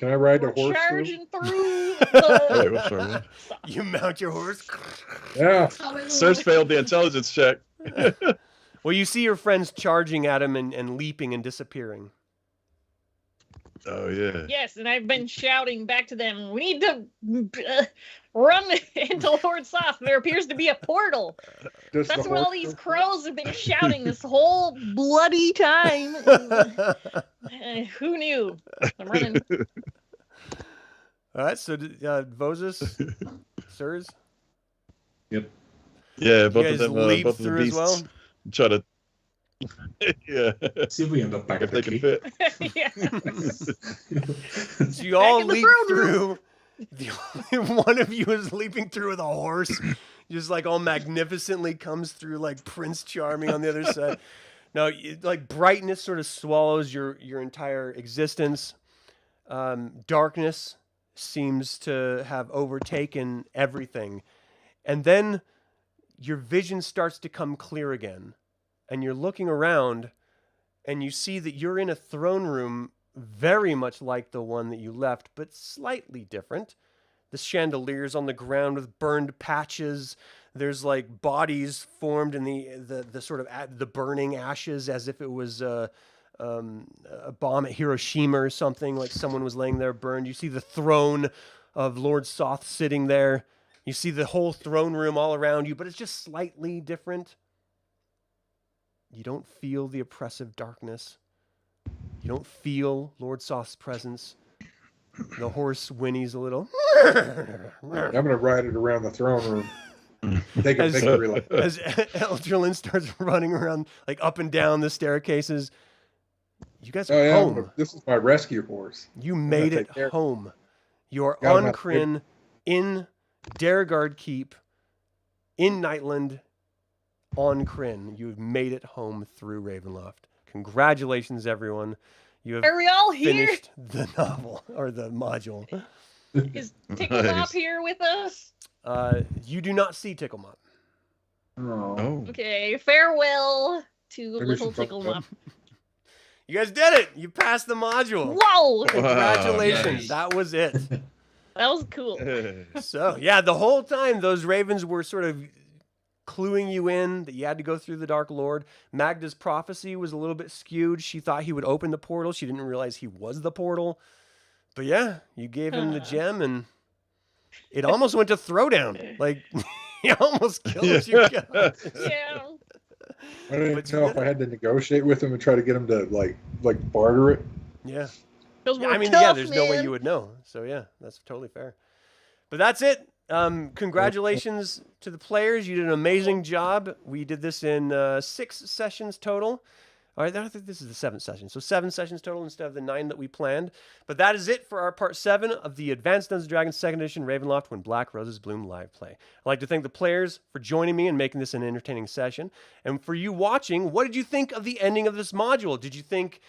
I ride We're a horse? Through? charging through Wait, the... what's wrong? You mount your horse. Yeah. Sirs failed the intelligence check. Well, you see your friends charging at him and leaping and disappearing. Oh, yeah. Yes, and I've been shouting back to them, we need to run into Lord Soth. There appears to be a portal. Does That's the what all horse these go- crows have been shouting this whole bloody time. Who knew? I'm running. All right, so Vozus, Sirs, Yep. Yeah, you both guys of them, leap both of the through as beasts well. try to. Yeah. See if we end up back If at the they can key. fit. Yeah. So you all in the leap throne room. through. The only one of you is leaping through with a horse, just like all magnificently comes through like Prince Charming on the other side. No, like brightness sort of swallows your entire existence. Darkness seems to have overtaken everything, and then your vision starts to come clear again, and you're looking around, and you see that you're in a throne room very much like the one that you left, but slightly different. The chandeliers on the ground with burned patches. There's like bodies formed in the sort of the burning ashes as if it was a bomb at Hiroshima or something, like someone was laying there burned. You see the throne of Lord Soth sitting there. You see the whole throne room all around you, but it's just slightly different. You don't feel the oppressive darkness. You don't feel Lord Soth's presence. The horse whinnies a little. I'm gonna ride it around the throne room. Take a As- victory lap. As Eldralin starts running around, like up and down the staircases. You guys are Oh yeah, home. this is my rescue horse. You made gonna it take care of it. home. You're Got him on out Kryn, in Daragard Keep, in Nightland, on Kryn. You've made it home through Ravenloft. Congratulations, everyone. You have Are we all here? finished the novel, or the module. Is Ticklemop Nice. here with us? You do not see Ticklemop. Oh. Oh. Okay, farewell to Maybe we little should fuck Ticklemop. You guys did it! You passed the module. Whoa! Congratulations. nice. That was it. That was cool. So, yeah, the whole time those ravens were sort of cluing you in that you had to go through the Dark Lord. Magda's prophecy was a little bit skewed. She thought he would open the portal. She didn't realize he was the portal. But yeah, you gave him the gem and it almost went to throwdown. Like, he almost killed you guys. Yeah. I don't But even you know did if I had to negotiate with him and try to get him to like barter it. Yeah. Those Yeah, were I mean, tough, yeah, there's no way man. you would know. So yeah, that's totally fair. But that's it. Congratulations to the players. You did an amazing job. We did this in 6 sessions total. All right, I think this is the 7th session. So 7 sessions total instead of the 9 that we planned. But that is it for our part 7 of the Advanced Dungeons & Dragons 2nd Edition Ravenloft When Black Roses Bloom live play. I'd like to thank the players for joining me and making this an entertaining session. And for you watching, what did you think of the ending of this module? Did you think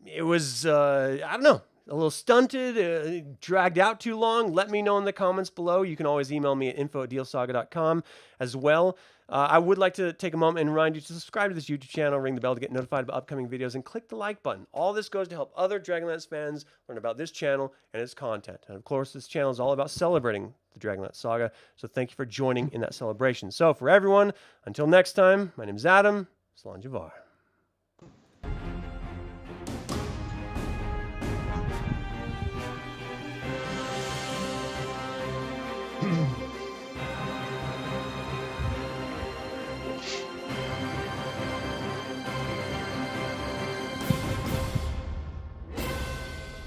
it was, I don't know, a little stunted, dragged out too long? Let me know in the comments below. You can always email me at info@dealsaga.com as well. I would like to take a moment and remind you to subscribe to this YouTube channel, ring the bell to get notified about upcoming videos, and click the like button. All this goes to help other Dragonlance fans learn about this channel and its content. And of course, this channel is all about celebrating the Dragonlance Saga, so thank you for joining in that celebration. So for everyone, until next time, my name is Adam. Salan Javar.